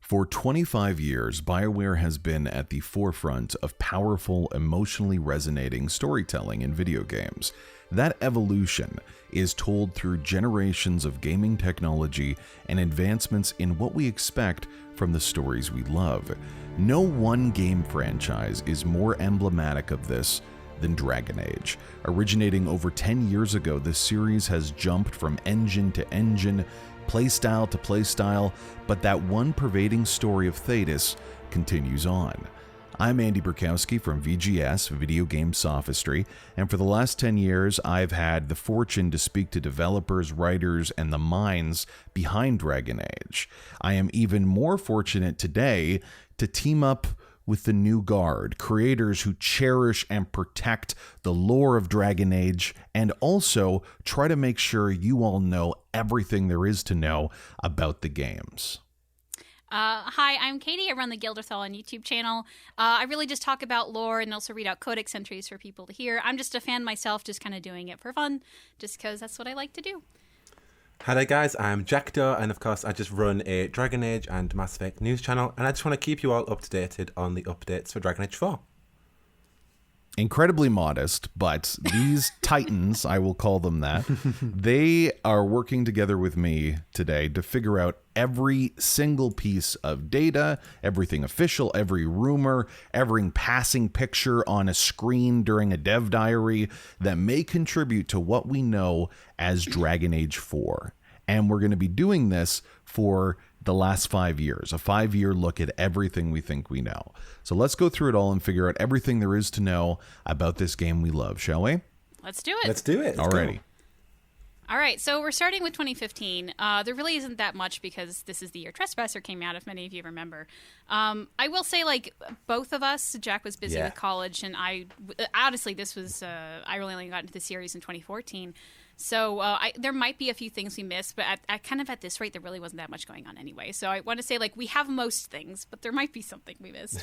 For 25 years, BioWare has been at the forefront of powerful, emotionally resonating storytelling in video games. That evolution is told through generations of gaming technology and advancements in what we expect from the stories we love. No one game franchise is more emblematic of this than Dragon Age. Originating over 10 years ago, this series has jumped from engine to engine, playstyle to playstyle, but that one pervading story of Thedas continues on. I'm Andy Burkowski from VGS, Video Game Sophistry, and for the last 10 years, I've had the fortune to speak to developers, writers, and the minds behind Dragon Age. I am even more fortunate today to team up with the new guard, creators who cherish and protect the lore of Dragon Age and also try to make sure you all know everything there is to know about the games. Hi, I'm Caitie. I run the Ghildirthalen YouTube channel. I really just talk about lore and also read out codex entries for people to hear. I'm just a fan myself, just kind of doing it for fun, just because that's what I like to do. Hi there guys, I'm Jackdaw, and of course I just run a Dragon Age and Mass Effect news channel, and I just want to keep you all up to date on the updates for Dragon Age 4. Incredibly modest, but these titans, I will call them that, they are working together with me today to figure out every single piece of data, everything official, every rumor, every passing picture on a screen during a dev diary that may contribute to what we know as Dragon Age 4. And we're going to be doing this for the last 5 years, a 5-year look at everything we think we know. So let's go through it all and figure out everything there is to know about this game we love, shall we? Let's do it. Let's do it. Alrighty. All right, so we're starting with 2015. There really isn't that much because this is the year Trespasser came out, if many of you remember. I will say, like, both of us, Jack was busy with college, and honestly, this was, I really only got into the series in 2014. So there might be a few things we missed, but at kind of at this rate, there really wasn't that much going on anyway. So I want to say, like, we have most things, but there might be something we missed.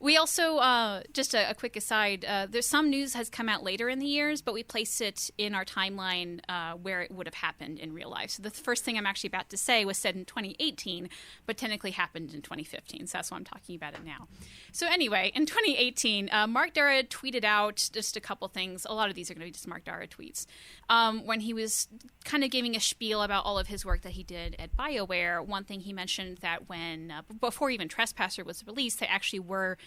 We also, just a quick aside, there's some news has come out later in the years, but we place it in our timeline where it would have happened in real life. So the first thing I'm actually about to say was said in 2018, but technically happened in 2015. So that's why I'm talking about it now. So anyway, in 2018, Mark Dara tweeted out just a couple things. A lot of these are going to be just Mark Dara tweets. When he was kind of giving a spiel about all of his work that he did at BioWare, one thing he mentioned that when, before even Trespasser was released, they actually were...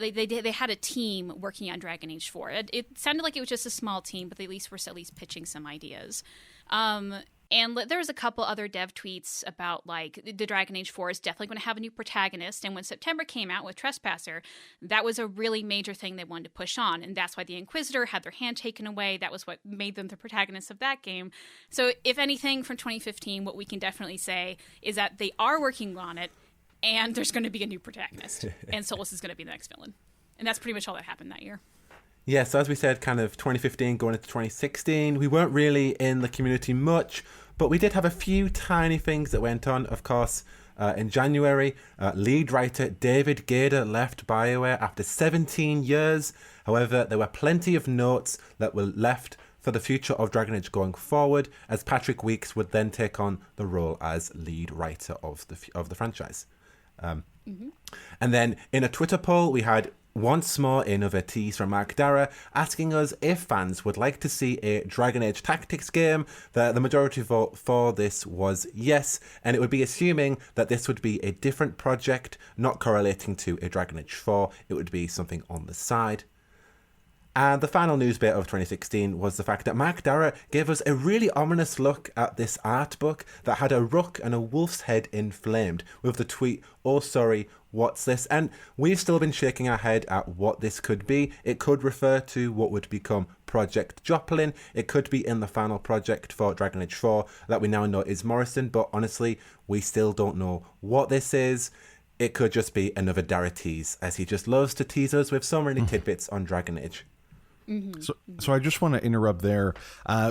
They had a team working on Dragon Age 4. It sounded like it was just a small team, but they at least were pitching some ideas. And there was a couple other dev tweets about, like, the Dragon Age 4 is definitely going to have a new protagonist. And when September came out with Trespasser, that was a really major thing they wanted to push on. And that's why the Inquisitor had their hand taken away. That was what made them the protagonists of that game. So if anything from 2015, what we can definitely say is that they are working on it. And there's going to be a new protagonist. And Solus is going to be the next villain. And that's pretty much all that happened that year. Yeah, so as we said, kind of 2015 going into 2016, we weren't really in the community much, but we did have a few tiny things that went on. Of course, in January, lead writer David Gaider left BioWare after 17 years. However, there were plenty of notes that were left for the future of Dragon Age going forward, as Patrick Weeks would then take on the role as lead writer of the franchise. And then in a Twitter poll, we had once more another tease from Mark Dara asking us if fans would like to see a Dragon Age Tactics game. The majority vote for this was yes, and it would be assuming that this would be a different project, not correlating to a Dragon Age 4. It would be something on the side. And the final news bit of 2016 was the fact that Mark Dara gave us a really ominous look at this art book that had a rook and a wolf's head inflamed with the tweet, "Oh sorry, what's this?" And we've still been shaking our head at what this could be. It could refer to what would become Project Joplin. It could be in the final project for Dragon Age 4 that we now know is Morrison, but honestly, we still don't know what this is. It could just be another Dara tease, as he just loves to tease us with so many tidbits on Dragon Age. Mm-hmm. So I just want to interrupt there.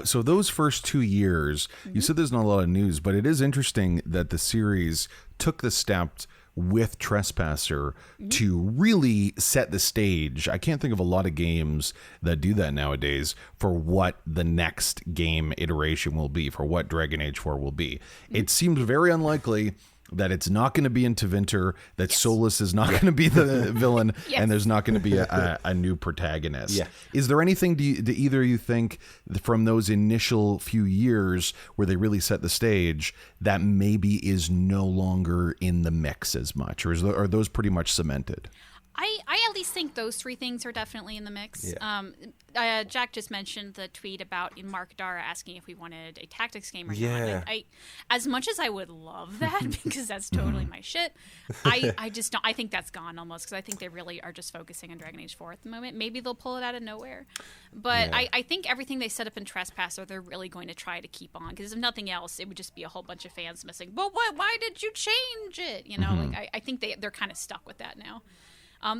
So those first 2 years, you said there's not a lot of news, but it is interesting that the series took the step with Trespasser to really set the stage. I can't think of a lot of games that do that nowadays for what the next game iteration will be, for what Dragon Age 4 will be. It seems very unlikely that it's not going to be in Tevinter, that Solas is not going to be the villain, and there's not going to be a new protagonist. Yeah. Is there anything, do either of you think, from those initial few years where they really set the stage, that maybe is no longer in the mix as much? Or are those pretty much cemented? I at least think those three things are definitely in the mix. Yeah. Jack just mentioned the tweet about Mark Dara asking if we wanted a tactics game or Yeah. not. I as much as I would love that, because that's totally my shit, I just don't. I think that's gone almost, because I think they really are just focusing on Dragon Age 4 at the moment. Maybe they'll pull it out of nowhere. But I think everything they set up in Trespasser, they're really going to try to keep on, because if nothing else, it would just be a whole bunch of fans missing, but why did you change it? You know, like I think they're kind of stuck with that now.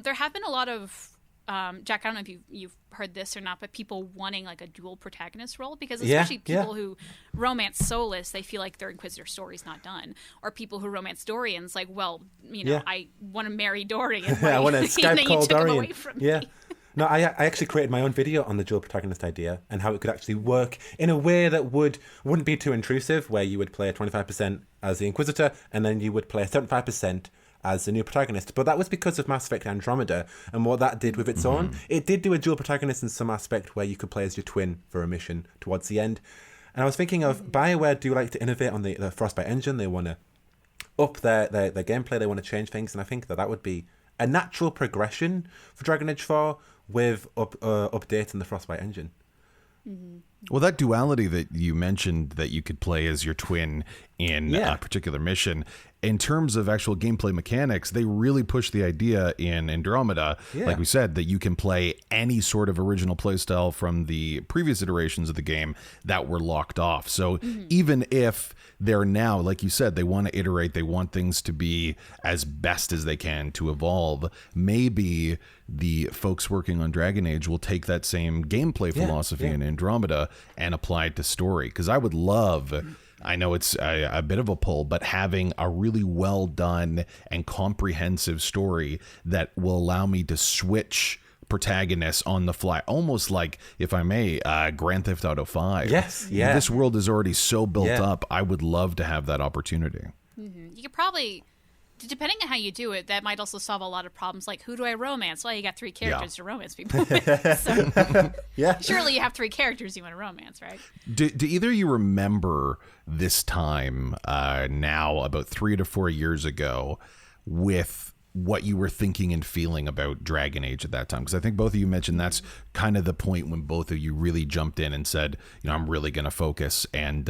There have been a lot of, Jack, I don't know if you've heard this or not, but people wanting like a dual protagonist role, because especially people who romance Solas, they feel like their Inquisitor story's not done. Or people who romance Dorian's like, well, you know, I want to marry Dorian. Right? I want to Skype call Dorian. Me. No, I actually created my own video on the dual protagonist idea and how it could actually work in a way that wouldn't be too intrusive, where you would play 25% as the Inquisitor and then you would play 75% as the new protagonist. But that was because of Mass Effect Andromeda and what that did with its own. It did do a dual protagonist in some aspect where you could play as your twin for a mission towards the end. And I was thinking of BioWare do like to innovate on the Frostbite engine. They want to up their gameplay. They want to change things. And I think that would be a natural progression for Dragon Age 4 with updating the Frostbite engine. Well, that duality that you mentioned, that you could play as your twin in a particular mission, in terms of actual gameplay mechanics, they really push the idea in Andromeda, like we said, that you can play any sort of original playstyle from the previous iterations of the game that were locked off. So even if they're now, like you said, they want to iterate, they want things to be as best as they can to evolve, maybe the folks working on Dragon Age will take that same gameplay philosophy in Andromeda and apply it to story. Because I would love, I know it's a bit of a pull, but having a really well done and comprehensive story that will allow me to switch protagonists on the fly, almost like, if I may, Grand Theft Auto 5. Yes, This world is already so built up. I would love to have that opportunity. You could probably, depending on how you do it, that might also solve a lot of problems, like who do I romance? Well, you got 3 characters to romance people with. So, surely you have 3 characters you want to romance, right? Do either of you remember this time now, about 3 to 4 years ago, with what you were thinking and feeling about Dragon Age at that time? Because I think both of you mentioned that's kind of the point when both of you really jumped in and said, you know, I'm really going to focus and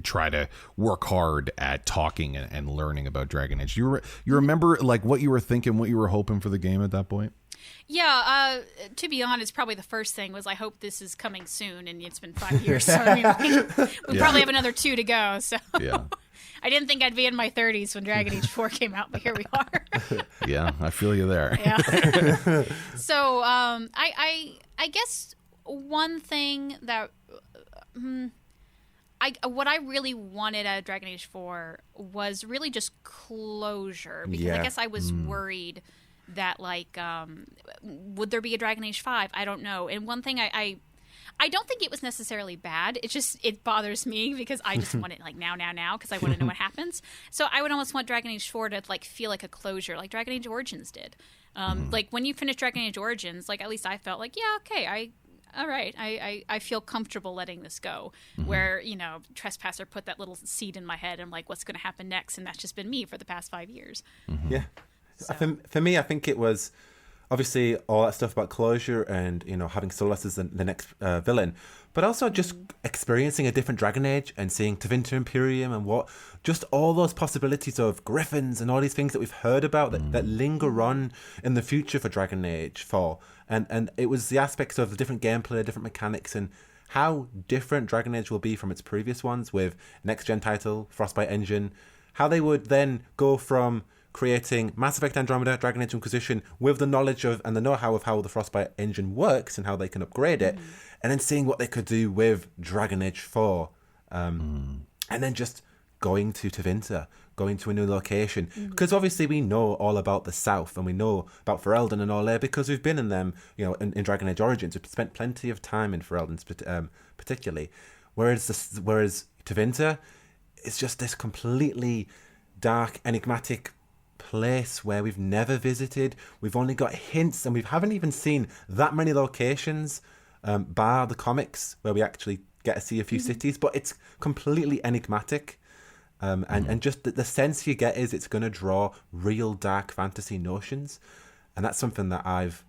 try to work hard at talking and learning about Dragon Age. You remember like what you were thinking, what you were hoping for the game at that point? Yeah, to be honest, probably the first thing was I hope this is coming soon, and it's been 5 years, so I mean, we probably have another 2 to go. So I didn't think I'd be in my 30s when Dragon Age 4 came out, but here we are. Yeah, I feel you there. Yeah. So I guess one thing that what I really wanted out of Dragon Age 4 was really just closure, because I guess I was worried that, like, would there be a Dragon Age 5? I don't know. And one thing I don't think it was necessarily bad. It bothers me because I just want it like now, because I want to know what happens. So I would almost want Dragon Age 4 to like feel like a closure, like Dragon Age Origins did. Like when you finish Dragon Age Origins, like at least I felt like, yeah, okay, all right, I feel comfortable letting this go. Where, you know, Trespasser put that little seed in my head and like, what's going to happen next? And that's just been me for the past 5 years. Yeah. So. For me, I think it was obviously all that stuff about closure and, you know, having Solas as the next villain, but also just experiencing a different Dragon Age and seeing Tevinter Imperium and just all those possibilities of griffins and all these things that we've heard about that linger on in the future for Dragon Age 4. And it was the aspects of the different gameplay, different mechanics, and how different Dragon Age will be from its previous ones with next-gen title, Frostbite engine, how they would then go from creating Mass Effect Andromeda, Dragon Age Inquisition with the knowledge of and the know-how of how the Frostbite engine works and how they can upgrade it, and then seeing what they could do with Dragon Age 4, and then just going to Tevinter, going to a new location, because obviously we know all about the South and we know about Ferelden and all there because we've been in them, you know, in Dragon Age Origins. We've spent plenty of time in Ferelden, particularly, whereas Tevinter is just this completely dark, enigmatic place where we've never visited. We've only got hints, and we haven't even seen that many locations, bar the comics where we actually get to see a few cities, but it's completely enigmatic. And just the sense you get is it's going to draw real dark fantasy notions. And that's something that I've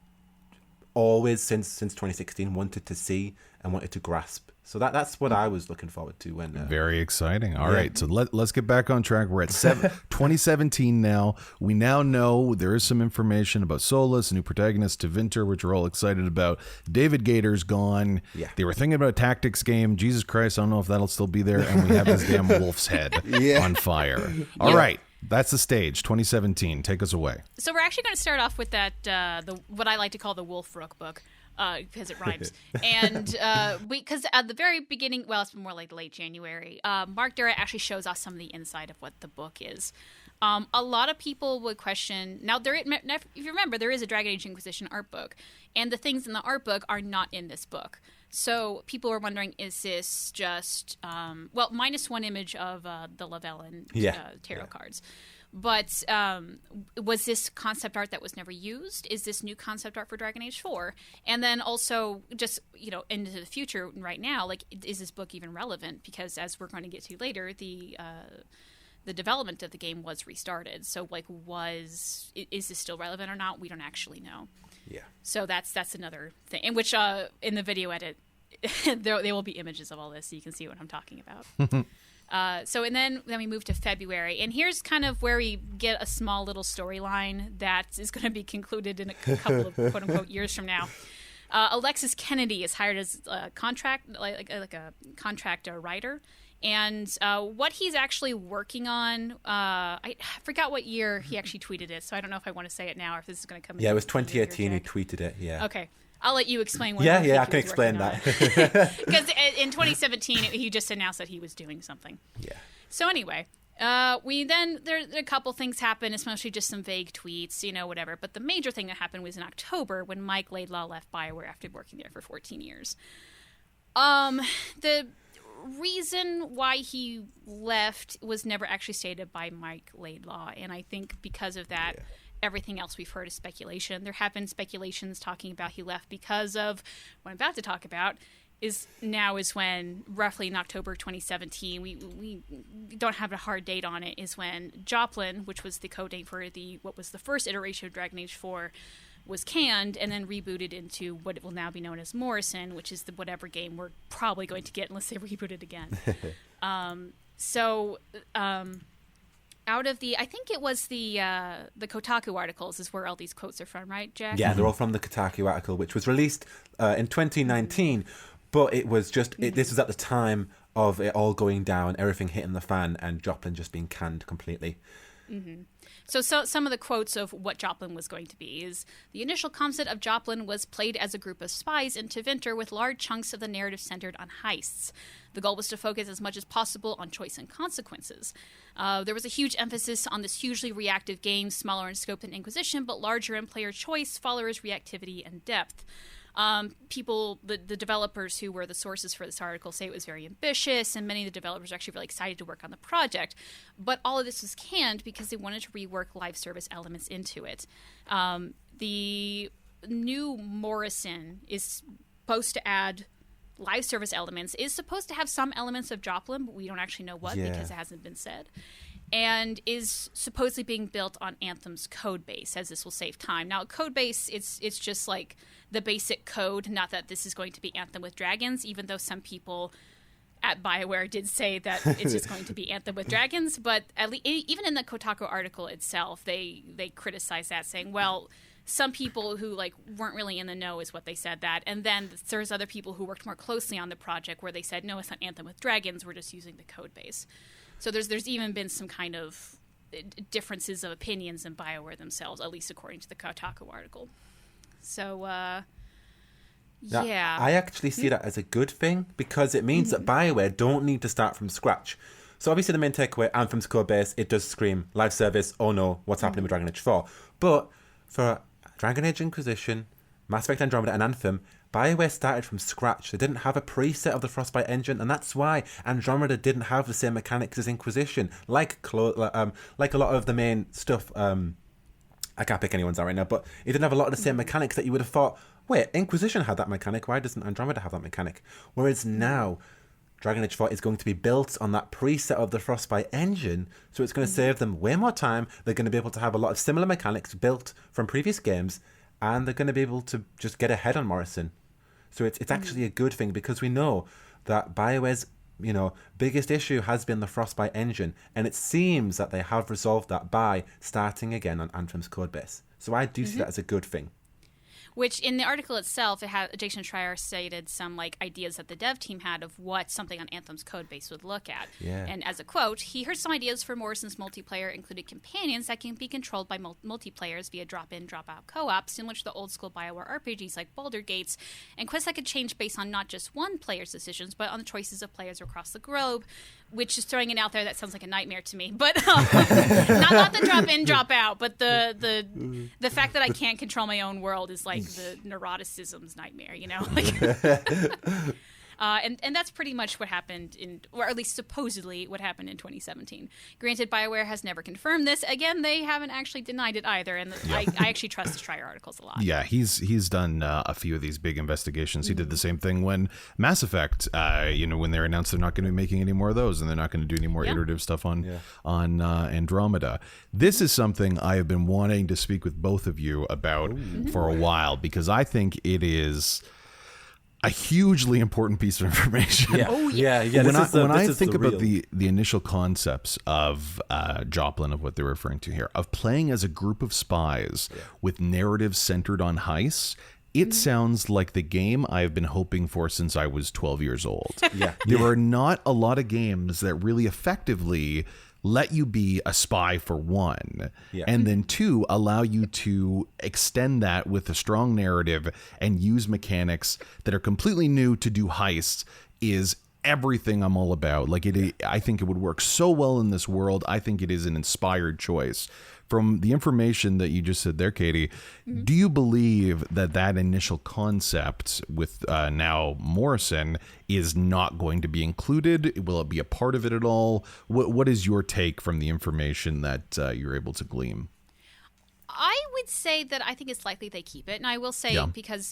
always, since 2016, wanted to see and wanted to grasp. So that's what I was looking forward to when. Very exciting. All right, so let's get back on track. We're at 2017 now. We now know there is some information about Solus, a new protagonist to Vinter, which we're all excited about. David Gator's gone. Yeah. They were thinking about a tactics game. Jesus Christ, I don't know if that'll still be there. And we have this damn wolf's head on fire. All right. That's the stage, 2017. Take us away. So we're actually going to start off with that, what I like to call the Wolf Rook book, because it rhymes. And because at the very beginning, well, it's more like late January, Mark Durrett actually shows us some of the inside of what the book is. A lot of people would question, now, if you remember, there is a Dragon Age Inquisition art book, and the things in the art book are not in this book. So people were wondering, is this just, minus one image of the Ghildirthalen tarot cards. But was this concept art that was never used? Is this new concept art for Dragon Age 4? And then also just, into the future right now, like, is this book even relevant? Because as we're going to get to later, the development of the game was restarted. So, like, is this still relevant or not? We don't actually know. Yeah. So that's another thing. In which, in the video edit, there will be images of all this, so you can see what I'm talking about. And then we move to February, and here's kind of where we get a small little storyline that is going to be concluded in a couple of quote unquote years from now. Alexis Kennedy is hired as a contract writer, and what he's actually working on, I forgot what year he actually tweeted it, so I don't know if I want to say it now or if this is going to come. Yeah, it was 2018. He tweeted it. Yeah. Okay. I'll let you explain what. Yeah, I can explain that. Because in 2017, he just announced that he was doing something. Yeah. So anyway, there are a couple things happen, especially just some vague tweets, whatever. But the major thing that happened was in October when Mike Laidlaw left BioWare after working there for 14 years. The reason why he left was never actually stated by Mike Laidlaw, and I think because of that. Yeah. Everything else we've heard is speculation. There have been speculations talking about he left because of what I'm about to talk about is when, roughly in October 2017, we don't have a hard date on it, is when Joplin, which was the code name for what was the first iteration of Dragon Age 4, was canned and then rebooted into what will now be known as Morrison, which is whatever game we're probably going to get unless they reboot it again. Out of I think it was the Kotaku articles is where all these quotes are from, right, Jack? Yeah, they're all from the Kotaku article, which was released in 2019, but it was just, this was at the time of it all going down, everything hitting the fan, and Joplin just being canned completely. Mm-hmm. So some of the quotes of what Joplin was going to be is, the initial concept of Joplin was played as a group of spies in Tevinter with large chunks of the narrative centered on heists. The goal was to focus as much as possible on choice and consequences. There was a huge emphasis on this hugely reactive game, smaller in scope than Inquisition, but larger in player choice, followers' reactivity, and depth. The developers who were the sources for this article say it was very ambitious, and many of the developers are actually really excited to work on the project. But all of this was canned because they wanted to rework live service elements into it. The new Morrison is supposed to add live service elements, is supposed to have some elements of Joplin, but we don't actually know what because it hasn't been said. And is supposedly being built on Anthem's code base, as this will save time. Now, code base, it's just like the basic code, not that this is going to be Anthem with dragons, even though some people at BioWare did say that it's just going to be Anthem with dragons. But at least, even in the Kotaku article itself, they criticize that, saying, well, some people who weren't really in the know is what they said that. And then there's other people who worked more closely on the project where they said, no, it's not Anthem with dragons, we're just using the code base. So there's even been some kind of differences of opinions in BioWare themselves, at least according to the Kotaku article. So, yeah. I actually see that as a good thing because it means that BioWare don't need to start from scratch. So obviously the main takeaway, Anthem's code base, it does scream live service, oh no, what's happening with Dragon Age 4. But for Dragon Age Inquisition, Mass Effect Andromeda and Anthem, BioWare started from scratch. They didn't have a preset of the Frostbite engine, and that's why Andromeda didn't have the same mechanics as Inquisition. Like a lot of the main stuff, I can't pick anyone's out right now, but it didn't have a lot of the same mechanics that you would have thought, wait, Inquisition had that mechanic, why doesn't Andromeda have that mechanic? Whereas now, Dragon Age 4 is going to be built on that preset of the Frostbite engine, so it's going to save them way more time. They're going to be able to have a lot of similar mechanics built from previous games, and they're going to be able to just get ahead on Morrison. So it's actually a good thing, because we know that BioWare's biggest issue has been the Frostbite engine, and it seems that they have resolved that by starting again on Anthem's codebase. So I do see that as a good thing. Which, in the article itself, Jason Schreier cited some ideas that the dev team had of what something on Anthem's code base would look at. Yeah. And as a quote, he heard some ideas for Morrison's multiplayer included companions that can be controlled by multiplayers via drop-in, drop-out co-op, similar to the old-school BioWare RPGs like Boulder Gates, and quests that could change based on not just one player's decisions, but on the choices of players across the globe, which is throwing it out there. That sounds like a nightmare to me. But not the drop-in, drop-out, but the fact that I can't control my own world is like the neuroticism's nightmare, and that's pretty much what happened or at least supposedly what happened in 2017. Granted, BioWare has never confirmed this. Again, they haven't actually denied it either, and I actually trust the Schreier articles a lot. Yeah, he's done a few of these big investigations. He did the same thing when Mass Effect, when they announced they're not going to be making any more of those, and they're not going to do any more iterative stuff on Andromeda. This is something I have been wanting to speak with both of you about for a while, because I think it is a hugely important piece of information. Yeah. Oh, yeah. When I think about the initial concepts of Joplin, of what they're referring to here, of playing as a group of spies with narratives centered on heists, it sounds like the game I've been hoping for since I was 12 years old. There are not a lot of games that really effectively let you be a spy, for one, and then two, allow you to extend that with a strong narrative and use mechanics that are completely new to do heists is everything I'm all about. I think it would work so well in this world. I think it is an inspired choice. From the information that you just said there, Caitie, do you believe that initial concept with now Morrison is not going to be included? Will it be a part of it at all? What is your take from the information that you're able to glean? I would say that I think it's likely they keep it. And I will say, because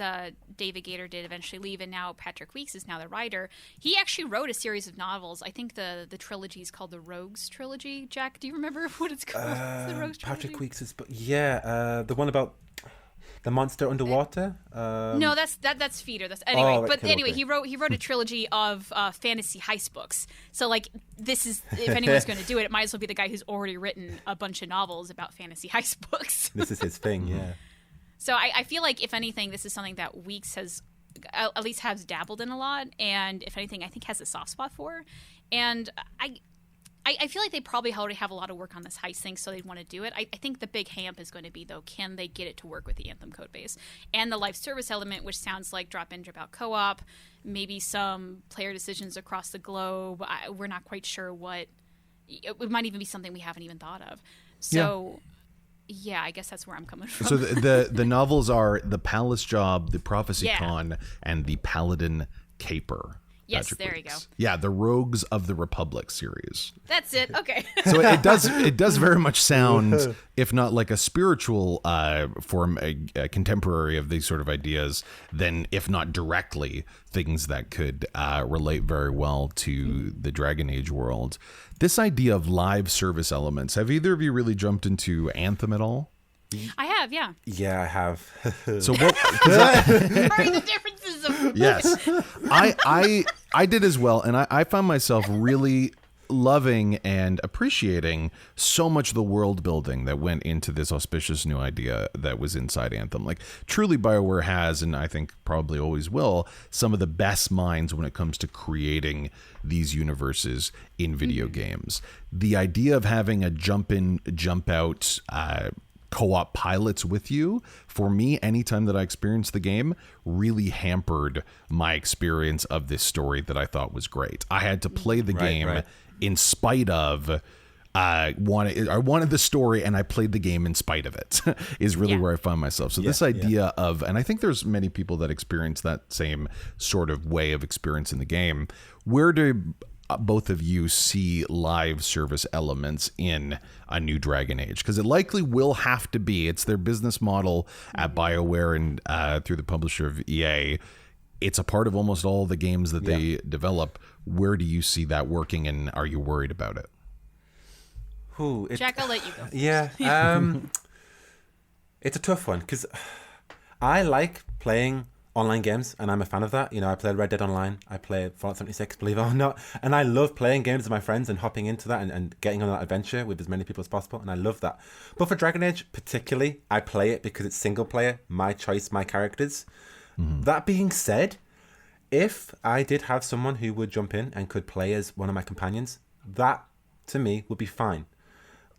David Gator did eventually leave, and now Patrick Weeks is now the writer, he actually wrote a series of novels. I think the trilogy is called the Rogues Trilogy. Jack, do you remember what it's called? The Rogues Trilogy? Patrick Weeks is... the one about the monster underwater? No, that's Feeder. He wrote a trilogy of fantasy heist books. So this is, if anyone's going to do it, it might as well be the guy who's already written a bunch of novels about fantasy heist books. This is his thing, yeah. So I feel like, if anything, this is something that Weeks has at least has dabbled in a lot, and if anything, I think has a soft spot for. And I feel like they probably already have a lot of work on this heist thing, so they'd want to do it. I think the big hamp is going to be, though, can they get it to work with the Anthem code base? And the live service element, which sounds like drop-in, drop-out co-op, maybe some player decisions across the globe. We're not quite sure what... It might even be something we haven't even thought of. So... Yeah, I guess that's where I'm coming from. So the novels are The Palace Job, The Prophecy Con, and The Paladin Caper. Yes, there you go. Yeah, the Rogues of the Republic series. That's it. Okay. So it does very much sound, if not like a spiritual form, a contemporary of these sort of ideas, then if not directly, things that could relate very well to the Dragon Age world. This idea of live service elements, have either of you really jumped into Anthem at all? I have, yeah. Yeah, I have. So what? Sorry, the differences of... Yes, I did as well, and I found myself really loving and appreciating so much of the world building that went into this auspicious new idea that was inside Anthem. Like, truly BioWare has, and I think probably always will, some of the best minds when it comes to creating these universes in video games. The idea of having a jump in, jump out co-op pilots with you, for me, anytime that I experienced the game, really hampered my experience of this story that I thought was great. I had to play the game in spite of I wanted the story, and I played the game in spite of it. Is really where I find myself. So this idea of, and I think there's many people that experience that same sort of way of experiencing the game. Where do both of you see live service elements in a new Dragon Age? Because it likely will have to be. It's their business model at BioWare and through the publisher of EA. It's a part of almost all the games that they develop. Where do you see that working, and are you worried about it? Jack, I'll let you go. Yeah. It's a tough one because I like playing online games, and I'm a fan of that. I played Red Dead Online. I play Fallout 76, believe it or not. And I love playing games with my friends and hopping into that and getting on that adventure with as many people as possible. And I love that. But for Dragon Age particularly, I play it because it's single player, my choice, my characters. That being said, if I did have someone who would jump in and could play as one of my companions, that to me would be fine.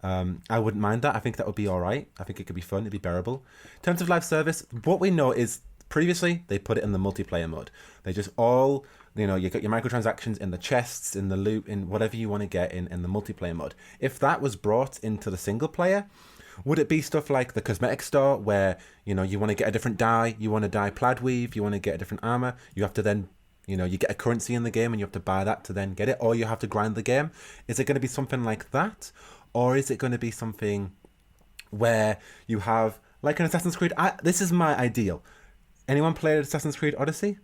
I wouldn't mind that. I think that would be all right. I think it could be fun. It'd be bearable. In terms of live service, what we know is previously they put it in the multiplayer mode. They just all, you got your microtransactions in the chests, in the loot, in whatever you want to get in the multiplayer mode. If that was brought into the single player, would it be stuff like the cosmetic store where, you want to get a different dye, you want to dye plaid weave, you want to get a different armor, you have to then, you get a currency in the game and you have to buy that to then get it, or you have to grind the game? Is it going to be something like that? Or is it going to be something where you have, like an Assassin's Creed? This is my ideal. Anyone played Assassin's Creed Odyssey?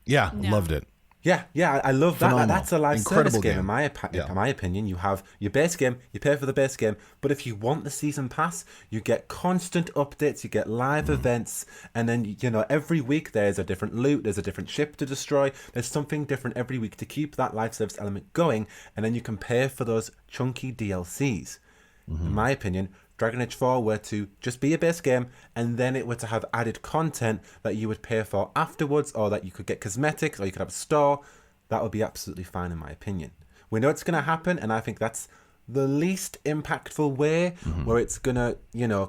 Yeah, loved it. Yeah, I love that. Phenomenal. That's a live Incredible service game. game. In my opinion. You have your base game, you pay for the base game, but if you want the season pass, you get constant updates, you get live events, and then, every week there's a different loot, there's a different ship to destroy, there's something different every week to keep that live service element going, and then you can pay for those chunky DLCs. In my opinion, Dragon Age 4 were to just be a base game, and then it were to have added content that you would pay for afterwards, or that you could get cosmetics, or you could have a store. That would be absolutely fine in my opinion. We know it's going to happen, and I think that's the least impactful way where it's going to,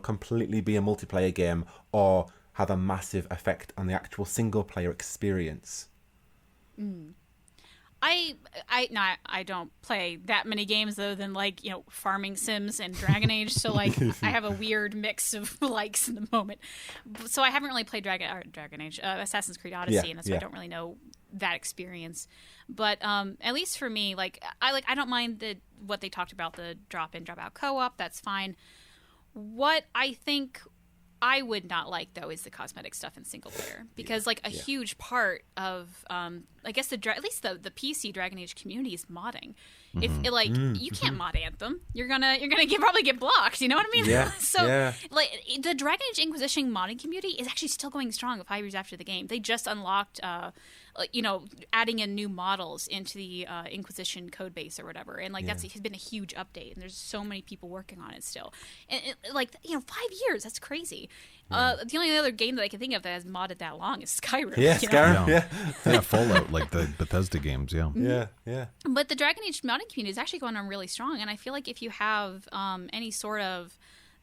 completely be a multiplayer game or have a massive effect on the actual single player experience. I don't play that many games other than farming sims and Dragon Age, so I have a weird mix of likes in the moment. So I haven't really played Dragon Age, Assassin's Creed Odyssey, and so I don't really know that experience. But at least for me, I don't mind what they talked about, the drop in, drop out co-op. That's fine. What I think I would not like, though, is the cosmetic stuff in single player, because a huge part of I guess at least the PC Dragon Age community is modding. If you can't mod Anthem, you're gonna probably get blocked. You know what I mean? Yeah. So the Dragon Age Inquisition modding community is actually still going strong 5 years after the game. They just unlocked adding in new models into the Inquisition code base or whatever, and that's has been a huge update, and there's so many people working on it still. And 5 years, that's crazy. The only other game that I can think of that has modded that long is Skyrim. Yeah, Skyrim. Yeah, Fallout, like the Bethesda games. Yeah. But the Dragon Age modding community is actually going on really strong, and I feel like if you have any sort of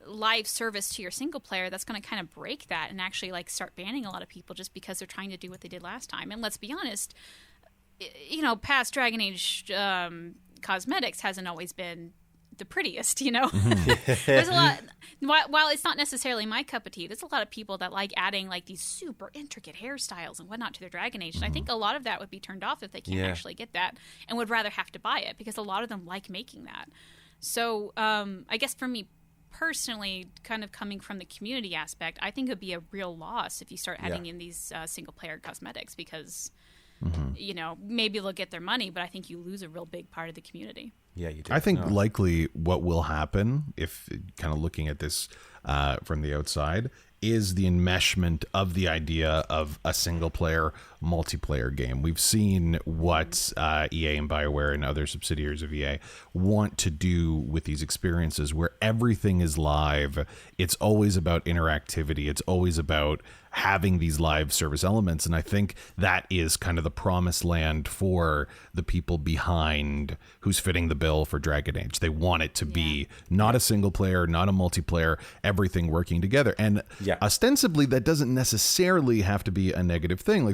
live service to your single player, that's going to kind of break that and actually start banning a lot of people just because they're trying to do what they did last time. And let's be honest, past Dragon Age cosmetics hasn't always been the prettiest, There's a lot, while it's not necessarily my cup of tea, there's a lot of people that like adding these super intricate hairstyles and whatnot to their Dragon Age, and I think a lot of that would be turned off if they can't actually get that and would rather have to buy it, because a lot of them like making that. So I guess for me personally, kind of coming from the community aspect, I think it would be a real loss if you start adding in these single player cosmetics, because maybe they'll get their money, but I think you lose a real big part of the community. Yeah, you do. I think likely what will happen, if kind of looking at this from the outside, is the enmeshment of the idea of a single player multiplayer game. We've seen what EA and BioWare and other subsidiaries of EA want to do with these experiences where everything is live. It's always about interactivity. It's always about having these live service elements. And I think that is kind of the promised land for the people behind who's fitting the bill for Dragon Age. They want it to be not a single player, not a multiplayer, everything working together. And ostensibly that doesn't necessarily have to be a negative thing.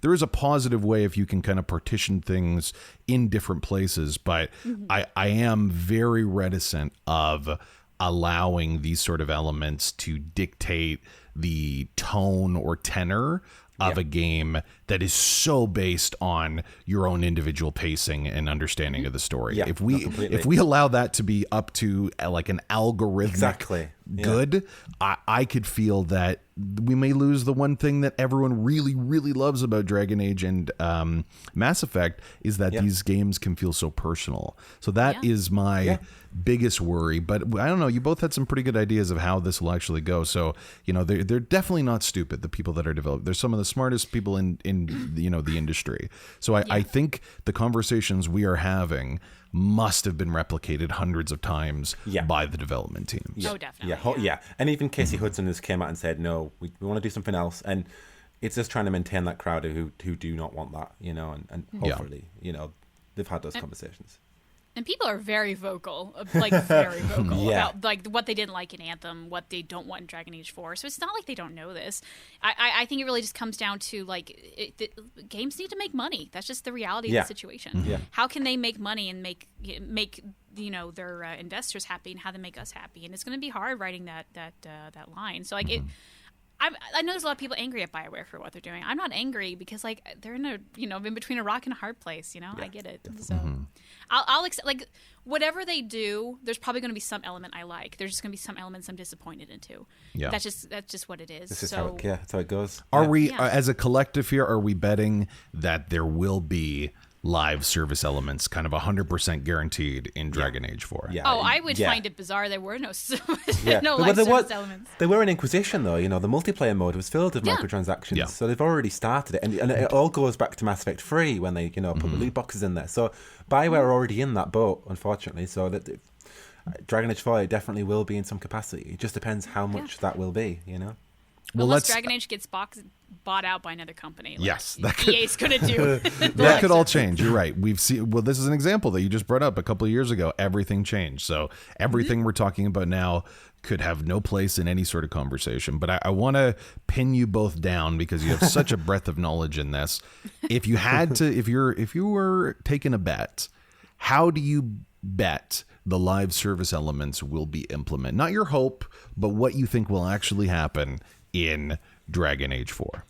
there is a positive way if you can kind of partition things in different places. But I am very reticent of allowing these sort of elements to dictate the tone or tenor of a game that is so based on your own individual pacing and understanding of the story. Yeah, if we allow that to be up to like an algorithmic good, I could feel that we may lose the one thing that everyone really, really loves about Dragon Age and Mass Effect is that these games can feel so personal. So that is my biggest worry. But I don't know, you both had some pretty good ideas of how this will actually go. So, you know, they're definitely not stupid, the people that are developed. They're some of the smartest people in you know, the industry. So I think the conversations we are having must have been replicated hundreds of times by the development teams. Oh, definitely. Yeah. And even Casey Hudson has came out and said, no, we want to do something else. And it's just trying to maintain that crowd who do not want that, you know, and hopefully, you know, they've had those conversations. And people are very vocal, like very vocal about like what they didn't like in Anthem, what they don't want in Dragon Age 4. So it's not like they don't know this. I think it really just comes down to like games need to make money. That's just the reality of the situation. Yeah. How can they make money and make you know their investors happy and how they make us happy? And it's going to be hard writing that line. So like I know there's a lot of people angry at BioWare for what they're doing. I'm not angry because like they're in in between a rock and a hard place. You know, I get it. So I'll accept like whatever they do. There's probably going to be some element I like. There's just going to be some elements I'm disappointed into. Yeah, that's just what it is. This is how it goes. Are we as a collective here? Are we betting that there will be live service elements kind of 100% guaranteed in Dragon Age 4? Yeah. Oh, I would find it bizarre there were no live service elements. They were in Inquisition, though. You know, the multiplayer mode was filled with microtransactions, so they've already started it. And it all goes back to Mass Effect 3 when they, put the loot boxes in there. So BioWare are already in that boat, unfortunately. So that Dragon Age 4 definitely will be in some capacity. It just depends how much that will be, you know? Well, unless Dragon Age gets bought out by another company. Like yes, EA's going to do. That could all change. You're right. We've seen. Well, this is an example that you just brought up a couple of years ago. Everything changed. So everything we're talking about now could have no place in any sort of conversation. But I want to pin you both down because you have such a breadth of knowledge in this. If you had to, if you were taking a bet, how do you bet the live service elements will be implemented? Not your hope, but what you think will actually happen in Dragon Age 4.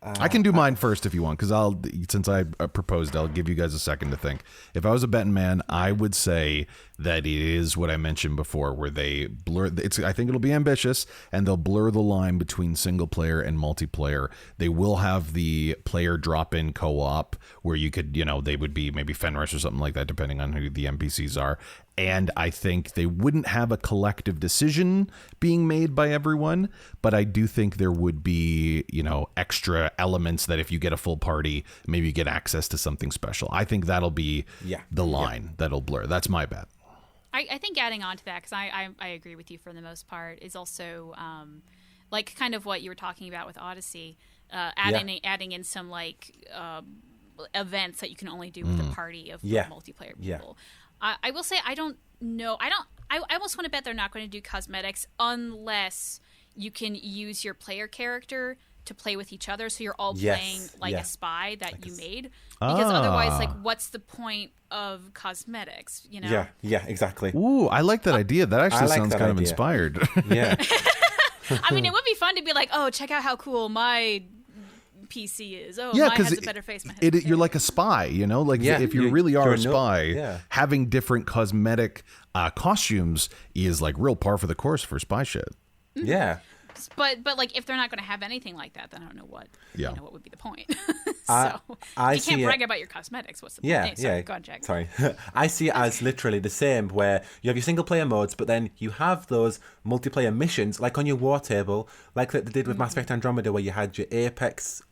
I can do mine first if you want, because since I proposed, I'll give you guys a second to think. If I was a betting man, I would say that it is what I mentioned before, where they blur. I think it'll be ambitious, and they'll blur the line between single player and multiplayer. They will have the player drop-in co-op, where you could, they would be maybe Fenris or something like that, depending on who the NPCs are. And I think they wouldn't have a collective decision being made by everyone, but I do think there would be, extra elements that if you get a full party, maybe you get access to something special. I think that'll be the line that'll blur. That's my bet. I think adding on to that, because I agree with you for the most part, is also like kind of what you were talking about with Odyssey, adding in some events that you can only do with a party of multiplayer people. I will say I don't know. I almost want to bet they're not going to do cosmetics unless you can use your player character to play with each other, so you're all playing a spy that you made. Because otherwise, what's the point of cosmetics? Yeah, exactly. Ooh, I like that idea. That actually sounds kind of inspired. Yeah. I mean, it would be fun to be like, oh, check out how cool my PC is. Oh, mine has a better face. You're like a spy, if you really are a spy, having different cosmetic costumes is like real par for the course for spy shit. Yeah. But if they're not going to have anything like that, then I don't know what what would be the point. You can't brag about your cosmetics. What's the point? Sorry, go on, Jack. Sorry. I see it as literally the same, where you have your single player modes, but then you have those multiplayer missions, like on your war table, like they did with Mass Effect Andromeda, where you had your Apex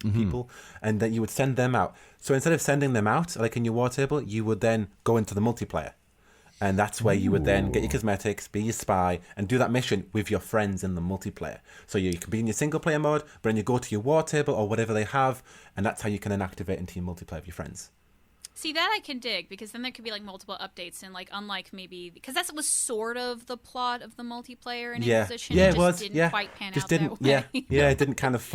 people, and then you would send them out. So instead of sending them out, like in your war table, you would then go into the multiplayer. And that's where you would then get your cosmetics, be your spy, and do that mission with your friends in the multiplayer. So you can be in your single player mode, but then you go to your war table or whatever they have, and that's how you can then activate into your multiplayer with your friends. See, that I can dig, because then there could be like multiple updates, and like unlike maybe because that was sort of the plot of the multiplayer in Inquisition. Yeah, it it was. Didn't quite pan just out didn't. that way. It didn't kind of.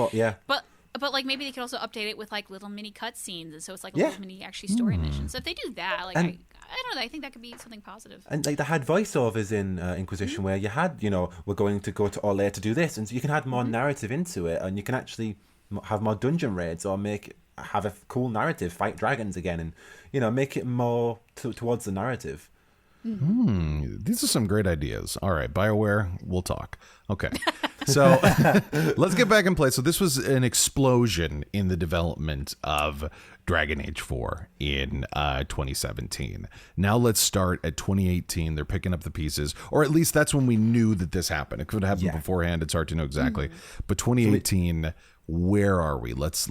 But like maybe they could also update it with like little mini cutscenes, and so it's like little mini actually story missions. So if they do that, like I don't know, I think that could be something positive. And like they had voiceovers in Inquisition where you had, we're going to go to Orlais to do this, and so you can add more narrative into it, and you can actually have more dungeon raids or have a cool narrative, fight dragons again, and make it more towards the narrative. These are some great ideas. All right, BioWare, we'll talk. Okay, so let's get back in play. So this was an explosion in the development of Dragon Age 4 in 2017. Now let's start at 2018. They're picking up the pieces, or at least that's when we knew that this happened. It could have happened beforehand. It's hard to know exactly. But 2018, where are we? Let's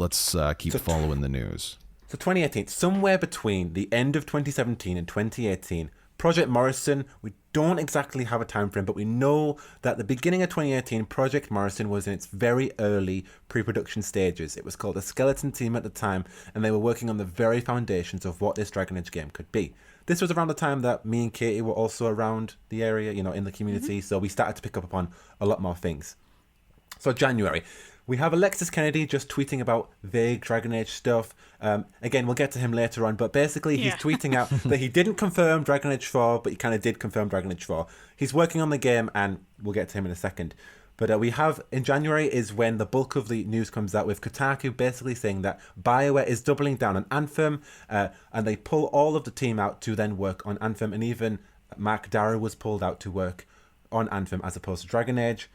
keep following the news. So 2018, somewhere between the end of 2017 and 2018, Project Morrison, we don't exactly have a time frame, but we know that the beginning of 2018, Project Morrison was in its very early pre-production stages. It was called a skeleton team at the time, and they were working on the very foundations of what this Dragon Age game could be. This was around the time that me and Caitie were also around the area, in the community, so we started to pick up upon a lot more things. So January, we have Alexis Kennedy just tweeting about vague Dragon Age stuff. Again, we'll get to him later on, but basically he's tweeting out that he didn't confirm Dragon Age 4, but he kind of did confirm Dragon Age 4. He's working on the game, and we'll get to him in a second. But we have, in January is when the bulk of the news comes out, with Kotaku basically saying that BioWare is doubling down on Anthem, and they pull all of the team out to then work on Anthem, and even Mark Darrow was pulled out to work on Anthem as opposed to Dragon Age.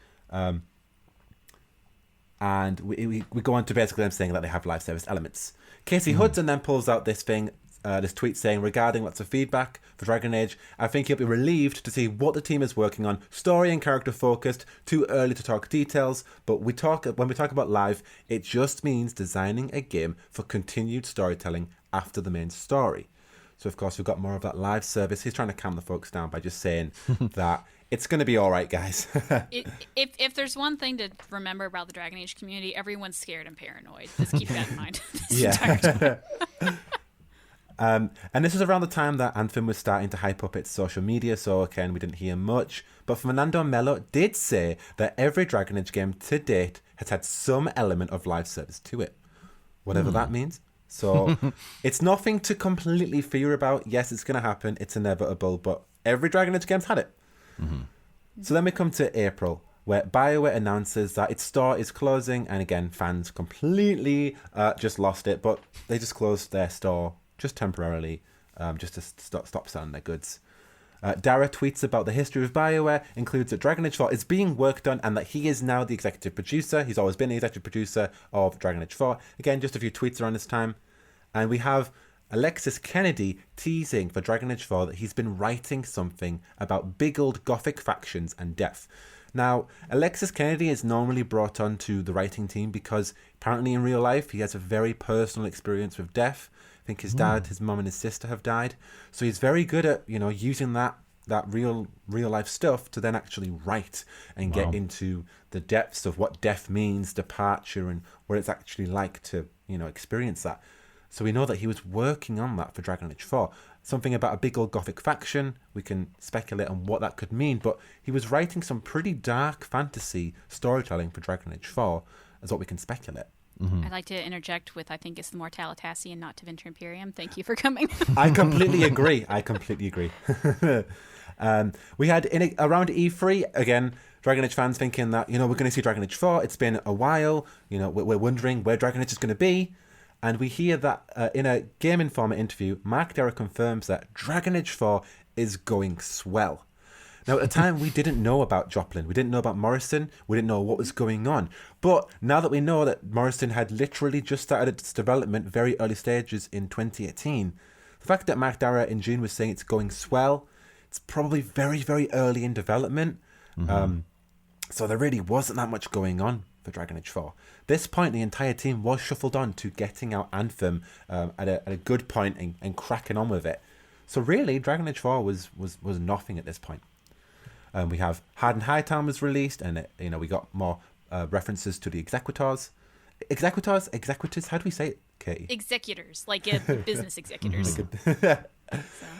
And we go on to basically them saying that they have live service elements. Casey Hudson then pulls out this tweet saying, regarding lots of feedback for Dragon Age, I think he'll be relieved to see what the team is working on, story and character focused, too early to talk details, but when we talk about live, it just means designing a game for continued storytelling after the main story. So of course we've got more of that live service. He's trying to calm the folks down by just saying that it's going to be all right, guys. If there's one thing to remember about the Dragon Age community, everyone's scared and paranoid. Just keep that in mind. And this was around the time that Anthem was starting to hype up its social media, so again, we didn't hear much. But Fernando Mello did say that every Dragon Age game to date has had some element of live service to it, whatever that means. So it's nothing to completely fear about. Yes, it's going to happen. It's inevitable, but every Dragon Age game's had it. So then we come to April, where BioWare announces that its store is closing, and again, fans completely just lost it, but they just closed their store just temporarily, just to stop selling their goods. Dara tweets about the history of BioWare, includes that Dragon Age 4 is being worked on, and that he is now the executive producer. He's always been the executive producer of Dragon Age 4. Again, just a few tweets around this time. And we have Alexis Kennedy teasing for Dragon Age 4 that he's been writing something about big old gothic factions and death. Now, Alexis Kennedy is normally brought on to the writing team because apparently in real life he has a very personal experience with death. I think his dad, his mum and his sister have died. So he's very good at, using that real life stuff to then actually write and get into the depths of what death means, departure, and what it's actually like to, experience that. So we know that he was working on that for Dragon Age 4. Something about a big old gothic faction. We can speculate on what that could mean, but he was writing some pretty dark fantasy storytelling for Dragon Age 4, is what we can speculate. I'd like to interject with, I think it's the Mortalitasi and not Tevinter Imperium. Thank you for coming. I completely agree. We had around E3, again, Dragon Age fans thinking that, we're going to see Dragon Age 4. It's been a while. We're wondering where Dragon Age is going to be. And we hear that in a Game Informer interview, Mark Darrow confirms that Dragon Age 4 is going swell. Now, at the time, we didn't know about Joplin. We didn't know about Morrison. We didn't know what was going on. But now that we know that Morrison had literally just started its development very early stages in 2018, the fact that Mark Darrow in June was saying it's going swell, it's probably very, very early in development. So there really wasn't that much going on for Dragon Age 4. This point, the entire team was shuffled on to getting out Anthem at a good point and cracking on with it. So really, Dragon Age 4 was nothing at this point. We have Hardened Hightown was released, and we got more references to the Executors. Executors? How do we say it? Caitie? Executors, like business executors.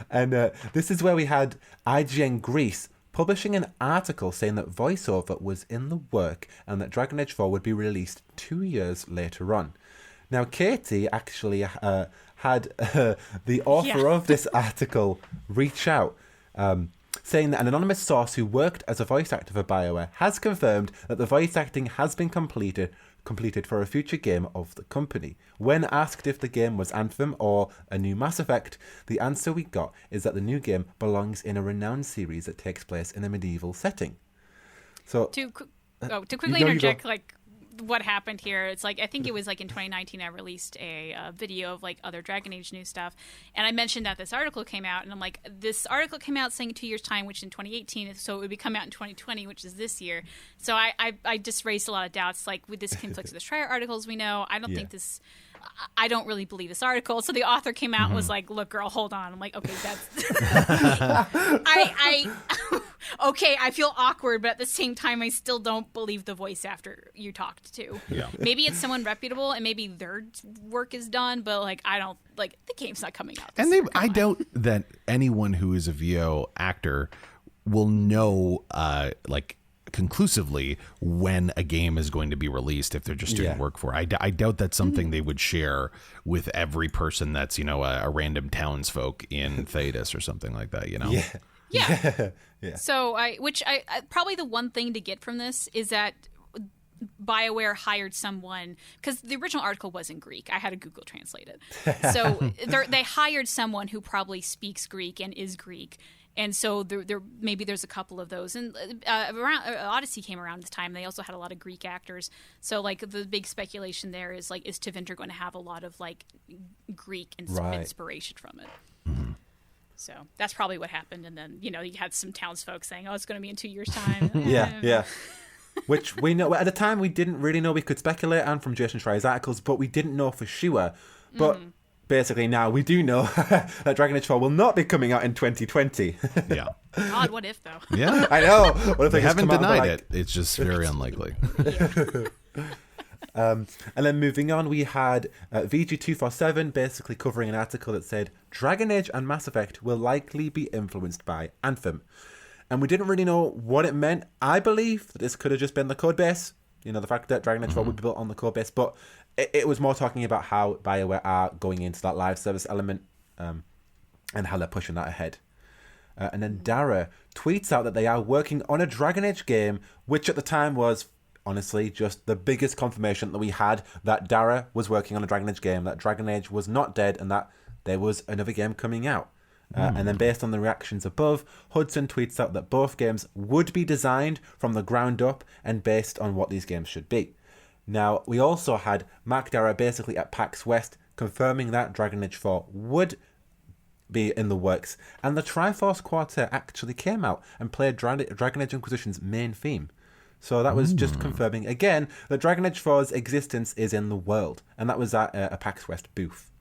And this is where we had IGN Greece publishing an article saying that voiceover was in the work and that Dragon Age 4 would be released 2 years later on. Now, Caitie actually had the author of this article reach out, saying that an anonymous source who worked as a voice actor for BioWare has confirmed that the voice acting has been completed for a future game of the company. When asked if the game was Anthem or a new Mass Effect, the answer we got is that the new game belongs in a renowned series that takes place in a medieval setting. So to quickly interject, like what happened here, it's like I think it was like in 2019 I released a video of like other Dragon Age new stuff, and I mentioned that this article came out, and I'm like, this article came out saying 2 years time, which in 2018, so it would be come out in 2020, which is this year. So I just raised a lot of doubts, like, with this conflicts with the Schreier articles we know. I don't think this, I don't really believe this article. So the author came out and was like, look, girl, hold on. I'm like, okay, that's okay, I feel awkward, but at the same time, I still don't believe the voice actor you talked to. Yeah. Maybe it's someone reputable and maybe their work is done, but like, I don't, like, the game's not coming out this year. I doubt that anyone who is a VO actor will know, like, conclusively when a game is going to be released if they're just doing work for it. I doubt that's something they would share with every person that's, you know, a random townsfolk in Thedas or something like that, you know? Yeah. So I probably the one thing to get from this is that BioWare hired someone, because the original article was in Greek. I had to Google translate it. So they hired someone who probably speaks Greek and is Greek. And so there maybe there's a couple of those. And around Odyssey came around this time. They also had a lot of Greek actors. So like the big speculation there is like, is Tevinter going to have a lot of like Greek inspiration from it? Mm-hmm. So that's probably what happened. And then, you know, you had some townsfolk saying, oh, it's going to be in 2 years' time. Yeah. Which we know at the time we didn't really know. We could speculate on from Jason Schreier's articles, but we didn't know for sure. But basically now we do know that Dragon Age 4 will not be coming out in 2020. Yeah. God, what if though? Yeah. I know. What if they haven't denied it? It's just very unlikely. And then moving on, we had VG247 basically covering an article that said Dragon Age and Mass Effect will likely be influenced by Anthem. And we didn't really know what it meant. I believe that this could have just been the code base. You know, the fact that Dragon Age 4 would be built on the code base. But it was more talking about how BioWare are going into that live service element and how they're pushing that ahead. And then Dara tweets out that they are working on a Dragon Age game, which at the time was, honestly, just the biggest confirmation that we had that Dara was working on a Dragon Age game, that Dragon Age was not dead, and that there was another game coming out. And then based on the reactions above, Hudson tweets out that both games would be designed from the ground up and based on what these games should be. Now, we also had Mark Dara basically at PAX West confirming that Dragon Age 4 would be in the works, and the Triforce Quartet actually came out and played Dragon Age Inquisition's main theme. So that was just confirming, again, that Dragon Age 4's existence is in the world, and that was at a PAX West booth.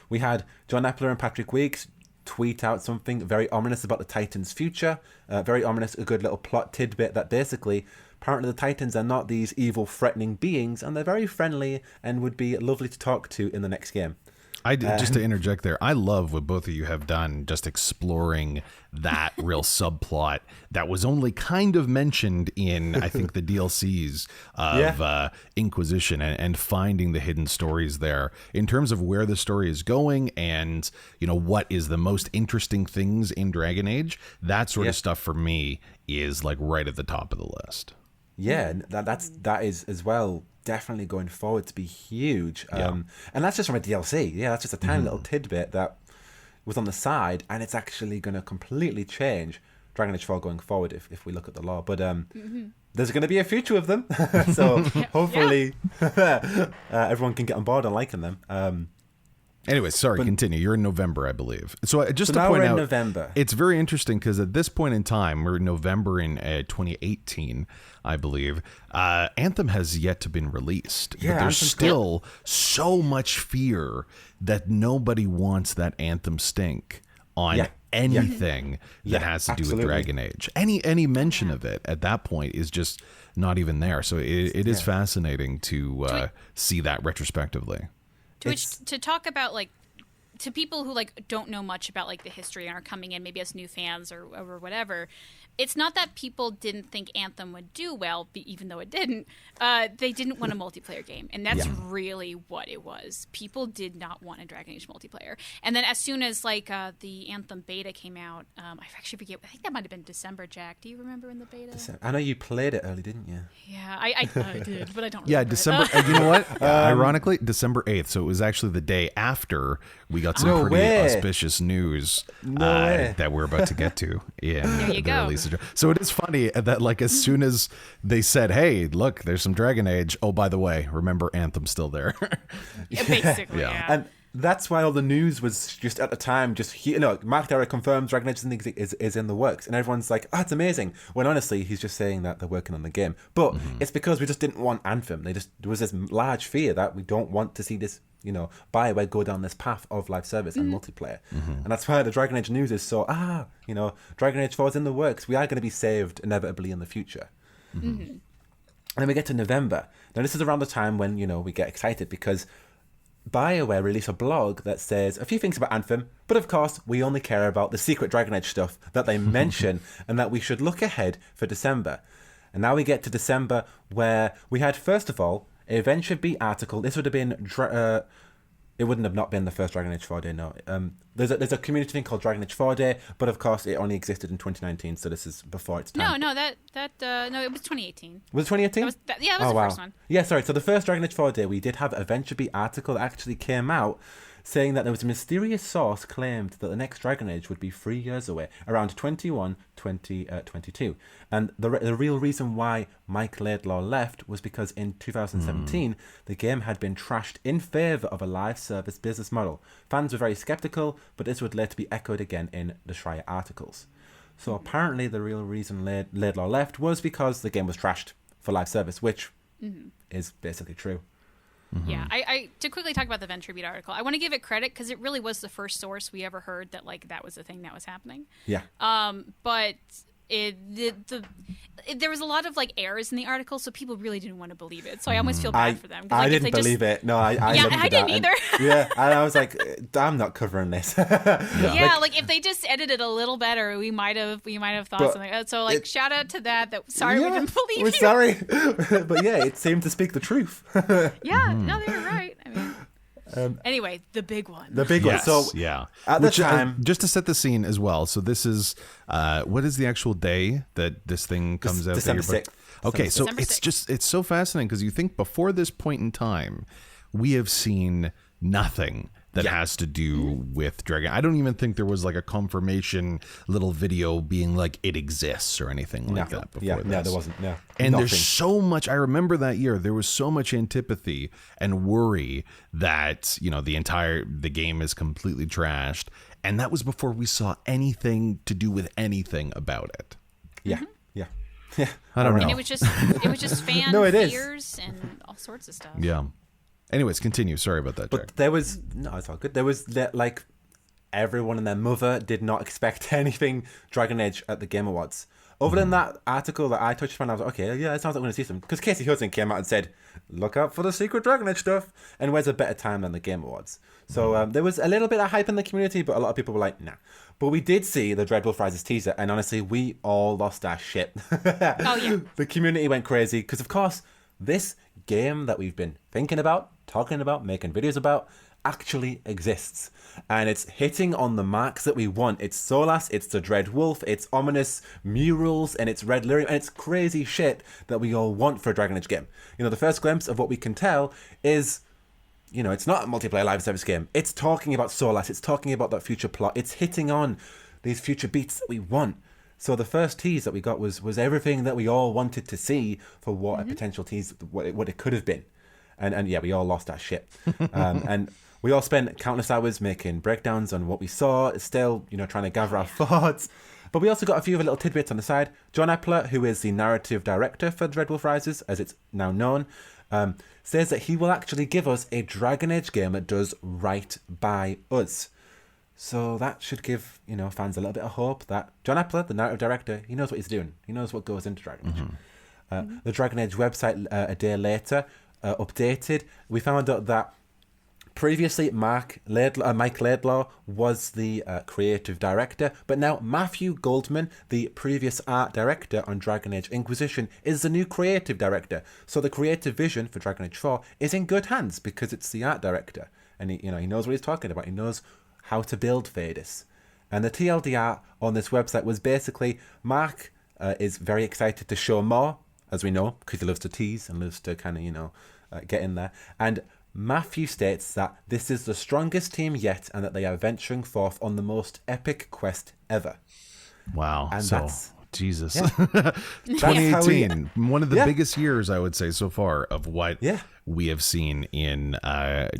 We had John Epler and Patrick Weeks tweet out something very ominous about the Titans' future. Very ominous, a good little plot tidbit that basically, apparently the Titans are not these evil, threatening beings, and they're very friendly and would be lovely to talk to in the next game. Just to interject there, I love what both of you have done, just exploring that real subplot that was only kind of mentioned in, I think, the DLCs of Inquisition, and finding the hidden stories there in terms of where the story is going and, you know, what is the most interesting things in Dragon Age. That sort of stuff for me is like right at the top of the list. Yeah, that is as well. Definitely going forward to be huge. And that's just from a DLC. Yeah, that's just a tiny little tidbit that was on the side, and it's actually going to completely change Dragon Age 4 going forward if we look at the lore. But there's going to be a future of them. So hopefully everyone can get on board and liking them. Anyway, continue. You're in November, I believe. So just to now point we're in out, November. It's very interesting because at this point in time, we're in November in 2018, I believe. Anthem has yet to been released. Yeah, but there's still so much fear that nobody wants that Anthem stink on anything that has to do with Dragon Age. Any mention of it at that point is just not even there. So it is fascinating to see that retrospectively. To talk about like to people who like don't know much about like the history and are coming in maybe as new fans or whatever, it's not that people didn't think Anthem would do well, even though it didn't. They didn't want a multiplayer game, and that's really what it was. People did not want a Dragon Age multiplayer. And then as soon as like the Anthem beta came out, I actually forget. I think that might have been December. Jack, do you remember in the beta? I know you played it early, didn't you? Yeah, I did, but I don't. Yeah, remember December. You know what? Ironically, December 8th. So it was actually the day after we got some pretty auspicious news that we're about to get to. Yeah, there you go. So it is funny that like as soon as they said, "Hey, look, there's some Dragon Age." Oh, by the way, remember Anthem's still there. Basically, yeah. And that's why all the news was just at the time, Mark Darrah confirms Dragon Age is in the works, and everyone's like, "Oh, it's amazing." When honestly, he's just saying that they're working on the game, but it's because we just didn't want Anthem. There was this large fear that we don't want to see this, BioWare go down this path of live service and multiplayer, and that's why the Dragon Age news is so Dragon Age 4 is in the works. We are going to be saved inevitably in the future. And then we get to November. Now this is around the time when we get excited because BioWare released a blog that says a few things about Anthem, but of course we only care about the secret Dragon Age stuff that they mention and that we should look ahead for December. And now we get to December where we had, first of all, a Venture Beat article. This would have been it wouldn't have not been the first Dragon Age 4 Day, no. There's a community thing called Dragon Age 4 Day, but of course it only existed in 2019, so this is before its time. No, it was 2018. Was it 2018? That was the first one. Yeah, sorry. So the first Dragon Age 4 Day, we did have a Venture Beat article that actually came out saying that there was a mysterious source claimed that the next Dragon Age would be 3 years away, around 2022. And the real reason why Mike Laidlaw left was because in 2017, the game had been trashed in favour of a live service business model. Fans were very sceptical, but this would later be echoed again in the Schreier articles. So apparently the real reason Laidlaw left was because the game was trashed for live service, which is basically true. Yeah, I to quickly talk about the Venture Beat article, I want to give it credit because it really was the first source we ever heard that like that was the thing that was happening. Yeah. But there was a lot of like errors in the article, so people really didn't want to believe it. So I almost feel bad for them. I didn't believe it. No, I didn't either. Yeah, and I was like, I'm not covering this. Like if they just edited a little better, we might have thought something. So like shout out to that. Sorry, we didn't believe you. We're sorry, but yeah, it seemed to speak the truth. No, they were right. I mean. Anyway, the big one. The big one. So at the time, just to set the scene as well. So this is what is the actual day that this thing comes out? December 6th. Okay, so December 6th. it's so fascinating because you think before this point in time, we have seen nothing that has to do with Dragon. I don't even think there was like a confirmation little video being like it exists or anything like that before this. Yeah, there wasn't. No. And Nothing. there's so much. I remember that year there was so much antipathy and worry that the game is completely trashed, and that was before we saw anything to do with anything about it. Yeah. I don't know. And it was just fan fears and all sorts of stuff. Yeah. Anyways, continue. Sorry about that, Jack. But there was it's all good. There was like everyone and their mother did not expect anything Dragon Age at the Game Awards. Other than that article that I touched upon, I was like, okay, yeah, it sounds like we're going to see some. Because Casey Hudson came out and said, look out for the secret Dragon Age stuff. And where's a better time than the Game Awards? So there was a little bit of hype in the community, but a lot of people were like, nah. But we did see the Dread Wolf Rises teaser, and honestly, we all lost our shit. Oh, yeah. The community went crazy, because of course, this game that we've been thinking about, talking about, making videos about, actually exists. And it's hitting on the marks that we want. It's Solas, it's the Dread Wolf, it's ominous murals, and it's Red Lyrium, and it's crazy shit that we all want for a Dragon Age game. The first glimpse of what we can tell is, it's not a multiplayer live service game. It's talking about Solas, it's talking about that future plot, it's hitting on these future beats that we want. So the first tease that we got was everything that we all wanted to see for what a potential tease, what it could have been. And yeah, we all lost our shit. And we all spent countless hours making breakdowns on what we saw, still, trying to gather our thoughts. But we also got a few other little tidbits on the side. John Epler, who is the narrative director for Dread Wolf Rises, as it's now known, says that he will actually give us a Dragon Age game that does right by us. So that should give, fans a little bit of hope that John Epler, the narrative director, he knows what he's doing. He knows what goes into Dragon Age. The Dragon Age website, a day later, updated. We found out that Previously, Mike Laidlaw was the creative director, but now Matthew Goldman, the previous art director on Dragon Age Inquisition, is the new creative director. So the creative vision for Dragon Age 4 is in good hands because it's the art director, and he knows what he's talking about. He knows how to build Thedas. And the TLDR on this website was basically Mark is very excited to show more, as we know, because he loves to tease and loves to kind of get in there. And Matthew states that this is the strongest team yet and that they are venturing forth on the most epic quest ever. Wow. And that's Jesus. Yeah. 2018, one of the biggest years, I would say, so far of what we have seen in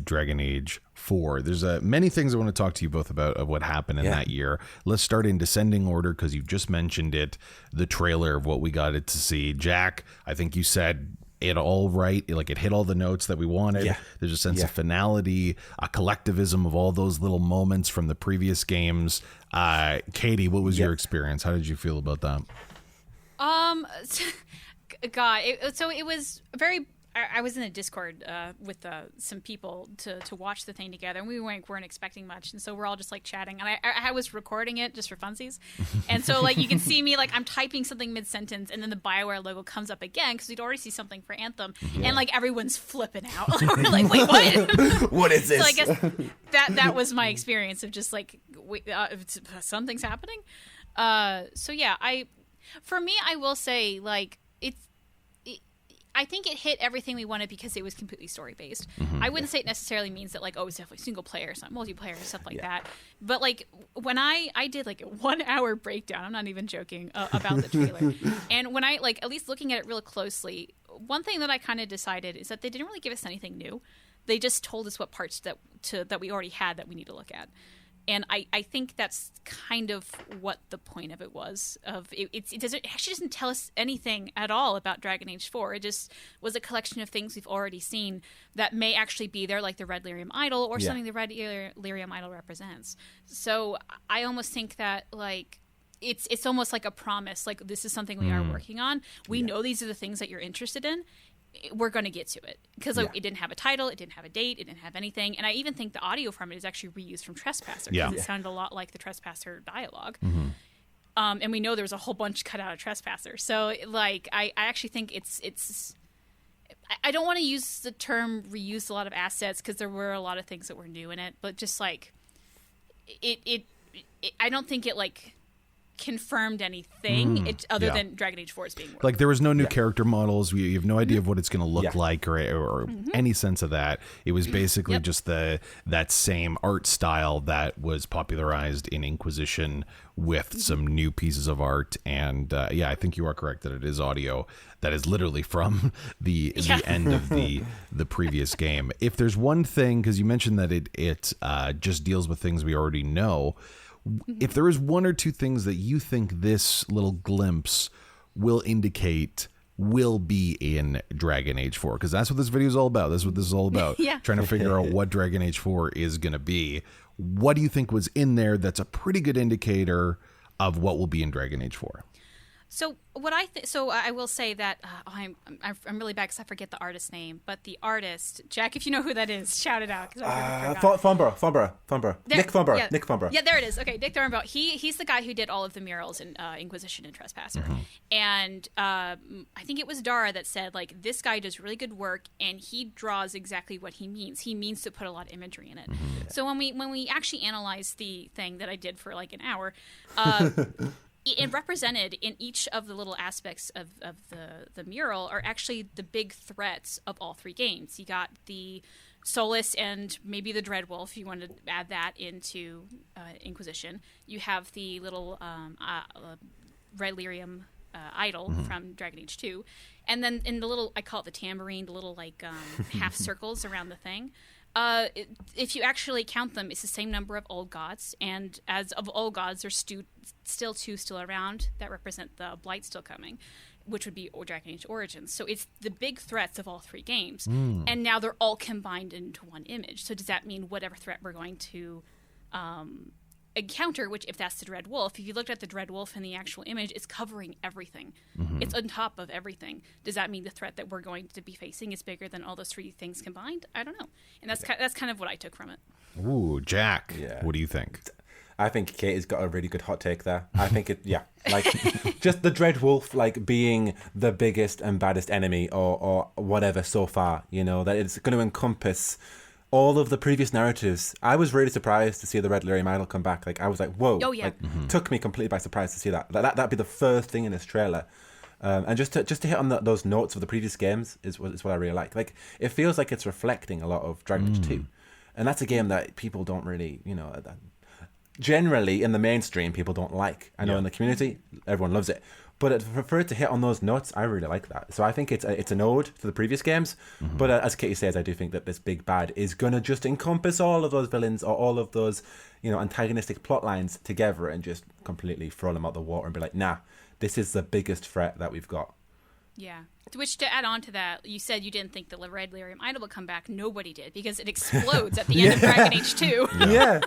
Dragon Age 4. There's many things I want to talk to you both about of what happened in that year. Let's start in descending order because you've just mentioned it, the trailer of what we got to see. Jack, I think you said it all right, like it hit all the notes that we wanted. There's a sense of finality, a collectivism of all those little moments from the previous games. Caitie, what was your experience? How did you feel about that? So it was very. I was in a Discord with some people to watch the thing together, and we weren't expecting much, and so we're all just like chatting, and I was recording it just for funsies, and so like you can see me like I'm typing something mid sentence, and then the BioWare logo comes up again because we'd already see something for Anthem, and like everyone's flipping out. We're like, wait, what? What is this? So I guess that was my experience of just like wait, something's happening. So yeah, for me, I will say like I think it hit everything we wanted because it was completely story-based. I wouldn't say it necessarily means that, like, it's definitely single-player, it's not multiplayer, stuff like that. But, like, when I did, like, a 1-hour breakdown, I'm not even joking, about the trailer. And when I, like, at least looking at it real closely, one thing that I kind of decided is that they didn't really give us anything new. They just told us what parts that we already had that we need to look at. And I think that's kind of what the point of it was. It actually doesn't tell us anything at all about Dragon Age 4. It just was a collection of things we've already seen that may actually be there, like the Red Lyrium Idol or something the Red Lyrium Idol represents. So I almost think that like it's almost like a promise. Like this is something we are working on. We know these are the things that you're interested in. We're going to get to it because it didn't have a title, it didn't have a date, it didn't have anything, and I even think the audio from it is actually reused from Trespasser because it sounded a lot like the Trespasser dialogue. And we know there was a whole bunch cut out of Trespasser, so like I actually think it's I don't want to use the term reuse a lot of assets because there were a lot of things that were new in it, but just like it I don't think it like confirmed anything other than Dragon Age 4 is being worked. Like there was no new character models. You have no idea of what it's going to look like or any sense of that. It was basically just that same art style that was popularized in Inquisition with some new pieces of art. And I think you are correct that it is audio that is literally from the end of the previous game. If there's one thing, because you mentioned that it just deals with things we already know, if there is one or two things that you think this little glimpse will indicate will be in Dragon Age 4, because that's what this video is all about. That's what this is all about. Trying to figure out what Dragon Age 4 is going to be. What do you think was in there that's a pretty good indicator of what will be in Dragon Age 4? So what I will say that I'm really bad because I forget the artist's name, but the artist, Jack, if you know who that is, shout it out. Thornborough. Nick Thornborough. Yeah, there it is. Okay, Nick Thornborough. He's the guy who did all of the murals in Inquisition and Trespasser. And I think it was Dara that said, like, this guy does really good work, and he draws exactly what he means. He means to put a lot of imagery in it. So when we actually analyzed the thing that I did for like an hour, it represented in each of the little aspects of the mural are actually the big threats of all three games. You got the Solus and maybe the Dreadwolf, if you want to add that into Inquisition. You have the little Red Lyrium idol from Dragon Age 2. And then in the little, I call it the tambourine, the little like half circles around the thing. If you actually count them, it's the same number of old gods, and as of old gods, there's still two still around that represent the blight still coming, which would be Dragon Age Origins. So it's the big threats of all three games, and now they're all combined into one image. So does that mean whatever threat we're going to encounter, which if that's the Dread Wolf, if you looked at the Dread Wolf in the actual image, it's covering everything. It's on top of everything. Does that mean the threat that we're going to be facing is bigger than all those three things combined? I don't know. And that's kind of what I took from it. Ooh, Jack, what do you think? I think Caitie's got a really good hot take there. I think just the Dread Wolf, like, being the biggest and baddest enemy or whatever so far, that it's going to encompass all of the previous narratives. I was really surprised to see the Red Lyrium Idol come back. Like, I was like, whoa. Oh, yeah. Took me completely by surprise to see that. That'd be the first thing in this trailer. And just to hit on those notes of the previous games is what I really like. Like, it feels like it's reflecting a lot of Dragon Age 2. And that's a game that people don't really, generally in the mainstream, people don't like. I know in the community, everyone loves it. But for it to hit on those notes, I really like that. So I think it's an ode to the previous games. But as Caitie says, I do think that this big bad is going to just encompass all of those villains or all of those, antagonistic plot lines together and just completely throw them out the water and be like, nah, this is the biggest threat that we've got. Yeah. Which, to add on to that, you said you didn't think the Red Lyrium Idol would come back. Nobody did, because it explodes at the end of Dragon Age 2. Yeah.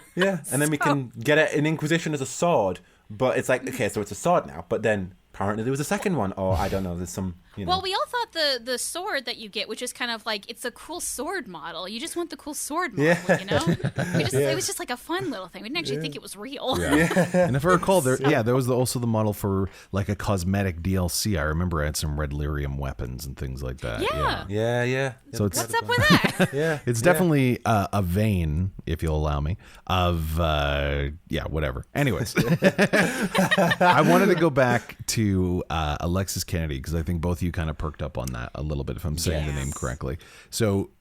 And then we can get it in Inquisition as a sword. But it's like, okay, so it's a sword now. But then apparently there was a second one. Or I don't know, there's some, Well, we all thought the sword that you get, which is kind of like, it's a cool sword model. You just want the cool sword model, It was just like a fun little thing. We didn't actually think it was real. And if I recall, there was also the model for like a cosmetic DLC. I remember I had some Red Lyrium weapons and things like that. Yeah. So it's, what's up with that? It's definitely a vein, if you'll allow me, of whatever. Anyways, I wanted to go back to Alexis Kennedy, because I think both of you kind of perked up on that a little bit, if I'm saying the name correctly. So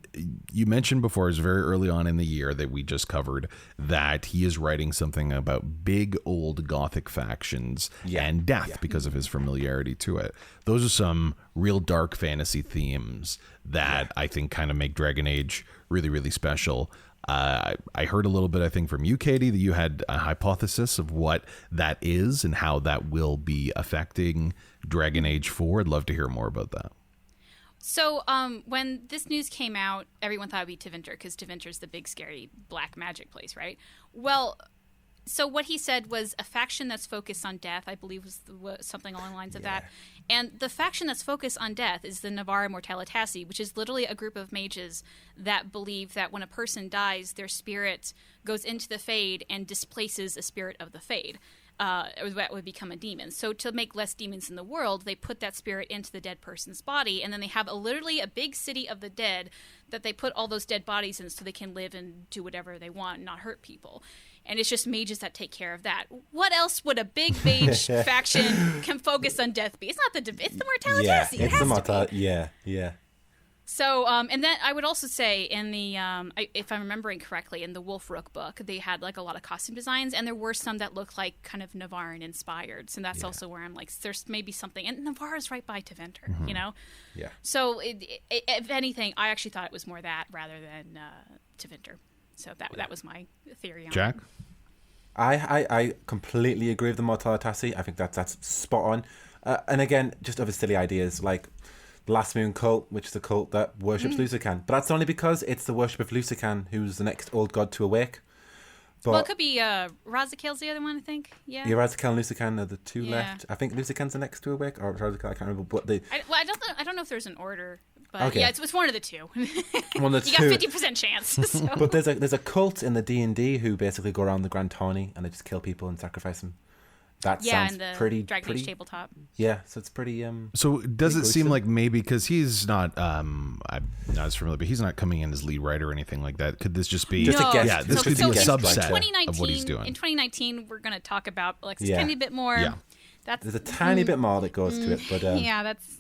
you mentioned before, it was very early on in the year that we just covered, that he is writing something about big old Gothic factions and death because of his familiarity to it. Those are some real dark fantasy themes that I think kind of make Dragon Age really, really special. I heard a little bit, I think, from you, Caitie, that you had a hypothesis of what that is and how that will be affecting Dragon Age 4. I'd love to hear more about that. So when this news came out, everyone thought it would be Tevinter, because Tevinter's the big, scary black magic place, right? Well, so what he said was a faction that's focused on death, I believe was something along the lines of that. And the faction that's focused on death is the Navarra Mortalitasi, which is literally a group of mages that believe that when a person dies, their spirit goes into the Fade and displaces a spirit of the Fade. That would become a demon. So to make less demons in the world, they put that spirit into the dead person's body, and then they have literally a big city of the dead that they put all those dead bodies in so they can live and do whatever they want and not hurt people. And it's just mages that take care of that. What else would a big mage faction can focus on death be? It's not it's the Mortalitasi. It's the Mortalitasi. Yeah. So, and then I would also say in the, if I'm remembering correctly, in the Wolfrook book, they had like a lot of costume designs, and there were some that looked like kind of Navarran inspired. So that's also where I'm like, there's maybe something, and Navarra's right by Tevinter, Yeah. So if anything, I actually thought it was more that rather than Tevinter. So that was my theory on Jack? it. I completely agree with the Mortalitasi. I think that's spot on. And again, just other silly ideas like the Last Moon cult, which is a cult that worships Lucican. But that's only because it's the worship of Lucican, who's the next old god to awake. But, Well, it could be Razakale's the other one, I think. Yeah. Razakale and Lucican are the two left. I think Lucican's the next to awake, or Razakale, I can't remember. But I don't know if there's an order, but Okay. yeah, it's one of the two. One of the You two. got 50% chance. So. But there's a cult in the D&D who basically go around the Grand Tourney and they just kill people and sacrifice them. That sounds and the pretty Dragon Age tabletop. Yeah, so it's pretty So does it pretty seem gruesome. like maybe, because he's not, I'm not as familiar, but he's not coming in as lead writer or anything like that. Could this just be, Just a guest. yeah, this So- could so be a in subset of what he's doing. In 2019, we're going to talk about Alexis Yeah. Kennedy a bit more. Yeah. There's a tiny bit more that goes to it, but Yeah, that's...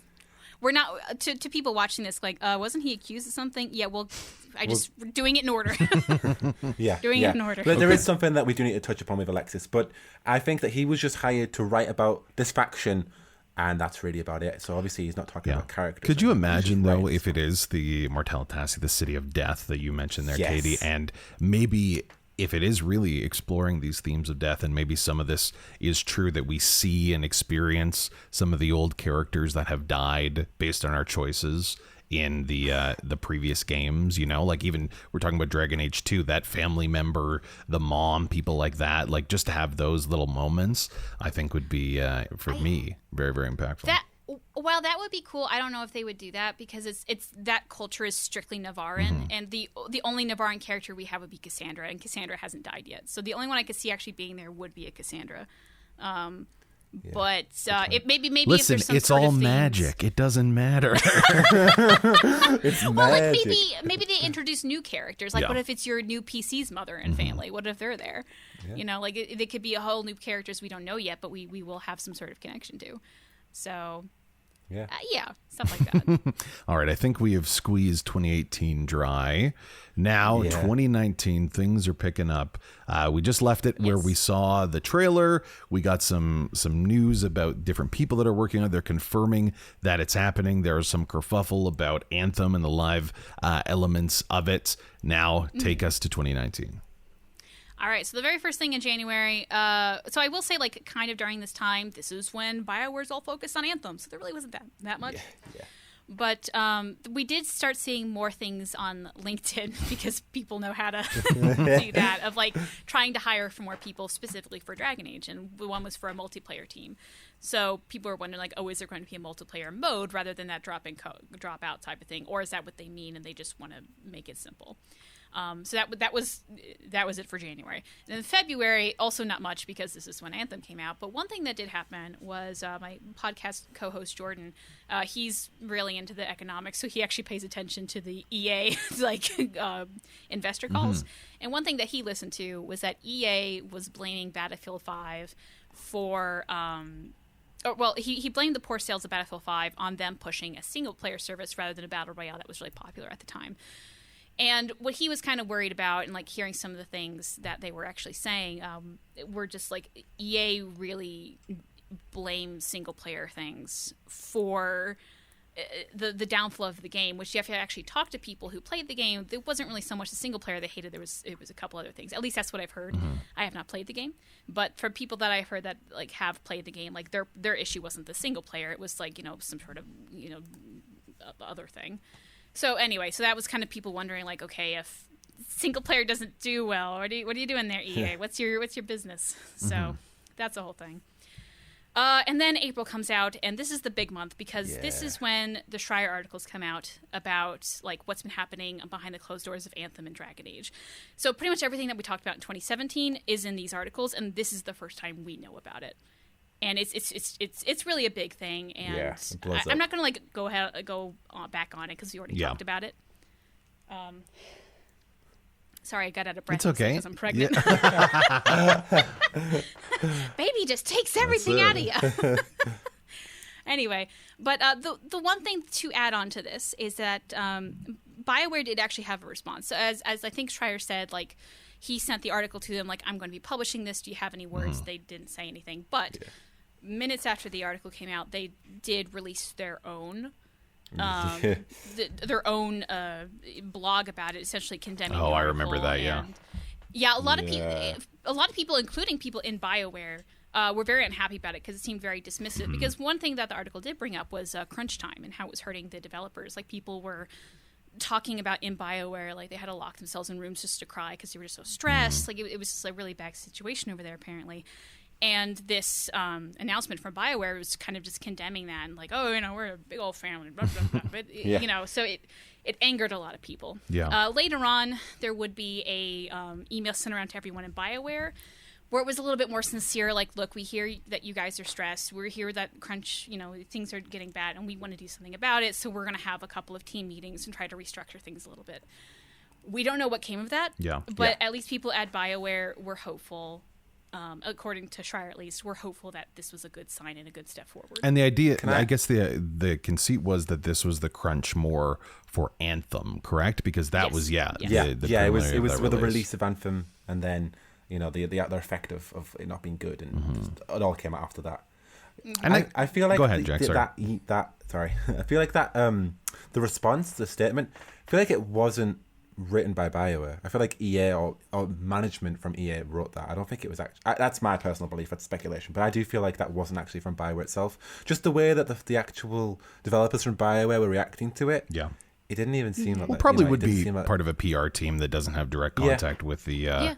We're not... To people watching this, like, wasn't he accused of something? Yeah, well, we're doing it in order. yeah, doing it in order. But there is something that we do need to touch upon with Alexis, but I think that he was just hired to write about this faction, and that's really about it. So obviously he's not talking about characters. Could you He's imagine, just though, writing if it stuff. is the Mortalitasi, the city of death that you mentioned there, Yes. Caitie, and maybe if it is really exploring these themes of death, and maybe some of this is true, that we see and experience some of the old characters that have died based on our choices in the previous games, you know, like even we're talking about Dragon Age 2, that family member, the mom, people like that, like just to have those little moments, I think would be for me very, very impactful. Well, that would be cool. I don't know if they would do that because it's that culture is strictly Navarran, and the only Navarran character we have would be Cassandra, and Cassandra hasn't died yet. So the only one I could see actually being there would be a Cassandra. But it maybe Listen, if there's some it's sort all of magic. It doesn't matter. It's well, magic. like maybe they introduce new characters. Like, Yeah. what if it's your new PC's mother and family? What if they're there? Yeah. You know, like it could be a whole new characters we don't know yet, but we will have some sort of connection to. So. Yeah. Stuff like that. All right, I think we have squeezed 2018 dry. Now, 2019, things are picking up. We just left it where we saw the trailer. We got some news about different people that are working on it. They're confirming that it's happening. There's some kerfuffle about Anthem and the live elements of it. Now, take us to 2019. All right, so the very first thing in January, so I will say, like, kind of during this time, this is when BioWare's all focused on Anthem, so there really wasn't that much. Yeah. But we did start seeing more things on LinkedIn because people know how to do that, of, like, trying to hire for more people specifically for Dragon Age, and the one was for a multiplayer team. So people are wondering, like, oh, is there going to be a multiplayer mode rather than that drop out type of thing, or is that what they mean and they just want to make it simple? So that was it for January. And in February, also not much because this is when Anthem came out. But one thing that did happen was my podcast co-host Jordan. He's really into the economics, so he actually pays attention to the EA investor calls. And one thing that he listened to was that EA was blaming Battlefield 5 for. He blamed the poor sales of Battlefield 5 on them pushing a single-player service rather than a battle royale that was really popular at the time. And what he was kind of worried about, and like hearing some of the things that they were actually saying, were just like EA really blames single player things for the downfall of the game, which you have to actually talk to people who played the game. It wasn't really so much the single player they hated. It was a couple other things. At least that's what I've heard. I have not played the game, but for people that I've heard that like have played the game, like their issue wasn't the single player. It was like, you know, some sort of, you know, other thing. So anyway, so that was kind of people wondering, like, okay, if single player doesn't do well, what are you doing there, EA? What's your business? So that's the whole thing. And then April comes out, and this is the big month because this is when the Schreier articles come out about like what's been happening behind the closed doors of Anthem and Dragon Age. So pretty much everything that we talked about in 2017 is in these articles, and this is the first time we know about it. And it's really a big thing, and I'm not gonna like go back on it because we already talked about it. Sorry, I got out of breath. It's okay because I'm pregnant. Baby just takes everything out of you. Anyway, but the one thing to add on to this is that BioWare did actually have a response. So as I think Schreier said, like he sent the article to them, like I'm going to be publishing this. Do you have any words? They didn't say anything, but. Minutes after the article came out, they did release their own blog about it, essentially condemning the article. I remember that, a lot of people, including people in BioWare, were very unhappy about it because it seemed very dismissive. Because one thing that the article did bring up was crunch time and how it was hurting the developers. Like people were talking about in BioWare, like they had to lock themselves in rooms just to cry because they were just so stressed. Like it was just a really bad situation over there, apparently. And this announcement from BioWare was kind of just condemning that and like, oh, you know, we're a big old family, blah, blah, blah. But, you know, so it angered a lot of people. Yeah. Later on, there would be a email sent around to everyone in BioWare where it was a little bit more sincere, like, look, we hear that you guys are stressed. We're here that crunch, you know, things are getting bad, and we want to do something about it, so we're going to have a couple of team meetings and try to restructure things a little bit. We don't know what came of that, but at least people at BioWare were hopeful. According to Schreier, at least, we're hopeful that this was a good sign and a good step forward. And the idea, I guess the conceit was that this was the crunch more for Anthem, correct? Because that was, it was with the release of Anthem, and then, you know, the other effect of it not being good, and it all came out after that. And I feel like go ahead, Jack, I feel like that the response, the statement, I feel like it wasn't written by BioWare. I feel like EA or management from EA wrote that. I don't think it was actually... That's my personal belief. That's speculation. But I do feel like that wasn't actually from BioWare itself. Just the way that the actual developers from BioWare were reacting to it. Yeah. It didn't even seem like... Well, probably would be part of a PR team that doesn't have direct contact with the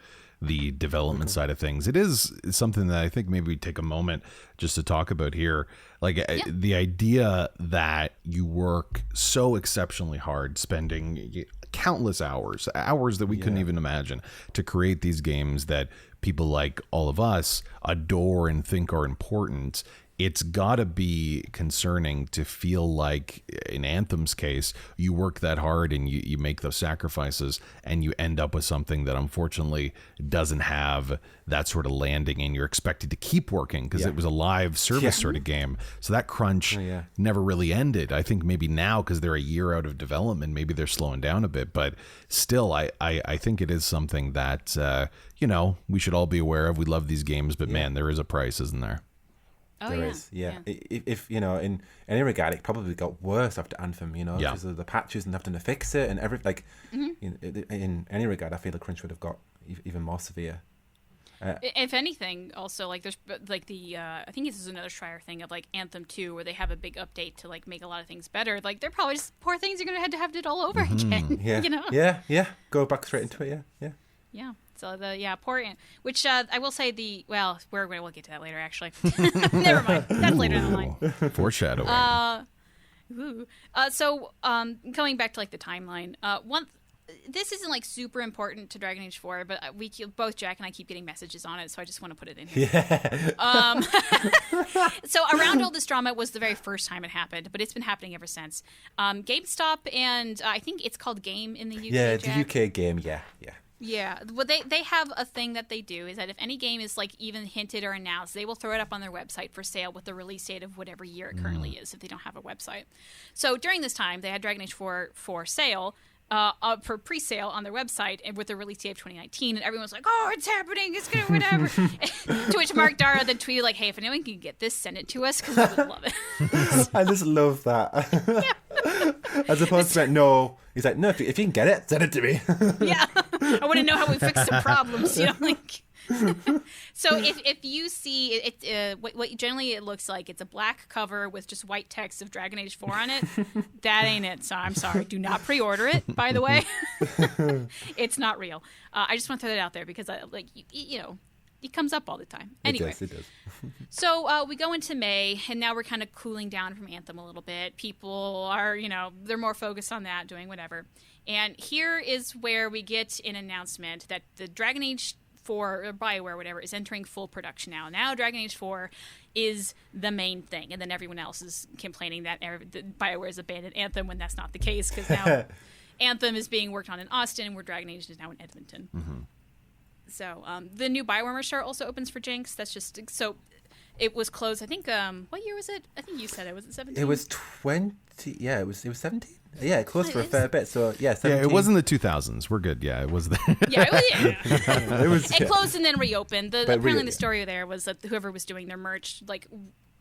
development side of things. It is something that I think maybe we take a moment just to talk about here. Like the idea that you work so exceptionally hard, spending countless hours that we couldn't even imagine to create these games that people like all of us adore and think are important. It's got to be concerning to feel like, in Anthem's case, you work that hard and you make those sacrifices and you end up with something that unfortunately doesn't have that sort of landing, and you're expected to keep working because it was a live service sort of game. So that crunch never really ended. I think maybe now, because they're a year out of development, maybe they're slowing down a bit. But still, I think it is something that, we should all be aware of. We love these games, but man, there is a price, isn't there? There is. If in any regard, it probably got worse after Anthem, because of the patches and having to fix it and everything. In any regard, I feel the crunch would have got even more severe. If anything, also, like, there's like I think this is another Schreier thing of like Anthem 2, where they have a big update to like make a lot of things better. Like, they're probably just poor things are going to have to do it all over again. Yeah. Go back straight into it. Yeah. So poor Ant, which I will say we'll get to that later, actually. Never mind. That's later down the line. Foreshadowing. So going back to like the timeline, this isn't like super important to Dragon Age 4, but both Jack and I keep getting messages on it, so I just want to put it in here. So Around All This Drama was the very first time it happened, but it's been happening ever since. GameStop and I think it's called Game in the UK. Yeah, Jack. the UK Game. Yeah, well, they have a thing that they do is that if any game is like even hinted or announced, they will throw it up on their website for sale with the release date of whatever year it currently is if they don't have a website. So during this time, they had Dragon Age 4 for sale, for pre-sale on their website and with the release date of 2019, and everyone was like, "Oh, it's happening! It's gonna whatever." To which Mark Dara then tweeted like, "Hey, if anyone can get this, send it to us because we would love it." I just love that. As opposed to no, he's like, "No, if you can get it, send it to me." Yeah, I want to know how we fix some problems. Like. So if you see it, what generally it looks like, it's a black cover with just white text of Dragon Age 4 on it. That ain't it. So I'm sorry. Do not pre-order it, by the way. It's not real. I just want to throw that out there because it comes up all the time. Anyway, it does. So we go into May, and now we're kind of cooling down from Anthem a little bit. People are, they're more focused on that, doing whatever. And here is where we get an announcement that the Dragon Age 4 or BioWare, whatever, is entering full production now. Now Dragon Age 4 is the main thing, and then everyone else is complaining that BioWare has abandoned Anthem when that's not the case, because now Anthem is being worked on in Austin, where Dragon Age is now in Edmonton. Mm-hmm. So the new BioWare merch also opens for Jinx. That's just so. It was closed. I think. What year was it? I think you said it was 17. It was 20. Yeah, it was 17. Yeah, it closed for a fair bit. So yeah, 17. Yeah, it wasn't the 2000s. We're good. Yeah, it was there. Yeah, it was. It closed and then reopened. Apparently, the story there was that whoever was doing their merch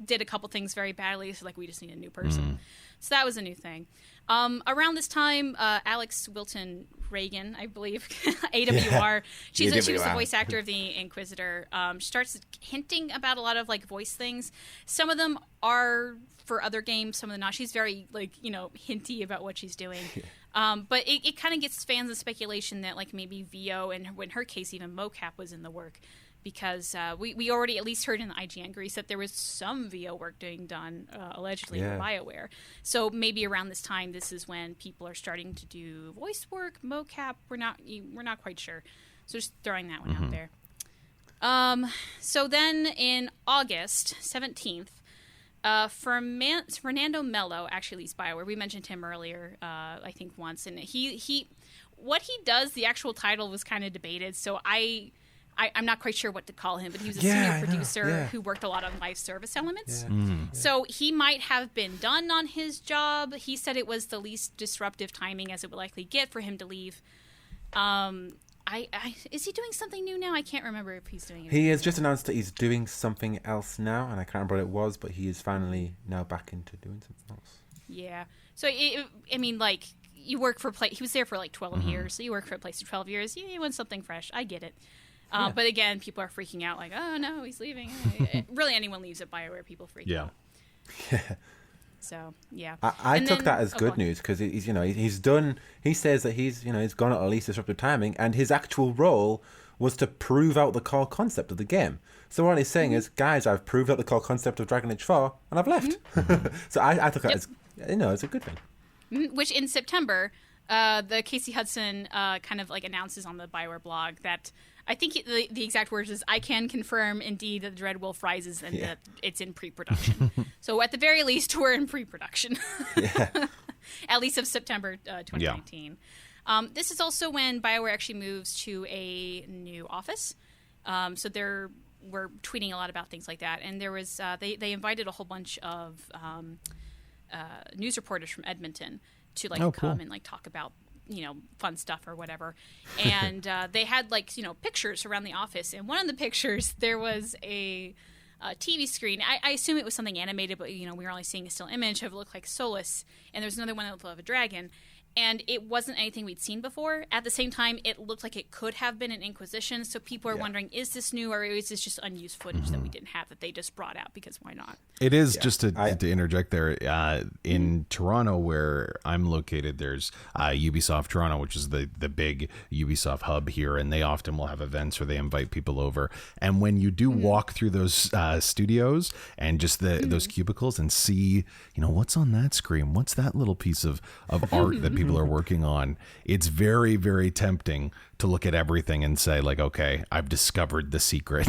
did a couple things very badly. So we just need a new person. So that was a new thing. Around this time, Alex Wilton Reagan, I believe, AWR. She was the voice actor of the Inquisitor. Starts hinting about a lot of voice things. Some of them are for other games, some of them not. She's very hinty about what she's doing. But it kind of gets fans of speculation that maybe VO and in her case even mocap was in the work. Because we already at least heard in the IGN Greece that there was some VO work being done, allegedly, in BioWare. So maybe around this time, this is when people are starting to do voice work, mocap. We're not quite sure. So just throwing that one out there. So then in August 17th, Fernando Mello actually leaves BioWare. We mentioned him earlier, I think once, and he what he does. The actual title was kind of debated. So I'm not quite sure what to call him, but he was a senior producer who worked a lot on live service elements. Yeah. So he might have been done on his job. He said it was the least disruptive timing as it would likely get for him to leave. Is he doing something new now? I can't remember if he's doing it. He has just announced that he's doing something else now, and I can't remember what it was, but he is finally now back into doing something else. Yeah. So, you work for he was there for like 12 years, so you work for a place for 12 years. You want something fresh. I get it. But again, people are freaking out like, oh no, he's leaving. Really, anyone leaves at BioWare, people freak out. So yeah, I took that as good news because he's he's done. He says that he's gone at least disruptive timing, and his actual role was to prove out the core concept of the game. So what he's saying is, guys, I've proved out the core concept of Dragon Age 4, and I've left. So I took that as it's a good thing. Which in September, the Casey Hudson kind of like announces on the BioWare blog that. I think the exact words is, I can confirm indeed that Dread Wolf rises and that it's in pre-production. So at the very least, we're in pre-production. At least of September 2019. This is also when BioWare actually moves to a new office. So we're tweeting a lot about things like that. And there was they invited a whole bunch of news reporters from Edmonton to come and talk about fun stuff or whatever. And they had pictures around the office. And one of the pictures, there was a TV screen. I assume it was something animated, but we were only seeing a still image of it looked like Solus. And there's another one that looked like a dragon. And it wasn't anything we'd seen before. At the same time, it looked like it could have been an Inquisition. So people are wondering, is this new or is this just unused footage that we didn't have that they just brought out? Because why not? It is, just to interject there, in Toronto where I'm located, there's Ubisoft Toronto, which is the big Ubisoft hub here. And they often will have events where they invite people over. And when you do walk through those studios and just those cubicles and see, what's on that screen? What's that little piece of art that people are working on? It's very, very tempting to look at everything and say, okay, I've discovered the secret.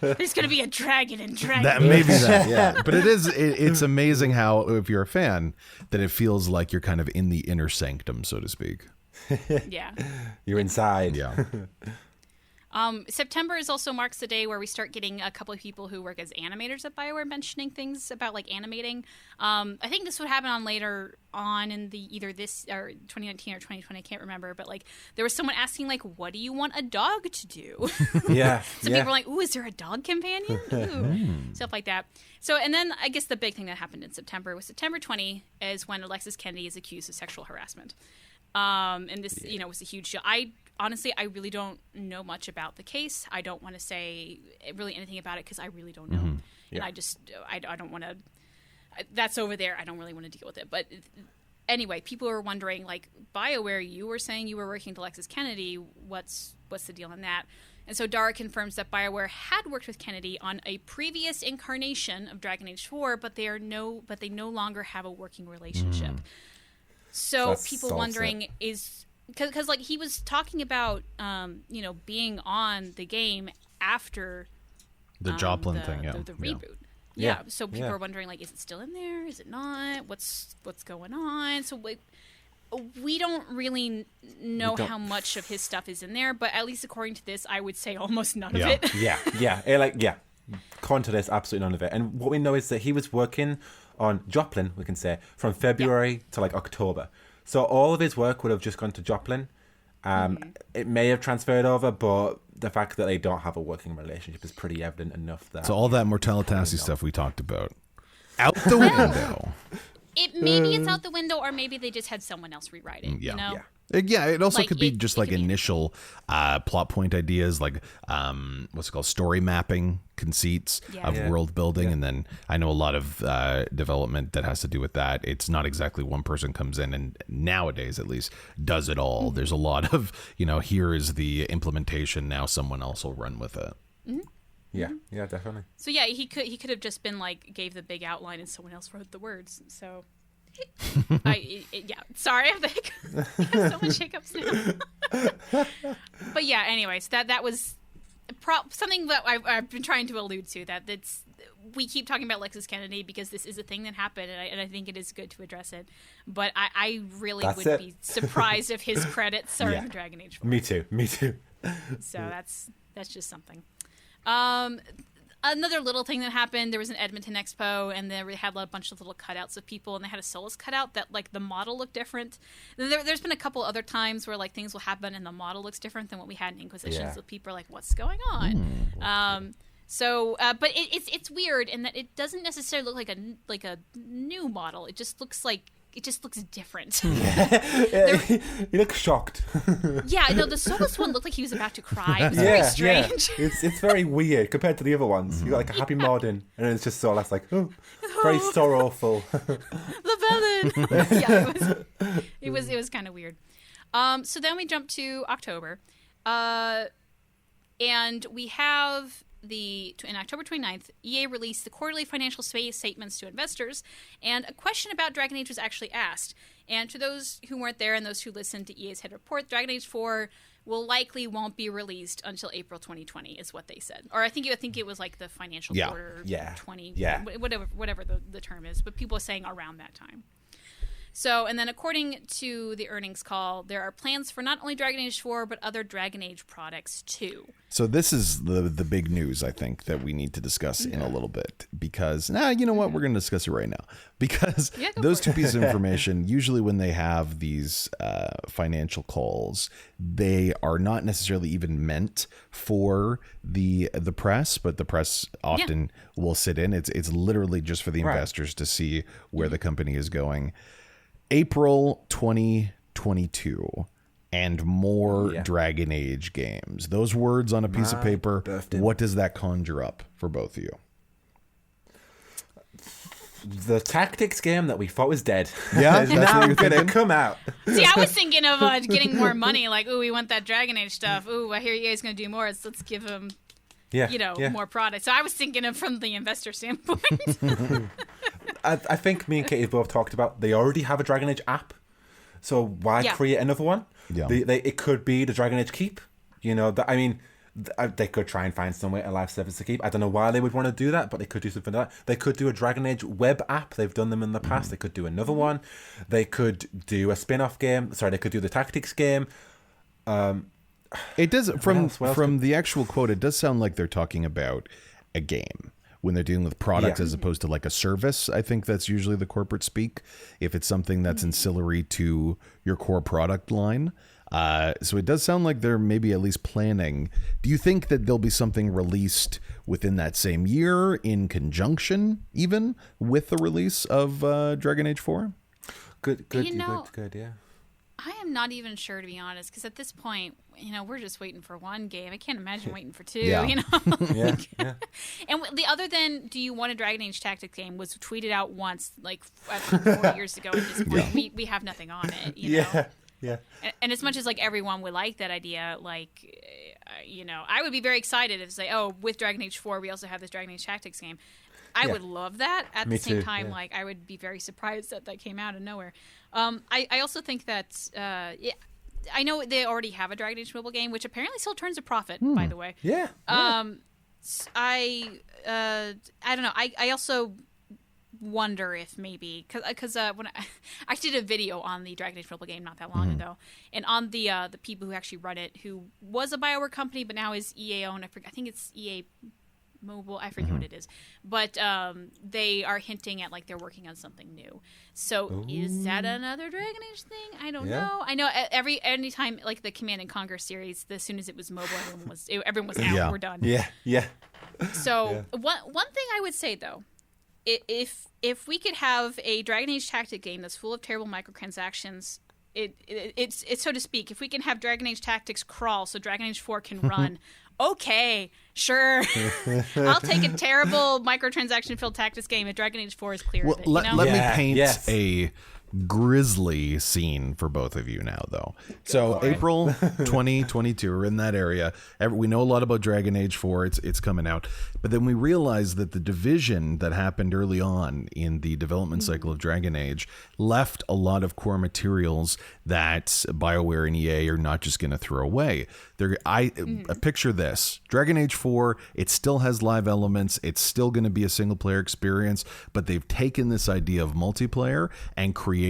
There's going to be a dragon in Dragon. That may be that, yeah. But it's amazing how, if you're a fan, that it feels like you're kind of in the inner sanctum, so to speak. Yeah. You're inside. Yeah. September also marks the day where we start getting a couple of people who work as animators at BioWare mentioning things about animating. I think this would happen on later on in either this or 2019 or 2020. I can't remember, but there was someone asking what do you want a dog to do? Yeah. So people were like, ooh, is there a dog companion? Ooh. Stuff like that. So, and then I guess the big thing that happened in September was September 20 is when Alexis Kennedy is accused of sexual harassment. And this, was a huge deal. Honestly, I really don't know much about the case. I don't want to say really anything about it because I really don't know. And I don't want to, that's over there. I don't really want to deal with it. But anyway, people were wondering, BioWare, you were saying you were working with Alexis Kennedy. What's the deal on that? And so Dara confirms that BioWare had worked with Kennedy on a previous incarnation of Dragon Age 4, but they no longer have a working relationship. So people wondering is... Because he was talking about, being on the game after the Joplin thing, the reboot. Yeah. So people are wondering, is it still in there? Is it not? What's going on? So we don't really know how much of his stuff is in there, but at least according to this, I would say almost none of it. According to this, absolutely none of it. And what we know is that he was working on Joplin, we can say, from February to October. So all of his work would have just gone to Joplin. It may have transferred over, but the fact that they don't have a working relationship is pretty evident enough that... So all that Mortalitasi stuff we talked about, out the window. Maybe it's out the window, or maybe they just had someone else rewrite it. Yeah, it also could be just initial plot point ideas, what's it called, story mapping conceits of world building, and then I know a lot of development that has to do with that. It's not exactly one person comes in and nowadays at least does it all. There's a lot of here is the implementation, now someone else will run with it. Yeah, definitely. So yeah, he could have just been gave the big outline and someone else wrote the words. So. Sorry, I have so much hiccups now. But yeah, anyways, that was something that I've been trying to allude to. We keep talking about Alexis Kennedy because this is a thing that happened, and I think it is good to address it. But I really would be surprised if his credits are in Dragon Age 4. Me too. So that's just something. Another little thing that happened, there was an Edmonton Expo, and they had a bunch of little cutouts of people, and they had a Solus cutout that, the model looked different. There's been a couple other times where, things will happen and the model looks different than what we had in Inquisition, so people are like, what's going on? But it's weird in that it doesn't necessarily look like a new model. It just looks like looks different. He looks shocked. Yeah, no, the Solus one looked like he was about to cry. It was very strange. Yeah. It's very weird compared to the other ones. You got like a happy Morden, and then it's just Solus like, oh, very sorrowful. The villain. Yeah, it was kind of weird. So then we jump to October, and we have in October 29th, EA released the quarterly financial statements to investors, and a question about Dragon Age was actually asked. And to those who weren't there and those who listened to EA's head report, Dragon Age 4 won't be released until April 2020, is what they said. Or I think it was like the financial quarter 20, whatever the term is, but people are saying around that time. So, and then according to the earnings call, there are plans for not only Dragon Age 4, but other Dragon Age products too. So this is the big news, I think, that we need to discuss in a little bit. Because, you know what? We're going to discuss it right now. Because those two pieces of information, usually when they have these financial calls, they are not necessarily even meant for the press, but the press often will sit in. It's literally just for the investors to see where the company is going. April 2022 and more Dragon Age games. Those words on a piece of paper, what does that conjure up for both of you? The tactics game that we thought was dead. Yeah, that's now what you're come out. See, I was thinking of getting more money. Like, ooh, we want that Dragon Age stuff. Ooh, I hear EA's going to do more. Let's give them, more products. So I was thinking of from the investor standpoint. I think me and Caitie both talked about they already have a Dragon Age app, so why create another one? Yeah, it could be the Dragon Age Keep. They could try and find some way a live service to keep. I don't know why they would want to do that, but they could do something like that. They could do a Dragon Age web app. They've done them in the past. They could do another one. They could do a spin-off game. Sorry, they could do the tactics game. It does from the actual quote. It does sound like they're talking about a game when they're dealing with products as opposed to like a service. I think that's usually the corporate speak. If it's something that's ancillary to your core product line. So it does sound like they're maybe at least planning. Do you think that there'll be something released within that same year in conjunction even with the release of Dragon Age 4? Good, yeah. I am not even sure, to be honest, because at this point, we're just waiting for one game. I can't imagine waiting for two, Yeah. And other than "Do you want a Dragon Age Tactics game" was tweeted out once, like 4 years ago. At this point, we have nothing on it. Yeah. And as much as like everyone would like that idea, like I would be very excited if say, oh, with Dragon Age 4, we also have this Dragon Age Tactics game. I would love that. At the same time, like I would be very surprised that came out of nowhere. I also think that I know they already have a Dragon Age mobile game, which apparently still turns a profit. By the way, yeah. I don't know. I also wonder if maybe because when I did a video on the Dragon Age mobile game not that long ago, and on the people who actually run it, who was a BioWare company but now is EA owned. I think it's EA Mobile. I forget what it is, but they are hinting at like they're working on something new. So is that another Dragon Age thing? I don't know. I know anytime like the Command and Conquer series, as soon as it was mobile, everyone was out. We're done. Yeah. So one thing I would say though, if we could have a Dragon Age tactic game that's full of terrible microtransactions, it's so to speak, if we can have Dragon Age Tactics crawl so Dragon Age 4 can run, okay, sure. I'll take a terrible microtransaction-filled tactics game if Dragon Age 4 is clear of it. Let me paint a grisly scene for both of you now, though. So April 2022, we're in that area. We know a lot about Dragon Age 4. It's coming out. But then we realize that the division that happened early on in the development cycle of Dragon Age left a lot of core materials that BioWare and EA are not just going to throw away. Picture this. Dragon Age 4, it still has live elements. It's still going to be a single-player experience, but they've taken this idea of multiplayer and created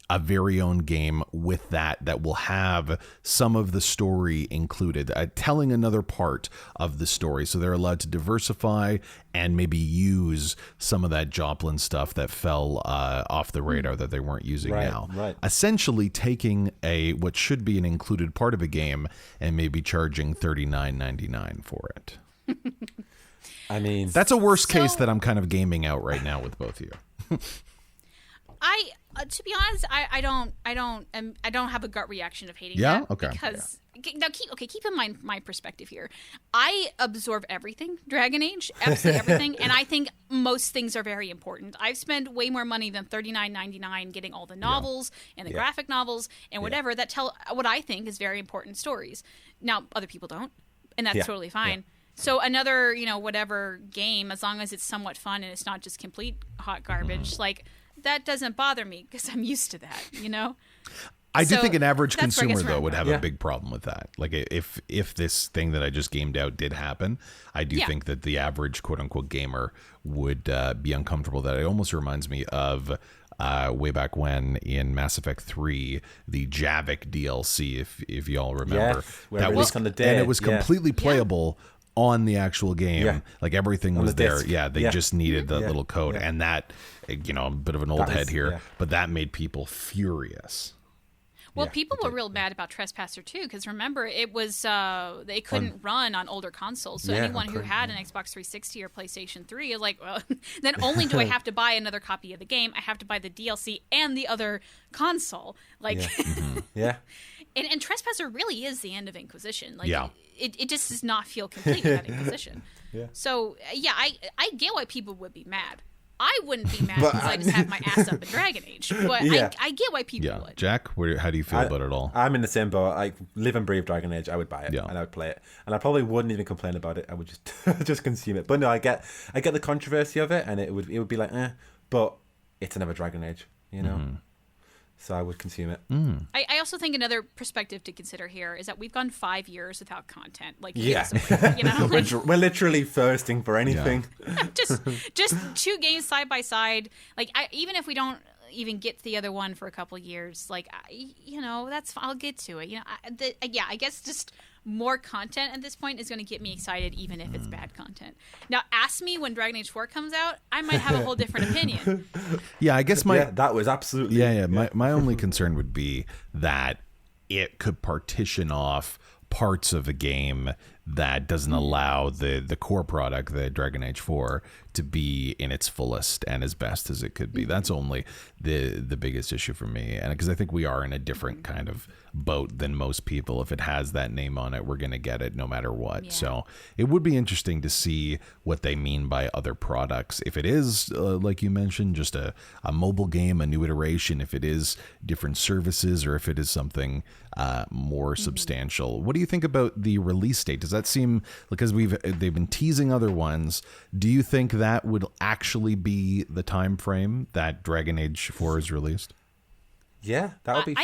a very own game with that will have some of the story included, telling another part of the story. So they're allowed to diversify and maybe use some of that Joplin stuff that fell off the radar that they weren't using now. Right. Essentially taking what should be an included part of a game and maybe charging $39.99 for it. I mean, that's a worst case that I'm kind of gaming out right now with both of you. To be honest, I don't have a gut reaction of hating that. Okay. Because now keep in mind my perspective here. I absorb everything Dragon Age, absolutely everything, and I think most things are very important. I've spent way more money than $39.99 getting all the novels and the graphic novels and whatever that tell what I think is very important stories. Now, other people don't, and that's totally fine. Yeah. So another, whatever game, as long as it's somewhat fun and it's not just complete hot garbage, like that doesn't bother me because I'm used to that, I do think an average consumer, though, would have a big problem with that. Like, if this thing that I just gamed out did happen, I do think that the average quote-unquote gamer would be uncomfortable. That it almost reminds me of way back when in Mass Effect 3, the Javik DLC, if y'all remember. Yes, that was on the day. And it was completely playable on the actual game. Yeah. Like, everything was there. Disc. Yeah, they just needed the little code. And that, a bit of an old head here, but that made people furious. Well, people were real mad about Trespasser too, because remember, it was they couldn't run on older consoles. So anyone who had an Xbox 360 or PlayStation 3 is like, well, then only do I have to buy another copy of the game. I have to buy the DLC and the other console. Like, and Trespasser really is the end of Inquisition. Like, it just does not feel complete without Inquisition. So I get why people would be mad. I wouldn't be mad because I just have my ass up in Dragon Age. But I get why people would. Jack, how do you feel about it all? I'm in the same boat. I live and breathe Dragon Age. I would buy it and I would play it. And I probably wouldn't even complain about it. I would just consume it. But no, I get the controversy of it, and it would be like, but it's another Dragon Age, So I would consume it. I also think another perspective to consider here is that we've gone 5 years without content. Like, we're literally thirsting for anything. Just two games side by side. Like, even if we don't even get to the other one for a couple of years, like, that's I'll get to it. I guess just more content at this point is going to get me excited, even if it's bad content. Now, ask me when Dragon Age 4 comes out, I might have a whole different opinion. Yeah, I guess that was absolutely... My only concern would be that it could partition off parts of a game that doesn't allow the core product, the Dragon Age 4, to be in its fullest and as best as it could be. That's only the biggest issue for me. And because I think we are in a different kind of boat than most people. If it has that name on it, we're going to get it no matter what. So it would be interesting to see what they mean by other products. If it is, like you mentioned, just a mobile game, a new iteration, if it is different services, or if it is something more substantial. What do you think about the release date? Does that seem, because they've been teasing other ones, do you think that would actually be the time frame that Dragon Age 4 is released? Yeah, that would be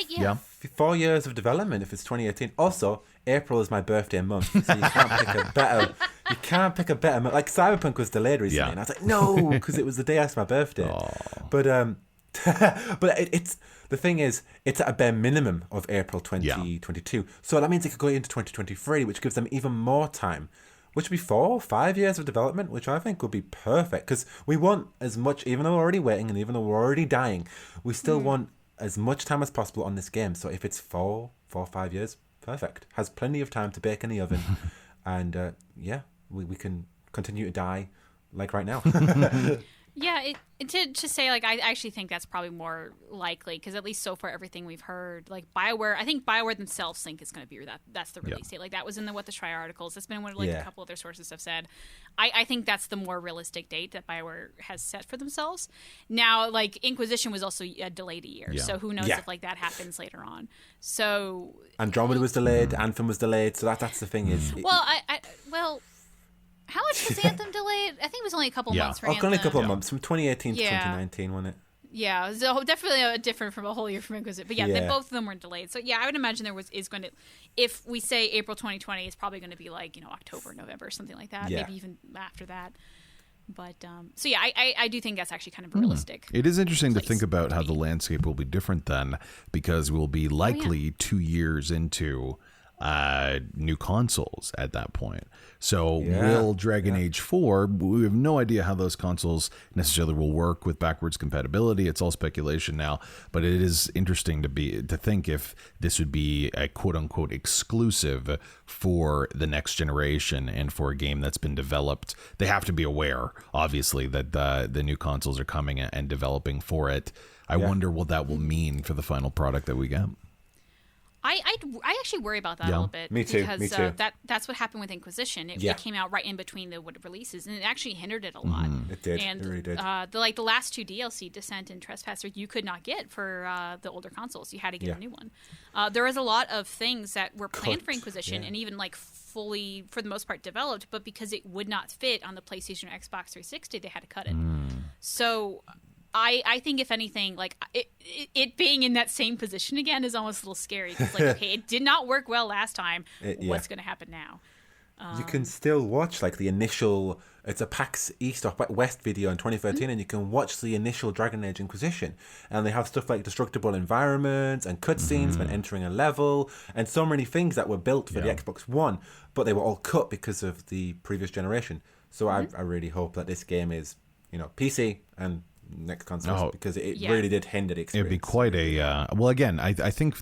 4 years of development if it's 2018. Also, April is my birthday month, so you can't pick a better. You can't pick a better month. Like, Cyberpunk was delayed recently, and I was like, no, because it was the day after my birthday. Aww. But it's the thing is, it's at a bare minimum of April 2022. So that means it could go into 2023, which gives them even more time. Which would be 4 or 5 years of development, which I think would be perfect, because we want as much, even though we're already waiting and even though we're already dying, we still want as much time as possible on this game. So if it's 4 or 5 years, perfect. Has plenty of time to bake in the oven. And we can continue to die like right now. To say, like, I actually think that's probably more likely, because at least so far everything we've heard, like, I think BioWare themselves think it's going to be that's the release date. Like, that was in the What the Schreier articles. That's been what a couple other sources have said. I think that's the more realistic date that BioWare has set for themselves. Now, like, Inquisition was also delayed a year, so who knows if, like, that happens later on. So Andromeda was delayed, Anthem was delayed, so that's the thing is... How much was Anthem delayed? I think it was only a couple months for Anthem. Only a couple of months, from 2018 to 2019, wasn't it? Yeah, so definitely different from a whole year from Inquisition. But both of them were delayed. So I would imagine is going to, if we say April 2020, it's probably going to be like, October, November, something like that. Maybe even after that. But I do think that's actually kind of realistic. It is interesting to think about how the landscape will be different then, because we'll be likely 2 years into new consoles at that point. So will Dragon Age 4, we have no idea how those consoles necessarily will work with backwards compatibility. It's all speculation now, but it is interesting to think if this would be a quote unquote exclusive for the next generation and for a game that's been developed. They have to be aware, obviously, that the new consoles are coming and developing for it. I wonder what that will mean for the final product that we get. I actually worry about that a little bit. Me too. Because that's what happened with Inquisition. It came out right in between the releases, and it actually hindered it a lot. It did. And it really did. The last 2 DLC, Descent and Trespasser, you could not get for the older consoles. You had to get a new one. There was a lot of things that were planned for Inquisition and even like fully, for the most part, developed, but because it would not fit on the PlayStation or Xbox 360, they had to cut it. So I think, if anything, like it being in that same position again is almost a little scary. Because, like, okay, it did not work well last time. What's going to happen now? You can still watch like the initial. It's a PAX East or West video in 2013, and you can watch the initial Dragon Age Inquisition. And they have stuff like destructible environments and cutscenes when entering a level, and so many things that were built for the Xbox One, but they were all cut because of the previous generation. So I really hope that this game is, PC and next consoles, because it really did hinder the experience. It'd be quite a well, again, I think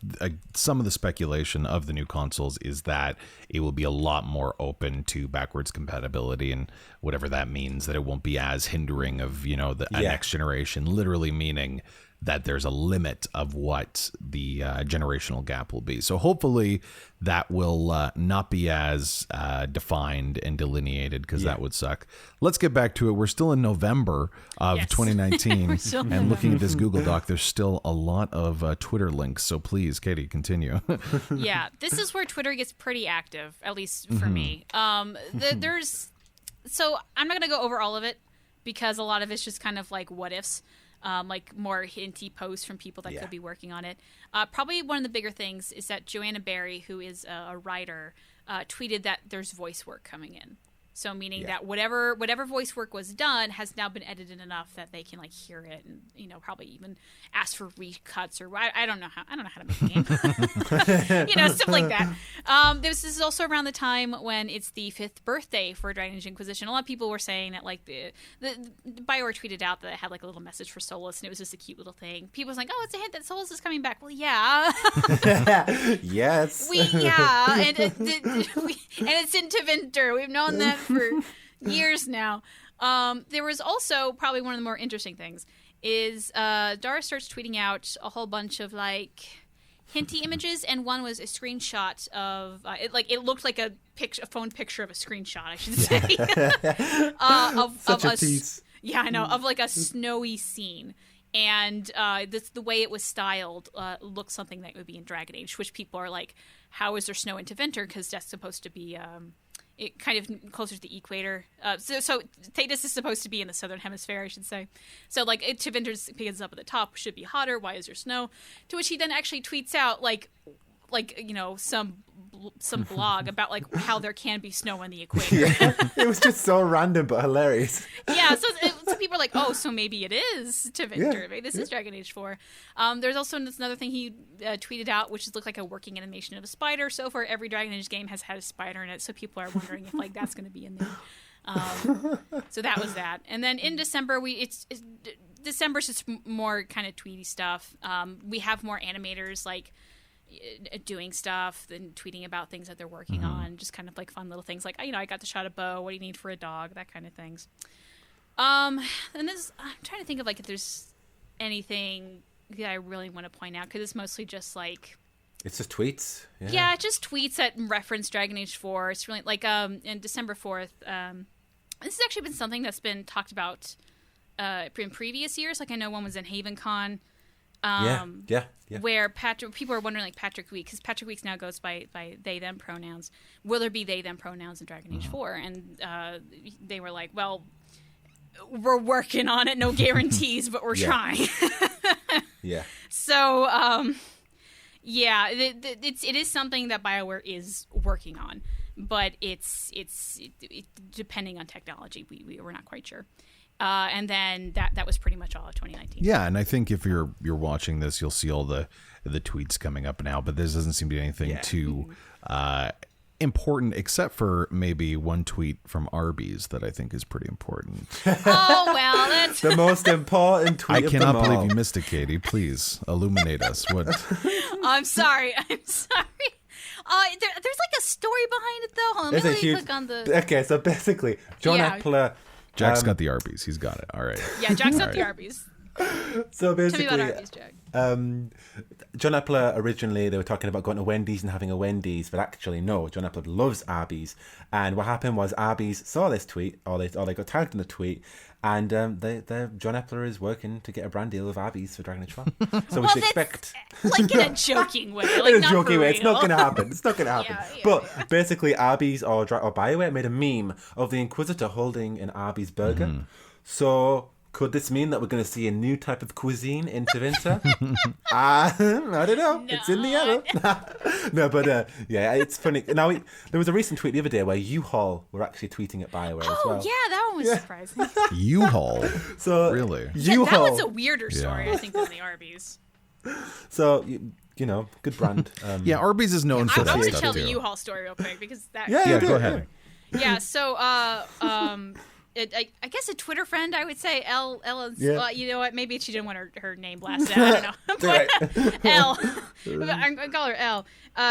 some of the speculation of the new consoles is that it will be a lot more open to backwards compatibility, and whatever that means, that it won't be as hindering of a next generation, literally meaning that there's a limit of what the generational gap will be. So hopefully that will not be as defined and delineated, because that would suck. Let's get back to it. We're still in November of 2019, and looking at this Google Doc, there's still a lot of Twitter links. So please, Caitie, continue. Yeah, this is where Twitter gets pretty active, at least for me. There's so I'm not going to go over all of it, because a lot of it's just kind of like what ifs. Like more hinty posts from people that could be working on it. Probably one of the bigger things is that Joanna Berry, who is a writer, tweeted that there's voice work coming in. So meaning that whatever voice work was done has now been edited enough that they can like hear it and probably even ask for recuts, or I don't know how to make a game. Stuff like that. This is also around the time when it's the 5th birthday for Dragon Age Inquisition. A lot of people were saying that like the BioWare tweeted out that it had like a little message for Solus, and it was just a cute little thing. People was like, oh, it's a hint that Solus is coming back. Well, yeah. Yes. And it's in Tevinter. We've known that for years now. There was also probably one of the more interesting things is Dara starts tweeting out a whole bunch of like hinty images, and one was a screenshot of it looked like a phone picture of a screenshot, I should say. Of like a snowy scene. And the way it was styled looked something that would be in Dragon Age, which people are like, how is there snow in Tevinter? Because that's supposed to be it kind of closer to the equator. So Thedas is supposed to be in the southern hemisphere, I should say. So like Tevinter's, because it's up at the top, should be hotter. Why is there snow? To which he then actually tweets out like some blog about like how there can be snow on the equator. It was just so random but hilarious. So people are like, oh, so maybe it is Tevinter. Maybe this is Dragon Age 4. There's also another thing he tweeted out, which looked like a working animation of a spider. So far, every Dragon Age game has had a spider in it, so people are wondering if like that's going to be in there. So that was that. And then in December, December's just more kind of tweety stuff. We have more animators like doing stuff and tweeting about things that they're working on, just kind of like fun little things like, I got to shot a bow, what do you need for a dog, that kind of things. And this, I'm trying to think of like if there's anything that I really want to point out, because it's mostly just like it's just tweets. Just tweets that reference Dragon Age 4. It's really like in December 4th, this has actually been something that's been talked about in previous years. Like I know one was in HavenCon. Where people are wondering, like Patrick Week, because Patrick Weeks now goes by they them pronouns. Will there be they them pronouns in Dragon Age 4? And they were like, well, we're working on it, no guarantees, but we're trying. So it is something that BioWare is working on, but it's depending on technology. We're not quite sure. And then that was pretty much all of 2019. Yeah, and I think if you're watching this, you'll see all the tweets coming up now. But there doesn't seem to be anything too important, except for maybe one tweet from Arby's that I think is pretty important. Oh, well, that's... The most important tweet I of cannot them all. believe you missed it, Caitie. Please illuminate us. What? I'm sorry. There's like a story behind it, though. Hold on, There's let a me huge... click on the... Okay, so basically, John Epler... Jack's got the Arby's. He's got it. All right. Yeah, Jack's got the Arby's. So basically, Tell me about Arby's, Jack. John Epler, originally they were talking about going to Wendy's and having a Wendy's, but actually no, John Epler loves Arby's. And what happened was Arby's saw this tweet, or they got tagged in the tweet, and John Epler is working to get a brand deal with Arby's for Dragon Age 4. So we should expect... Like in a joking way. Like in a not joking way. real. It's not going to happen. It's not going to happen. But basically Arby's or BioWare made a meme of the Inquisitor holding an Arby's burger. So... could this mean that we're going to see a new type of cuisine in Tevinter? I don't know. No. It's in the air. No, but yeah, it's funny. Now, there was a recent tweet the other day where U-Haul were actually tweeting at BioWare as well. Oh, yeah, that one was surprising. U-Haul? So, really? Yeah, that one's a weirder story, I think, than the Arby's. So, you know, good brand. Yeah, Arby's is known for that I want to stuff, tell too. the U-Haul story real quick, because that... Yeah, go ahead. Yeah, so... I guess a Twitter friend, I would say, Elle is, you know what, maybe she didn't want her name blasted out, I don't know. But Elle, I call her Elle.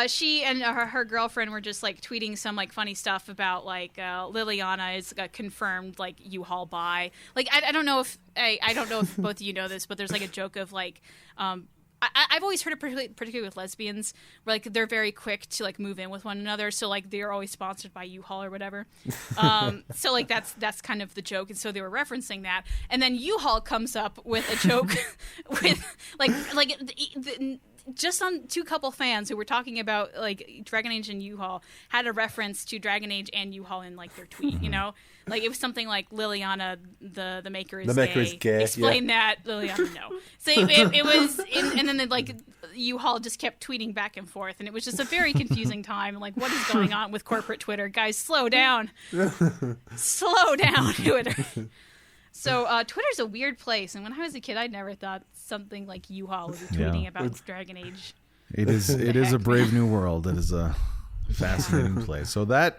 She and her girlfriend were just, like, tweeting some, like, funny stuff about, like, Liliana is confirmed, like, U-Haul buy. Like, I don't know if both of you know this, but there's, like, a joke of, like, I've always heard it particularly with lesbians, where like they're very quick to like move in with one another, so like they're always sponsored by U-Haul or whatever. So like that's kind of the joke, and so they were referencing that, and then U-Haul comes up with a joke with like just on two couple fans who were talking about like Dragon Age and U-Haul had a reference to Dragon Age and U-Haul in like their tweet, you know, like it was something like Liliana, the maker is gay. Explain that, Liliana, no. So it was, and then like U-Haul just kept tweeting back and forth, and it was just a very confusing time. Like, what is going on with corporate Twitter, guys? Slow down, slow down, Twitter. So Twitter's a weird place, and when I was a kid, I never thought something like U-Haul would be tweeting about Dragon Age. It is a brave new world. It is a fascinating place. So that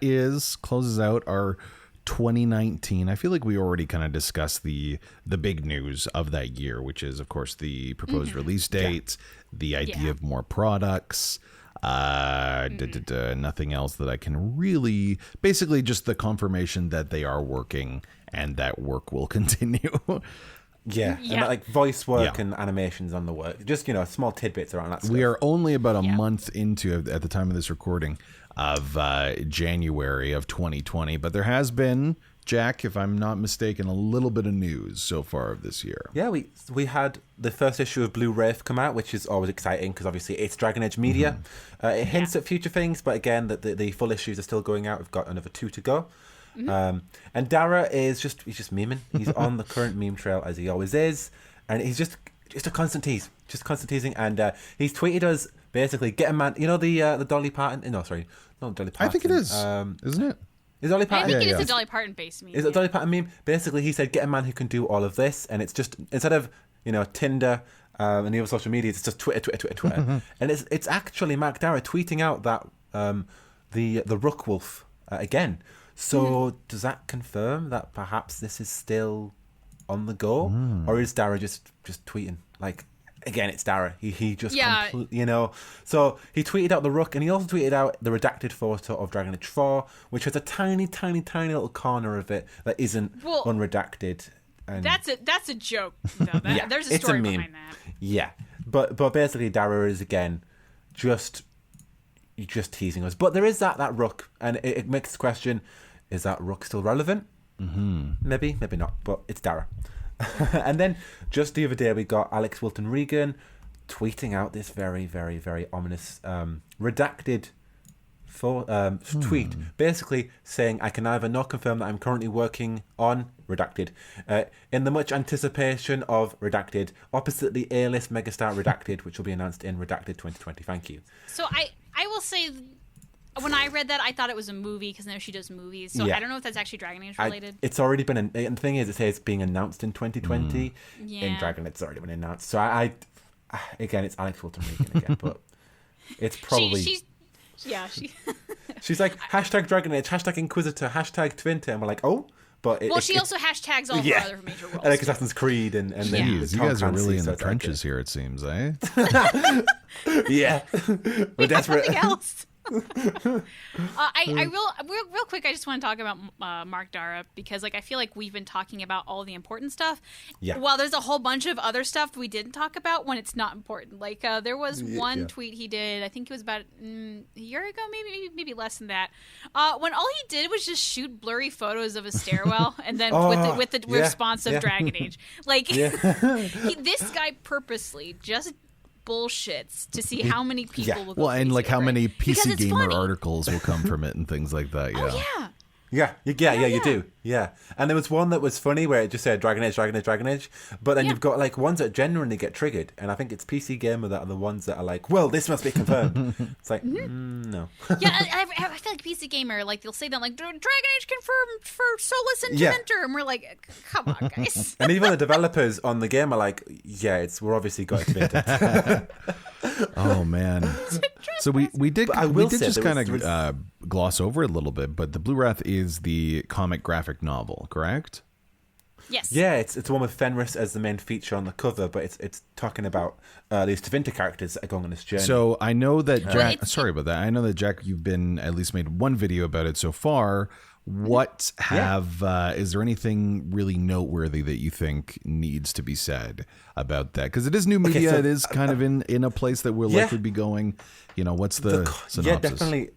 closes out our 2019. I feel like we already kind of discussed the big news of that year, which is, of course, the proposed release date, the idea of more products. Nothing else that I can really... Basically, just the confirmation that they are working and that work will continue. And like voice work and animations on the work. Just, you know, small tidbits around that stuff. We are only about a month into, at the time of this recording, of January of 2020. But there has been, Jack, if I'm not mistaken, a little bit of news so far of this year. Yeah, we had the first issue of Blue Wraith come out, which is always exciting because obviously it's Dragon Age media. It hints at future things, but again, the full issues are still going out. We've got another 2 to go. And Dara is just memeing. He's on the current meme trail as he always is, and he's just a constant tease, just constant teasing. And he's tweeted us basically, get a man. You know the Dolly Parton? No, sorry, not Dolly Parton. I think it is, isn't it? Is Dolly Parton? I think it is a Dolly Parton based meme. Is it a Dolly Parton meme? Basically, he said, get a man who can do all of this, and it's just instead of Tinder. And the other social media, it's just Twitter. And it's actually Mark Dara tweeting out that the Rookwolf again. So does that confirm that perhaps this is still on the go, or is Dara just tweeting? Like again, it's Dara. He just So he tweeted out the Rook, and he also tweeted out the redacted photo of Dragon Age 4, which has a tiny little corner of it that isn't unredacted. And that's a joke, though. There's a story behind that. Yeah, but basically Dara is again just teasing us. But there is that Rook, and it makes the question: is that Rook still relevant? Maybe not. But it's Dara. And then just the other day we got Alex Wilton Regan tweeting out this very, very, very ominous redacted tweet, basically saying, I can neither nor confirm that I'm currently working on redacted in the much anticipation of redacted opposite the A-list megastar redacted, which will be announced in redacted 2020. Thank you. So I will say, when I read that, I thought it was a movie because now she does movies. So I don't know if that's actually Dragon Age related. It's already been, and the thing is, it says being announced in 2020. In Dragon, it's already been announced. So I again, it's Alex Wilton Regan again, but it's probably Yeah, she's like hashtag Dragon Age, hashtag Inquisitor, hashtag Twinter, and we're like, oh. But she also hashtags all her other major roles. Like Assassin's Creed and then you guys are really in the trenches here, it seems, eh? Yeah. We're desperate. Nothing else. I will real quick. I just want to talk about Mark Dara because I feel like we've been talking about all the important stuff. Yeah. While there's a whole bunch of other stuff we didn't talk about when it's not important. There was one tweet he did. I think it was about a year ago, maybe less than that. When all he did was just shoot blurry photos of a stairwell and then with the response of Dragon Age. This guy purposely just bullshits to see how many people will go well, and how many PC Gamer funny. Articles will come from it and things like that. Yeah. Oh, yeah. Yeah, you do. Yeah. And there was one that was funny where it just said Dragon Age, Dragon Age, Dragon Age. But then you've got ones that genuinely get triggered. And I think it's PC Gamer that are the ones that are like, well, this must be confirmed. It's like, no. Yeah, I feel like PC Gamer, they'll say that, Dragon Age confirmed for Solus and Dementor. And we're like, come on, guys. And even the developers on the game are like, we're obviously got Dementor. Oh, man. So we did just kind of gloss over it a little bit, but the Blue Wrath is the comic graphic novel, correct? Yes. Yeah, it's the one with Fenris as the main feature on the cover, but it's talking about these Tevinter characters that are going on this journey. So I know that Jack. Sorry about that. I know that Jack, you've been at least made one video about it so far. What is there anything really noteworthy that you think needs to be said about that? Because it is new media. It is kind of in a place that we're likely to be going. What's the synopsis? Yeah, definitely.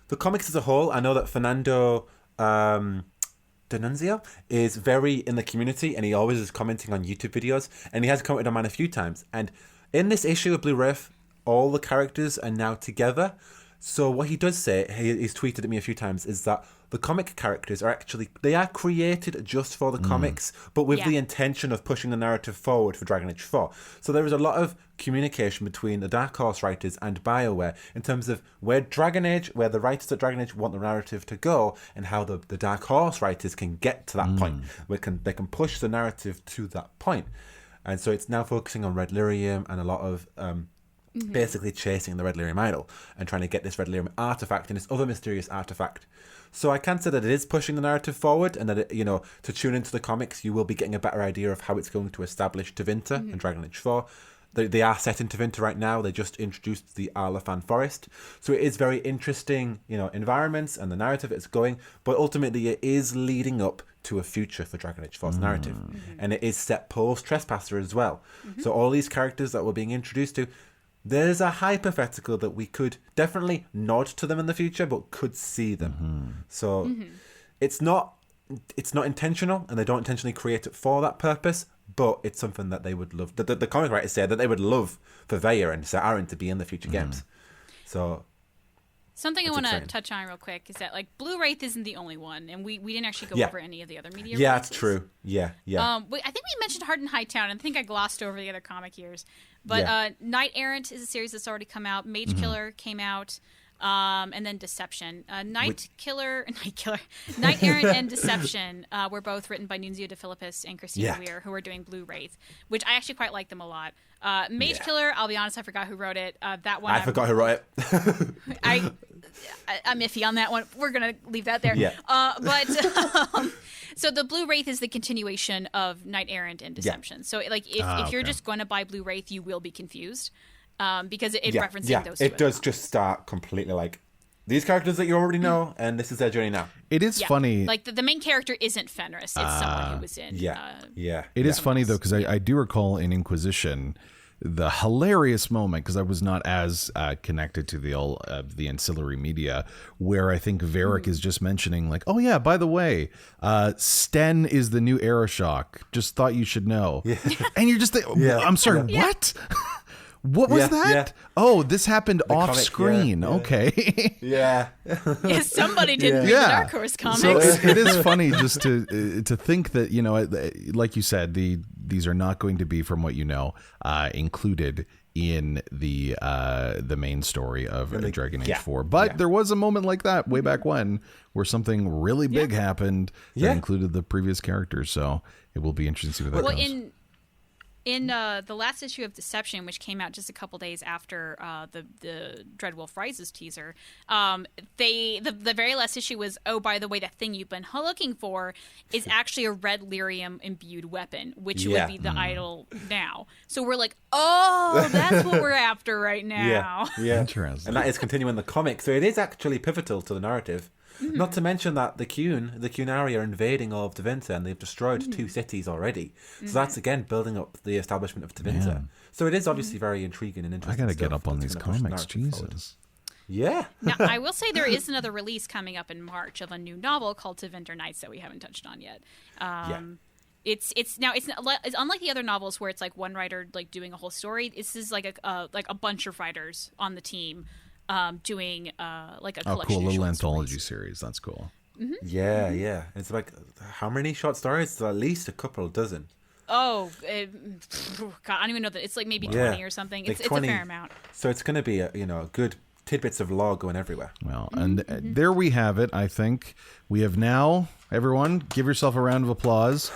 The comics as a whole, I know that Fernando D'Annunzio is very in the community, and he always is commenting on YouTube videos, and he has commented on mine a few times. And in this issue of Blue Wrath, all the characters are now together. So what he does say, he's tweeted at me a few times, is that the comic characters are created just for the comics, but with the intention of pushing the narrative forward for Dragon Age 4. So there is a lot of communication between the Dark Horse writers and BioWare in terms of where the writers at Dragon Age want the narrative to go, and how the Dark Horse writers can get to that point. They can push the narrative to that point. And so it's now focusing on Red Lyrium and a lot of basically chasing the Red Lyrium idol and trying to get this Red Lyrium artifact and this other mysterious artifact. So I can say that it is pushing the narrative forward, and that to tune into the comics, you will be getting a better idea of how it's going to establish Tevinter and Dragon Age 4. They are set in Tevinter right now. They just introduced the Arlafan Forest. So it is very interesting, environments and the narrative it's going, but ultimately it is leading up to a future for Dragon Age 4's narrative. And it is set post-Trespasser as well. So all these characters that we're being introduced to, there's a hypothetical that we could definitely nod to them in the future, but could see them. So it's not intentional, and they don't intentionally create it for that purpose, but it's something that they would love. The comic writers said that they would love for Veya and Sir Aaron to be in the future games. So something I want to touch on real quick is that Blue Wraith isn't the only one, and we didn't actually go over any of the other media. Yeah, releases. that's true. Yeah. I think we mentioned Hardened Hightown, and I think I glossed over the other comic years. But Knight Errant is a series that's already come out. Mage Killer came out, and then Deception. Knight Errant and Deception were both written by Nunzio De Philippis and Christina Weir, who are doing Blue Wraith, which I actually quite like them a lot. Mage Killer, I'll be honest, I forgot who wrote it. That one I forgot who wrote it. I'm iffy on that one. We're gonna leave that there. Yeah. So the Blue Wraith is the continuation of Knight Errant and Deception. So if you're just going to buy Blue Wraith, you will be confused because it referencing those two. It does just start completely these characters that you already know, and this is their journey now. It is funny. The main character isn't Fenris. It's someone who was in. It is funny though, because I do recall in Inquisition the hilarious moment, because I was not as connected to the ancillary media, where I think Varric is just mentioning oh yeah, by the way, Sten is the new Aeroshock. Just thought you should know. Yeah. And you're just I'm sorry, what? What was that? Yeah. Oh, this happened off comic, screen. Okay. Somebody didn't read the Dark Horse comics. So it is funny just to think that, like you said, these are not going to be, from what you know, included in the main story of Dragon Age 4. But there was a moment like that way back when, where something really big happened that included the previous characters. So it will be interesting to see where that goes. In the last issue of Deception, which came out just a couple days after the Dreadwolf Rises teaser, the very last issue was, oh, by the way, that thing you've been looking for is actually a red lyrium imbued weapon, which would be the idol now. So we're like, oh, that's what we're after right now. Yeah. Interesting. And that is continuing the comic, so it is actually pivotal to the narrative. Mm-hmm. Not to mention that the Qunari are invading all of Tevinter, and they've destroyed 2 cities already. So that's, again, building up the establishment of Tevinter. Yeah. So it is obviously very intriguing and interesting. I got to get up on these comics, Jesus. Forward. Yeah. Now, I will say there is another release coming up in March of a new novel called Tevinter Nights that we haven't touched on yet. It's unlike the other novels where it's like one writer like doing a whole story. This is like a bunch of writers on the team doing like a collection cool of little short anthology stories. series. That's cool. Mm-hmm. Yeah. It's like, how many short stories? At least a couple dozen. Oh, God, I don't even know that. It's like maybe 20 or something. Like it's 20, a fair amount. So it's going to be good tidbits of lore going everywhere. Well, and there we have it. I think we have now, everyone, give yourself a round of applause.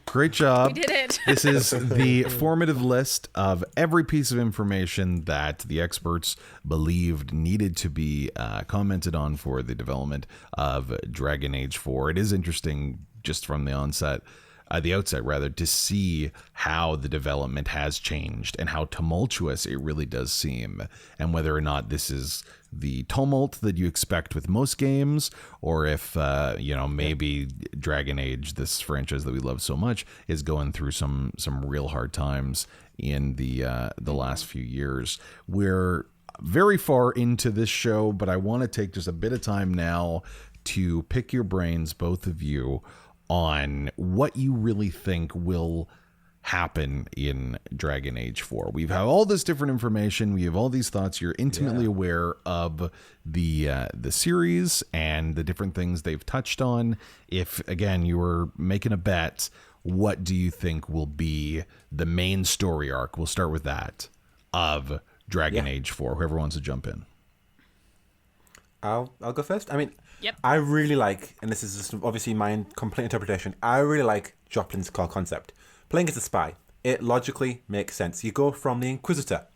Great job. We did it. This is the formative list of every piece of information that the experts believed needed to be commented on for the development of Dragon Age 4. It is interesting just from the outset, to see how the development has changed and how tumultuous it really does seem, and whether or not this is the tumult that you expect with most games, or if maybe Dragon Age, this franchise that we love so much, is going through some real hard times in the last few years. We're very far into this show, but I want to take just a bit of time now to pick your brains, both of you, on what you really think will happen in Dragon Age 4. We've had all this different information. We have all these thoughts. You're intimately aware of the series and the different things they've touched on. If, again, you were making a bet, what do you think will be the main story arc? We'll start with that, of Dragon Age 4. Whoever wants to jump in. I'll go first. I mean, Yep. I really like, and this is just obviously my complete interpretation, I really like Joplin's core concept. Playing as a spy, it logically makes sense. You go from the Inquisitor,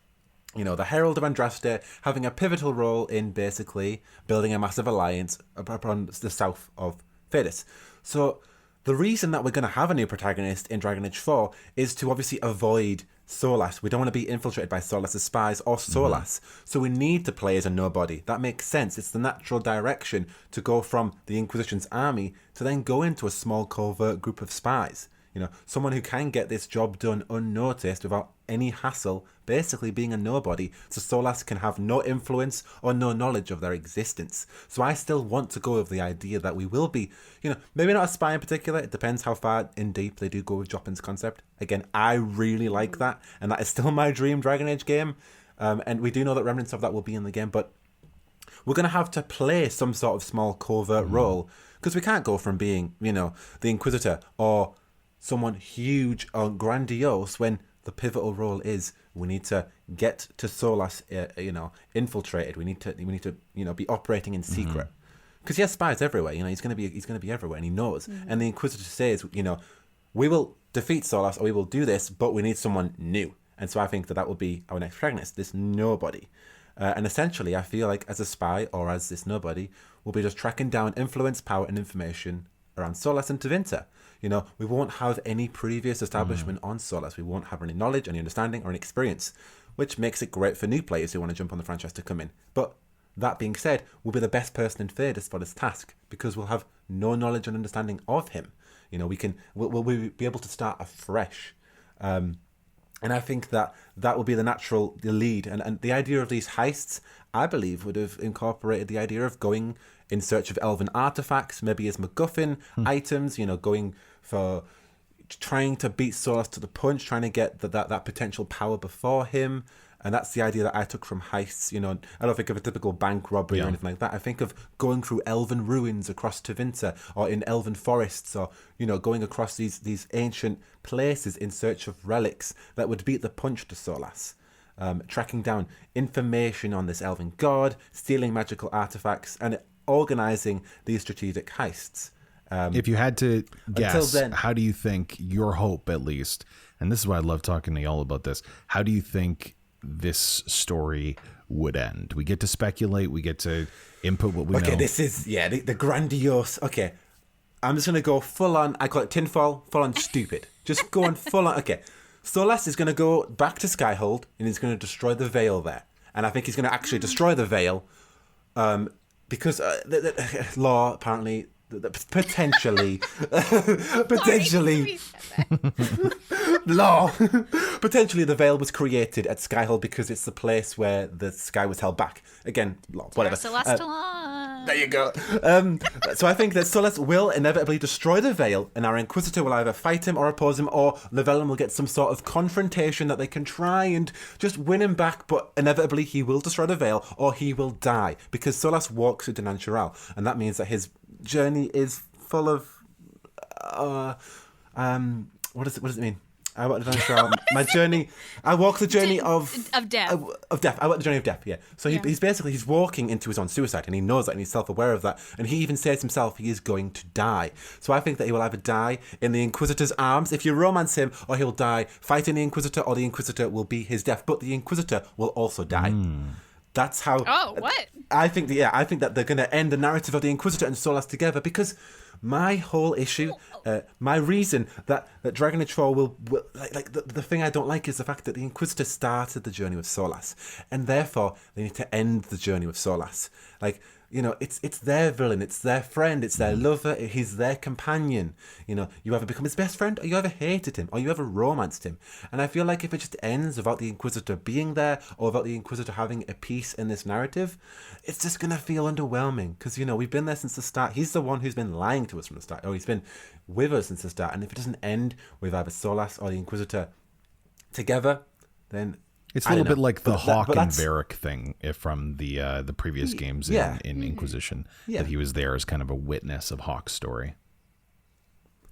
the Herald of Andraste, having a pivotal role in basically building a massive alliance upon the south of Thedas. So the reason that we're going to have a new protagonist in Dragon Age 4 is to obviously avoid Solas. We don't want to be infiltrated by Solas' spies or Solas. So we need to play as a nobody. That makes sense. It's the natural direction to go from the Inquisition's army to then go into a small covert group of spies. Someone who can get this job done unnoticed without any hassle, basically being a nobody, so Solas can have no influence or no knowledge of their existence. So I still want to go with the idea that we will be, maybe not a spy in particular, it depends how far in deep they do go with Joplin's concept. Again, I really like that, and that is still my dream Dragon Age game, and we do know that remnants of that will be in the game, but we're going to have to play some sort of small covert role, because we can't go from being, the Inquisitor or someone huge or grandiose when the pivotal role is we need to get to Solas, infiltrated. We need to, be operating in secret, because he has spies everywhere. He's going to be everywhere, and he knows. And the Inquisitor says, we will defeat Solas, or we will do this, but we need someone new. And so I think that will be our next protagonist, this nobody. And essentially, I feel like as a spy or as this nobody, we'll be just tracking down influence, power, and information around Solas and Tevinter. We won't have any previous establishment on Solas. We won't have any knowledge, any understanding, or any experience, which makes it great for new players who want to jump on the franchise to come in. But that being said, we'll be the best person in Thedas for this task, because we'll have no knowledge and understanding of him. We'll be able to start afresh. And I think that will be the lead. And the idea of these heists, I believe, would have incorporated the idea of going in search of elven artifacts, maybe as MacGuffin items, going for trying to beat Solas to the punch, trying to get that potential power before him. And that's the idea that I took from heists. I don't think of a typical bank robbery or anything like that. I think of going through elven ruins across Tevinter, or in elven forests, or, going across these ancient places in search of relics that would beat the punch to Solas. Tracking down information on this elven god, stealing magical artifacts, and organising these strategic heists. If you had to guess, then, how do you think your hope, at least, and this is why I love talking to y'all about this, how do you think this story would end? We get to speculate, we get to input what we know. Okay, this is, the grandiose. Okay, I'm just going to go full on, I call it tinfoil, full on stupid. Just going full on. Okay, Solas is going to go back to Skyhold and he's going to destroy the Veil there. And I think he's going to actually destroy the Veil because the law, apparently, potentially law potentially the Veil was created at Skyhold because it's the place where the sky was held back. Again, law, whatever. Celestial law. There you go. So I think that Solas will inevitably destroy the Veil, and our Inquisitor will either fight him or oppose him, or Llywelyn will get some sort of confrontation that they can try and just win him back, but inevitably he will destroy the Veil or he will die, because Solas walks through Dinan Sharal, and that means that his journey is full of what does it mean? I walk the journey my journey. I walk the journey of death. Of death. I walk the journey of death. Yeah. So he's walking into his own suicide, and he knows that, and he's self-aware of that. And he even says himself he is going to die. So I think that he will either die in the Inquisitor's arms if you romance him, or he'll die fighting the Inquisitor, or the Inquisitor will be his death. But the Inquisitor will also die. That's how. Oh, what? I think that they're going to end the narrative of the Inquisitor and Solas together, because my whole issue, my reason that Dragon Age 4 will like the thing I don't like is the fact that the Inquisitor started the journey with Solas, and therefore they need to end the journey with Solas. Like, you know, it's their villain, it's their friend, it's their lover, he's their companion. You know, you either become his best friend, or you ever hated him, or you ever romanced him. And I feel like if it just ends without the Inquisitor being there, or without the Inquisitor having a piece in this narrative, it's just going to feel underwhelming. Because, you know, we've been there since the start. He's the one who's been lying to us from the start, or he's been with us since the start. And if it doesn't end with either Solas or the Inquisitor together, then it's a little bit like the Hawk and Varric thing from the previous games in Inquisition, that he was there as kind of a witness of Hawk's story.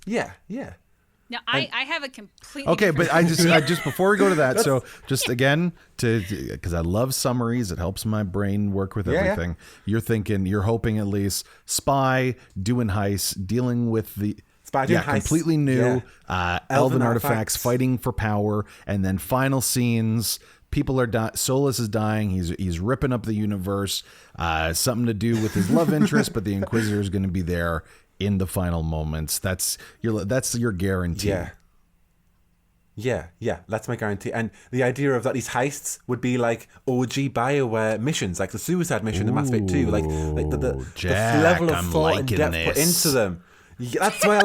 Yeah. Now, I have a completely okay, but I just before we go to that, so just again, because I love summaries, it helps my brain work with everything. You're hoping at least spy, doing heists, dealing with the completely new elven artifacts, fighting for power, and then final scenes. People are dying. Solas is dying. He's ripping up the universe. Something to do with his love interest, but the Inquisitor is going to be there in the final moments. That's your guarantee. Yeah, that's my guarantee. And the idea of that these heists would be like OG BioWare missions, like the Suicide Mission in Mass Effect 2, like the level of thought and depth put into them. Yeah, that's why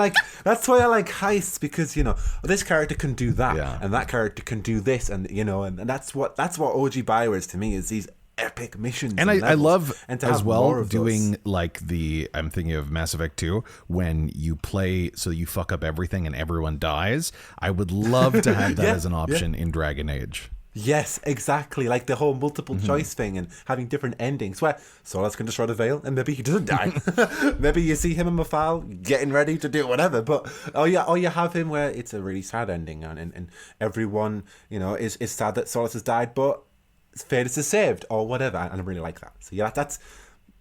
I like heists, because, you know, this character can do that, and that character can do this, and, you know, and that's what OG BioWare is to me, is these epic missions. And I love as well doing like I'm thinking of Mass Effect 2, when you play so you fuck up everything and everyone dies. I would love to have that as an option in Dragon Age. Yes, exactly. Like the whole multiple choice thing and having different endings where Solas can destroy the Veil and maybe he doesn't die. Maybe you see him and Mafal getting ready to do whatever. But or you have him where it's a really sad ending and everyone, you know, is sad that Solas has died, but Thedas is saved or whatever. And I really like that. So yeah, that's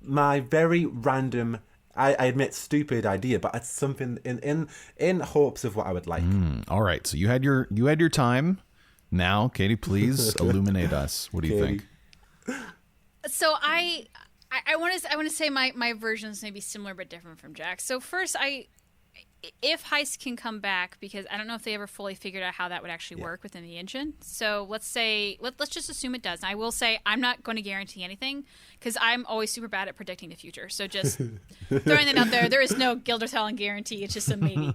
my very random, I admit, stupid idea, but it's something in hopes of what I would like. All right. So you had your time. Now, Caitie, please illuminate us. What do you think? So I want to say my versions may be similar but different from Jack. So first, if Heist can come back, because I don't know if they ever fully figured out how that would actually work within the engine. So let's just assume it does. And I will say I'm not going to guarantee anything, because I'm always super bad at predicting the future. So just throwing that out there. There is no Ghildirthalen guarantee. It's just a maybe.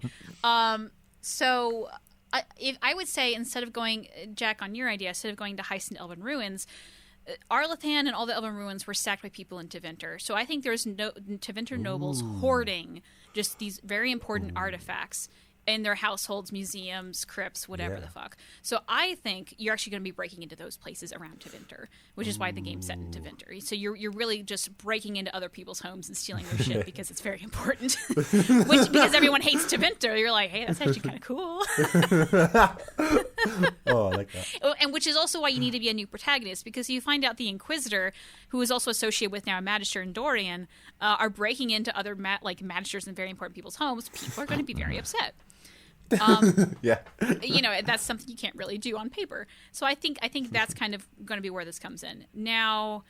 So I would say, instead of going, Jack, on your idea, instead of going to Heist and Elven Ruins, Arlathan and all the Elven Ruins were sacked by people in Tevinter. So I think there's Tevinter nobles hoarding just these very important artifacts in their households, museums, crypts, whatever the fuck. So I think you're actually going to be breaking into those places around Tevinter, which is why the game's set in Tevinter. So you're really just breaking into other people's homes and stealing their shit because it's very important. Because everyone hates Tevinter, you're like, hey, that's actually kind of cool. Oh, I like that. And which is also why you need to be a new protagonist, because you find out the Inquisitor, who is also associated with now a Magister and Dorian, are breaking into other Magisters and very important people's homes. People are going to be very upset. Yeah. That's something you can't really do on paper. So I think that's kind of going to be where this comes in. Now,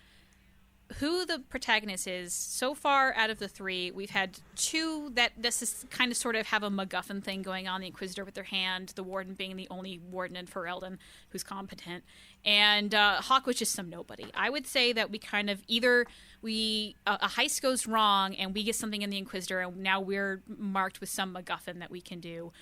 who the protagonist is, so far out of the three, we've had two that this is kind of sort of have a MacGuffin thing going on, the Inquisitor with their hand, the Warden being the only Warden in Ferelden who's competent, and Hawk was just some nobody. I would say that we kind of either a heist goes wrong and we get something in the Inquisitor and now we're marked with some MacGuffin that we can do,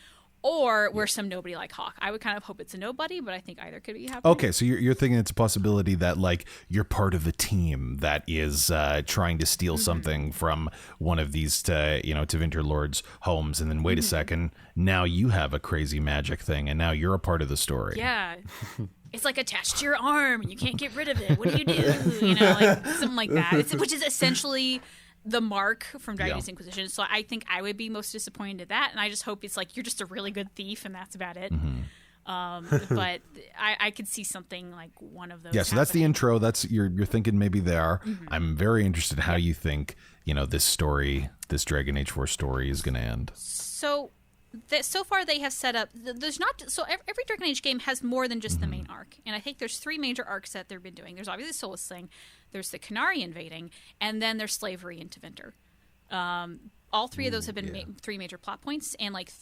or we're some nobody like Hawk. I would kind of hope it's a nobody, but I think either could be happening. Okay, so you're thinking it's a possibility that like you're part of a team that is trying to steal something from one of these Tevinter Lords' homes, and then wait a second, now you have a crazy magic thing, and now you're a part of the story. Yeah. It's like attached to your arm and you can't get rid of it. What do? Like something like that. Which is essentially the mark from Dragon Age Inquisition. So I think I would be most disappointed at that, and I just hope it's like you're just a really good thief and that's about it. But I could see something like one of those. Yeah, so that's the intro. That's you're thinking maybe there. I'm very interested how you think this story, this Dragon Age 4 story, is going to end. So far they have set up. There's not every Dragon Age game has more than just the main arc, and I think there's three major arcs that they've been doing. There's obviously Solus Sling, there's the Canary invading, and then there's slavery in Tevinter. All three of those have been three major plot points, and like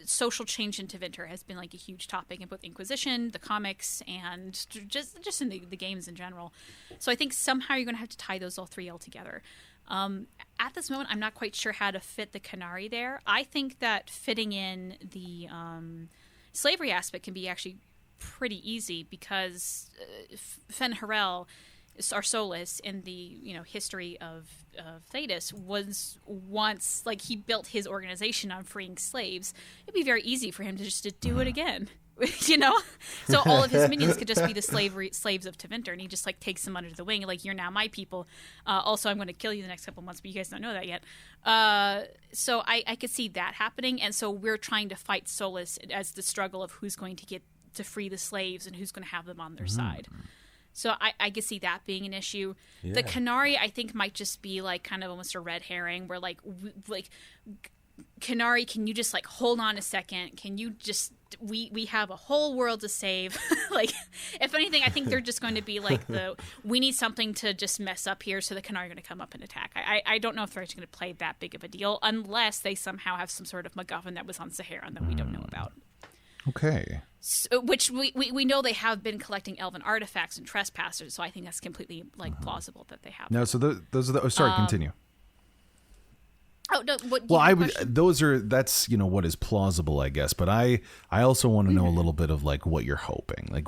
social change in Tevinter has been like a huge topic in both Inquisition, the comics, and just in the games in general. So I think somehow you're going to have to tie those all three together. At this moment, I'm not quite sure how to fit the Canary there. I think that fitting in the slavery aspect can be actually pretty easy because Fen Harel, our Solus, in the history of Thedas, was once like he built his organization on freeing slaves. It'd be very easy for him to do it again. So all of his minions could just be the slaves of Tevinter, and he just like takes them under the wing, like, you're now my people. Also, I'm going to kill you the next couple months, but you guys don't know that yet. So I could see that happening, and so we're trying to fight Solus as the struggle of who's going to get to free the slaves and who's going to have them on their side. So I could see that being an issue. Yeah. The Canary, I think, might just be like kind of almost a red herring, where like Canary, can you just like hold on a second? Can you just we have a whole world to save? Like, if anything, I think they're just going to be like we need something to just mess up here, so the Canary are going to come up and attack. I don't know if they're actually going to play that big of a deal unless they somehow have some sort of MacGuffin that was on Saharan that we don't know about. Okay. So, which we know they have been collecting elven artifacts and trespassers, so I think that's completely like plausible that they have. No, so those are the. Oh, sorry, continue. Oh no! That's what is plausible, I guess. But I also want to know a little bit of like what you're hoping. Like,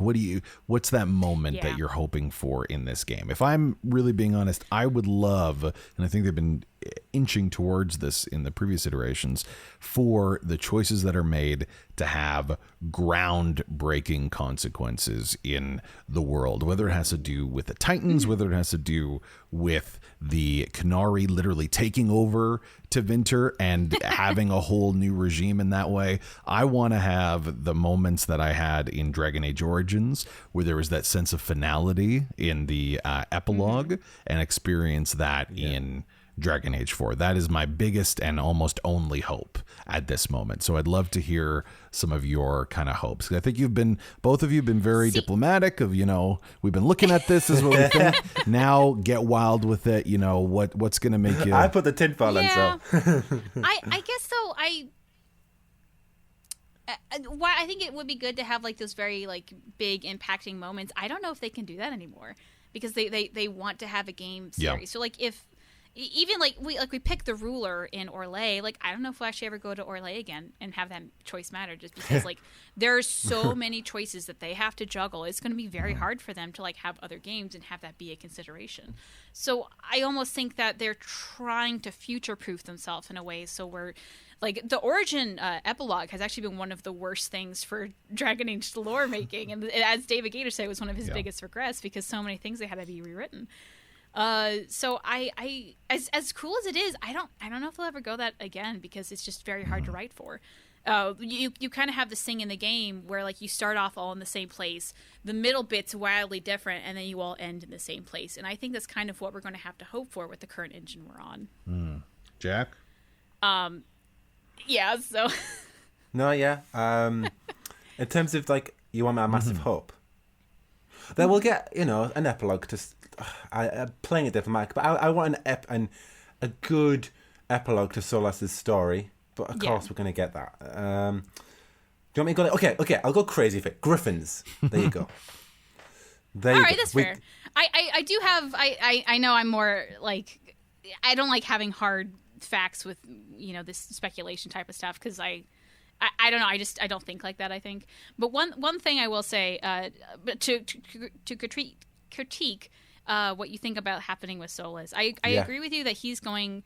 what's that moment that you're hoping for in this game? If I'm really being honest, I would love, and I think they've been inching towards this in the previous iterations, for the choices that are made to have groundbreaking consequences in the world, whether it has to do with the Titans, whether it has to do with the Canary literally taking over Tevinter and having a whole new regime in that way. I want to have the moments that I had in Dragon Age Origins, where there was that sense of finality in the epilogue, and experience that in Dragon Age 4. That is my biggest and almost only hope at this moment. So I'd love to hear some of your kind of hopes. I think both of you have been very diplomatic of, we've been looking at this as what we think. Now get wild with it. What's going to make you... I put the tinfoil on, so... I guess so. I think it would be good to have like those very like big impacting moments. I don't know if they can do that anymore, because they want to have a game series. Yeah. So like if even like we pick the ruler in Orlais, like I don't know if we'll actually ever go to Orlais again and have that choice matter, just because like there's so many choices that they have to juggle. It's going to be very hard for them to like have other games and have that be a consideration. So I almost think that they're trying to future-proof themselves in a way, so we're like the Origin epilogue has actually been one of the worst things for Dragon Age lore making, and as David Gator said, it was one of his biggest regrets, because so many things they had to be rewritten. So I as cool as it is, I don't know if they'll ever go that again, because it's just very hard to write for. You kind of have this thing in the game where like you start off all in the same place, the middle bit's wildly different, and then you all end in the same place. And I think that's kind of what we're going to have to hope for with the current engine we're on. Jack? Yeah, so No, yeah. In terms of, like, you want a massive hope, then we'll get, an epilogue to... playing it diplomatic, but I want a good epilogue to Solas's story, but of course we're going to get that. Do you want me to go... Okay, I'll go crazy for it. Griffins. There you go. All right, that's fair. I do have... I know I'm more, like... I don't like having hard facts with, this speculation type of stuff, because I don't know. I don't think like that, I think. But one thing I will say, to critique what you think about happening with Solas. I agree with you that he's going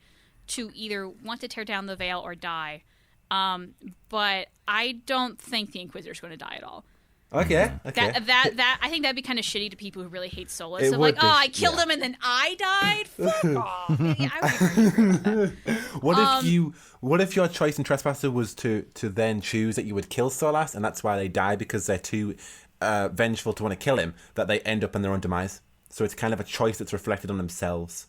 to either want to tear down the veil or die. But I don't think the Inquisitor's going to die at all. Okay. That I think that'd be kind of shitty to people who really hate Solas. So like, I killed him and then I died. Fuck off. Yeah, I would What if your choice in Trespasser was to then choose that you would kill Solas, and that's why they die, because they're too vengeful to want to kill him, that they end up in their own demise? So it's kind of a choice that's reflected on themselves.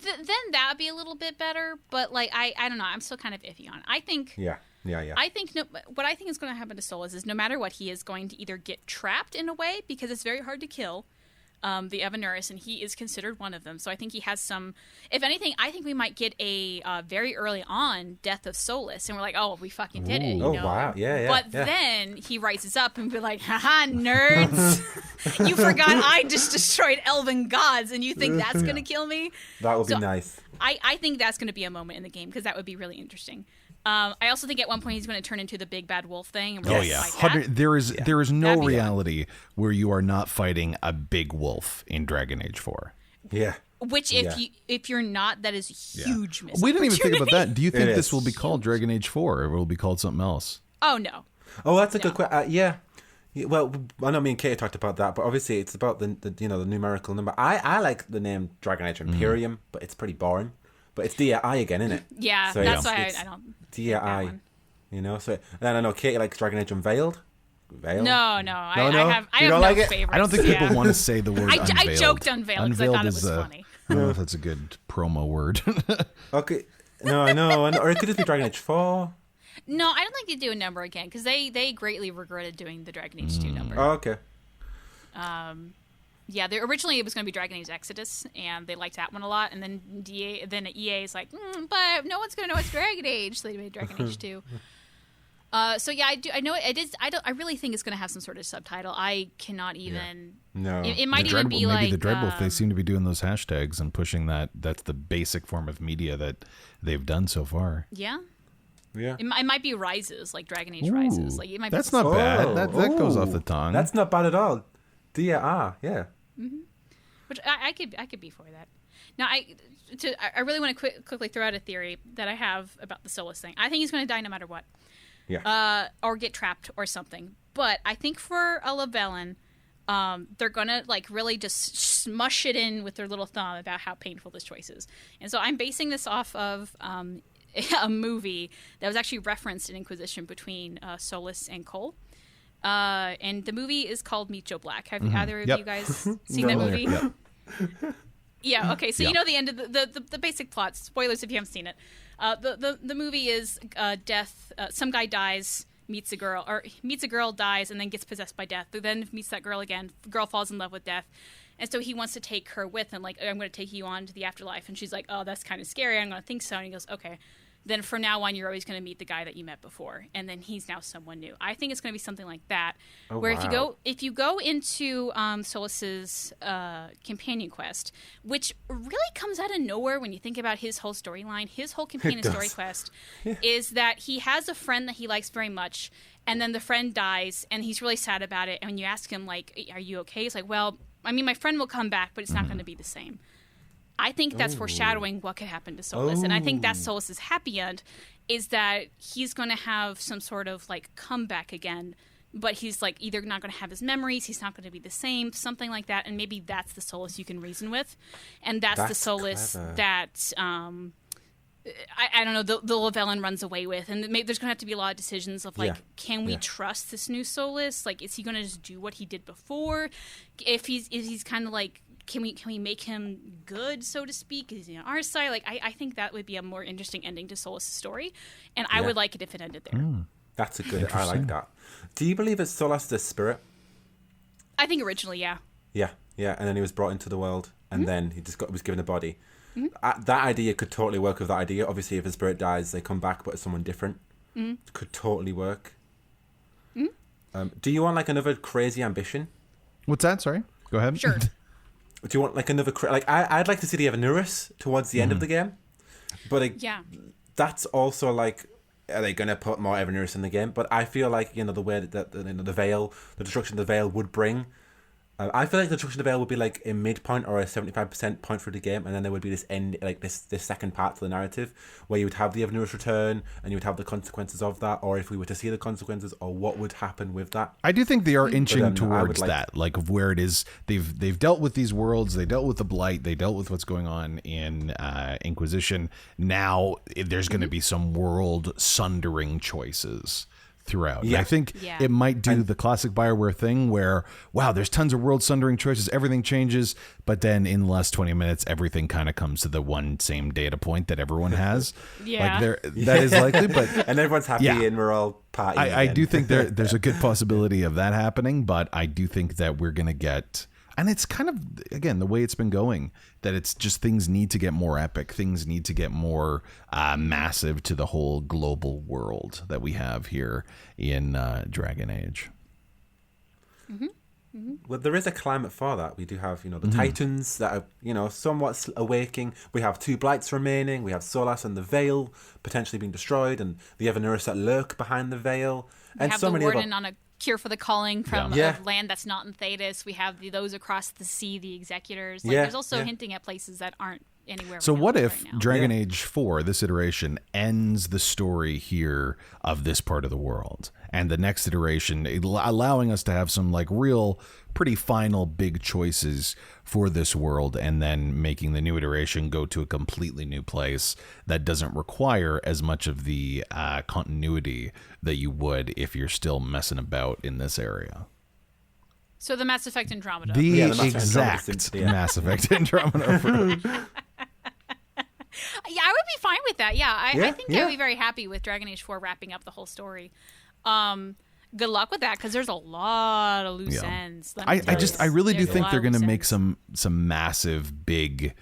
Then that would be a little bit better. But like, I don't know. I'm still kind of iffy on it. I think. Yeah. I think what I think is going to happen to Solas is no matter what, he is going to either get trapped in a way, because it's very hard to kill the Evanuris, and he is considered one of them. So I think he has some... If anything, I think we might get a very early on death of Solas, and we're like, oh, we fucking did it. Oh, wow. Yeah. But then he rises up and be like, haha, nerds. You forgot I just destroyed elven gods, and you think that's going to kill me? That would be nice. I think that's going to be a moment in the game, because that would be really interesting. I also think at one point he's going to turn into the big bad wolf thing. And there is no reality where you are not fighting a big wolf in Dragon Age 4. Yeah. Which if you're not, that is huge missed We didn't even think about that. Do you think this will be called Dragon Age 4, or will it be called something else? Oh no. Oh, that's a good question. Yeah. Well, I know me and Caitie talked about that, but obviously it's about the numerical number. I like the name Dragon Age Imperium, but it's pretty boring. But it's DI again, isn't it? Yeah, so that's why I don't. DI, So then I know Caitie likes Dragon Age Unveiled. No. I have no like favorites. I don't think people want to say the word unveiled. I joked unveiled because I thought it was funny. I don't know if that's a good promo word. Okay. No, I know. Or it could just be Dragon Age 4. No, I don't think they do a number again, because they greatly regretted doing the Dragon Age 2 number. Oh, okay. Yeah, originally it was going to be Dragon Age Exodus, and they liked that one a lot. And then EA is like, but no one's going to know it's Dragon Age, so they made Dragon Age 2. So yeah, I know it is. I really think it's going to have some sort of subtitle. I cannot even. No, it might even be like the Dreadwolf. They seem to be doing those hashtags and pushing that. That's the basic form of media that they've done so far. Yeah. Yeah. It might be Rises, like Dragon Age Rises. Like it might. That's not bad. That goes off the tongue. That's not bad at all. Yeah. Mm-hmm. Which I could be for that. Now I really want to quickly throw out a theory that I have about the Solas thing. I think he's going to die no matter what. Yeah. Or get trapped or something. But I think for a Llywelyn, they're going to like really just smush it in with their little thumb about how painful this choice is. And so I'm basing this off of a movie that was actually referenced in Inquisition between Solas and Cole. And the movie is called Meet Joe Black. Have either of you guys seen that movie? Yeah. Okay. So you know the end of the basic plot. Spoilers if you haven't seen it. The movie is death. Some guy dies, meets a girl, dies, and then gets possessed by death. Then meets that girl again. The girl falls in love with death, and so he wants to take her with him. Like, I'm going to take you on to the afterlife. And she's like, oh, that's kind of scary. I'm going to think so. And he goes, okay. Then from now on, you're always going to meet the guy that you met before, and then he's now someone new. I think it's going to be something like that, where if you go into Solas's companion quest, which really comes out of nowhere when you think about his whole storyline. His whole companion story quest is that he has a friend that he likes very much, and then the friend dies, and he's really sad about it. And when you ask him, like, "Are you okay?" He's like, "Well, I mean, my friend will come back, but it's not going to be the same." I think that's foreshadowing what could happen to Solas. And I think that's Solas's happy end, is that he's going to have some sort of, like, comeback again. But he's, like, either not going to have his memories, he's not going to be the same, something like that. And maybe that's the Solas you can reason with. And that's the Solas clever. That, I don't know, the Llywelyn runs away with. And maybe there's going to have to be a lot of decisions of, like, can we trust this new Solas? Like, is he going to just do what he did before? If he's kind of, like, Can we make him good, so to speak? Is he on our side? Like, I think that would be a more interesting ending to Solas' story, and I would like it if it ended there. That's a good. I like that. Do you believe that Solas is a spirit? I think originally, yeah. Yeah, and then he was brought into the world, and then he just was given a body. That idea could totally work with that idea. Obviously, if a spirit dies, they come back, but it's someone different. Could totally work. Do you want like another crazy ambition? What's that? Sorry, go ahead. Sure. Do you want like another I'd like to see the Evanurus towards the end of the game, but that's also like, are they going to put more Evanurus in the game? But I feel like, the way that the veil, the destruction of the veil would bring. I feel like the destruction of the veil would be like a midpoint or a 75% point for the game, and then there would be this end, like this second part to the narrative where you would have the Evanurus return and you would have the consequences of that, or if we were to see the consequences, or what would happen with that. I do think they are inching towards that, like of where it is. They've dealt with these worlds, they dealt with the Blight, they dealt with what's going on in Inquisition. Now there's going to be some world sundering choices throughout. Yeah. I think it might do the classic BioWare thing where, wow, there's tons of world sundering choices, everything changes, but then in the last 20 minutes, everything kind of comes to the one same data point that everyone has. Like that is likely, but and everyone's happy and we're all partying. I do think there's a good possibility of that happening, but I do think that we're going to get, and it's kind of, again, the way it's been going, that it's just things need to get more epic. Things need to get more massive to the whole global world that we have here in Dragon Age. Well, there is a climate for that. We do have, the Titans that are, somewhat awaking. We have 2 Blights remaining. We have Solas and the Veil potentially being destroyed, and the Evanurus that lurk behind the Veil. And have so the many Warden on a cure for the calling from a land that's not in Thedas. We have those across the sea, the Executors. There's also hinting at places that aren't anywhere. So what if right now. Dragon Age 4, this iteration, ends the story here of this part of the world, and the next iteration allowing us to have some like real pretty final big choices for this world, and then making the new iteration go to a completely new place that doesn't require as much of the continuity that you would if you're still messing about in this area. So the Mass Effect Andromeda. The exact Mass Effect Andromeda. Yeah, I would be fine with that. Yeah, I think I would be very happy with Dragon Age 4 wrapping up the whole story. Good luck with that, because there's a lot of loose ends. I really do think they're going to make some massive big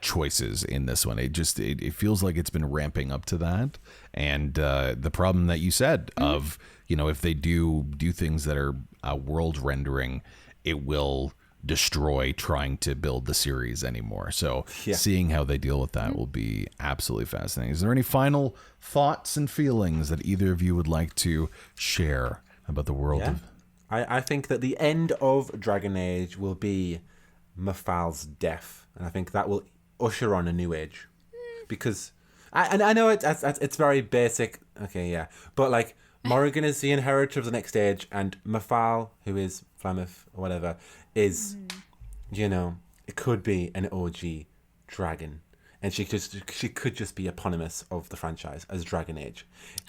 choices in this one. It feels like it's been ramping up to that, and the problem that you said of if they do things that are world rendering, it will destroy trying to build the series anymore. So seeing how they deal with that will be absolutely fascinating. Is there any final thoughts and feelings that either of you would like to share about the world of... I think that the end of Dragon Age will be Mafal's death, and I think that will usher on a new age. Because I know it's very basic, but like Morrigan is the inheritor of the next age, and Mafal, who is Flameth or whatever, is, it could be an OG dragon, and she could just be eponymous of the franchise as Dragon Age.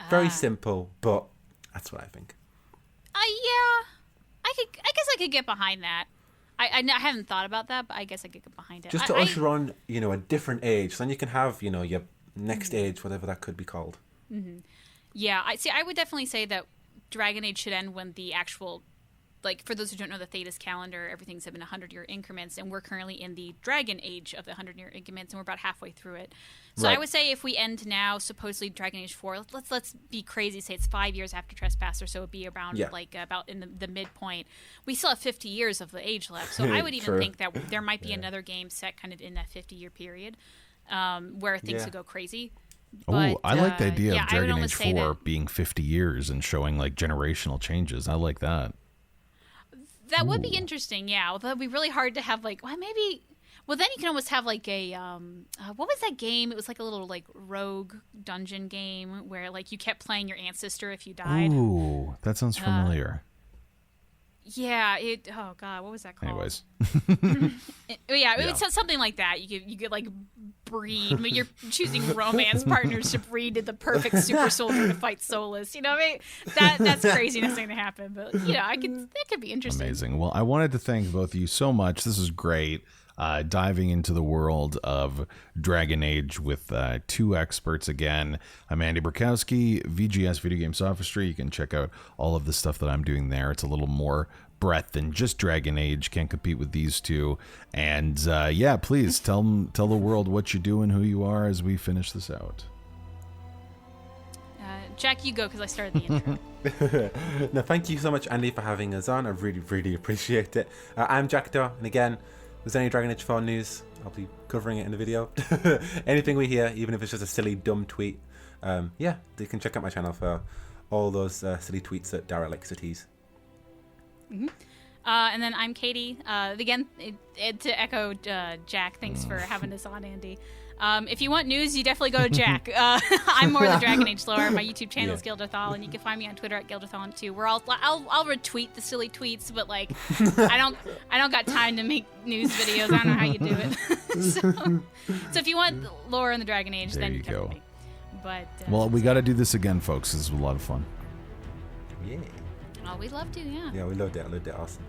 Very simple, but that's what I think. I guess I could get behind that. I haven't thought about that, but I guess I could get behind it. Just to usher on, a different age, so then you can have, your next age, whatever that could be called. Mm-hmm. Yeah, I would definitely say that Dragon Age should end when the actual, like, for those who don't know the Thedas calendar, everything's been 100-year increments, and we're currently in the Dragon Age of the 100-year increments, and we're about halfway through it. So I would say if we end now, supposedly Dragon Age 4, let's be crazy, say it's 5 years after Trespasser, so it would be around about in the midpoint. We still have 50 years of the age left, so I would even think that there might be another game set kind of in that 50-year period where things would go crazy. Oh, I like the idea of Dragon Age 4 being 50 years and showing like generational changes. I like that. That would be interesting, yeah. Although it'd be really hard to have like, maybe. Well, then you can almost have like a what was that game? It was like a little like rogue dungeon game where like you kept playing your ancestor if you died. Ooh, that sounds familiar. Yeah, oh god, what was that called? Anyways. It was something like that. You could like breed. You're choosing romance partners to breed to the perfect super soldier to fight Solus. You know what I mean? That's craziness going to happen. But that could be interesting. Amazing. Well, I wanted to thank both of you so much. This is great. diving into the world of Dragon Age with 2 experts again. I'm Andy Burkowski, VGS Video Game Sophistry. You can check out all of the stuff that I'm doing there. It's a little more breadth than just Dragon Age. Can't compete with these two. And yeah, please tell the world what you're doing, who you are, as we finish this out. Jack, you go, because I started the intro. No, thank you so much, Andy, for having us on. I really, really appreciate it. I'm Jackdaw, and again, if there's any Dragon Age 4 news, I'll be covering it in the video. Anything we hear, even if it's just a silly, dumb tweet, yeah, you can check out my channel for all those silly tweets that Dara likes to tease. Mm-hmm. And then I'm Caitie. Again, to echo Jack, thanks for having us on, Andy. If you want news, you definitely go to Jack. I'm more the Dragon Age lore. My YouTube channel is Ghildirthalen. You can find me on Twitter at Ghildirthalen too. Where I'll retweet the silly tweets, but like I don't got time to make news videos. I don't know how you do it. so if you want lore in the Dragon Age, then you come to me. But well, we got to do this again, folks. This was a lot of fun. Yeah. Oh, we'd love to. Yeah. Yeah, we loved it. I loved it. Awesome.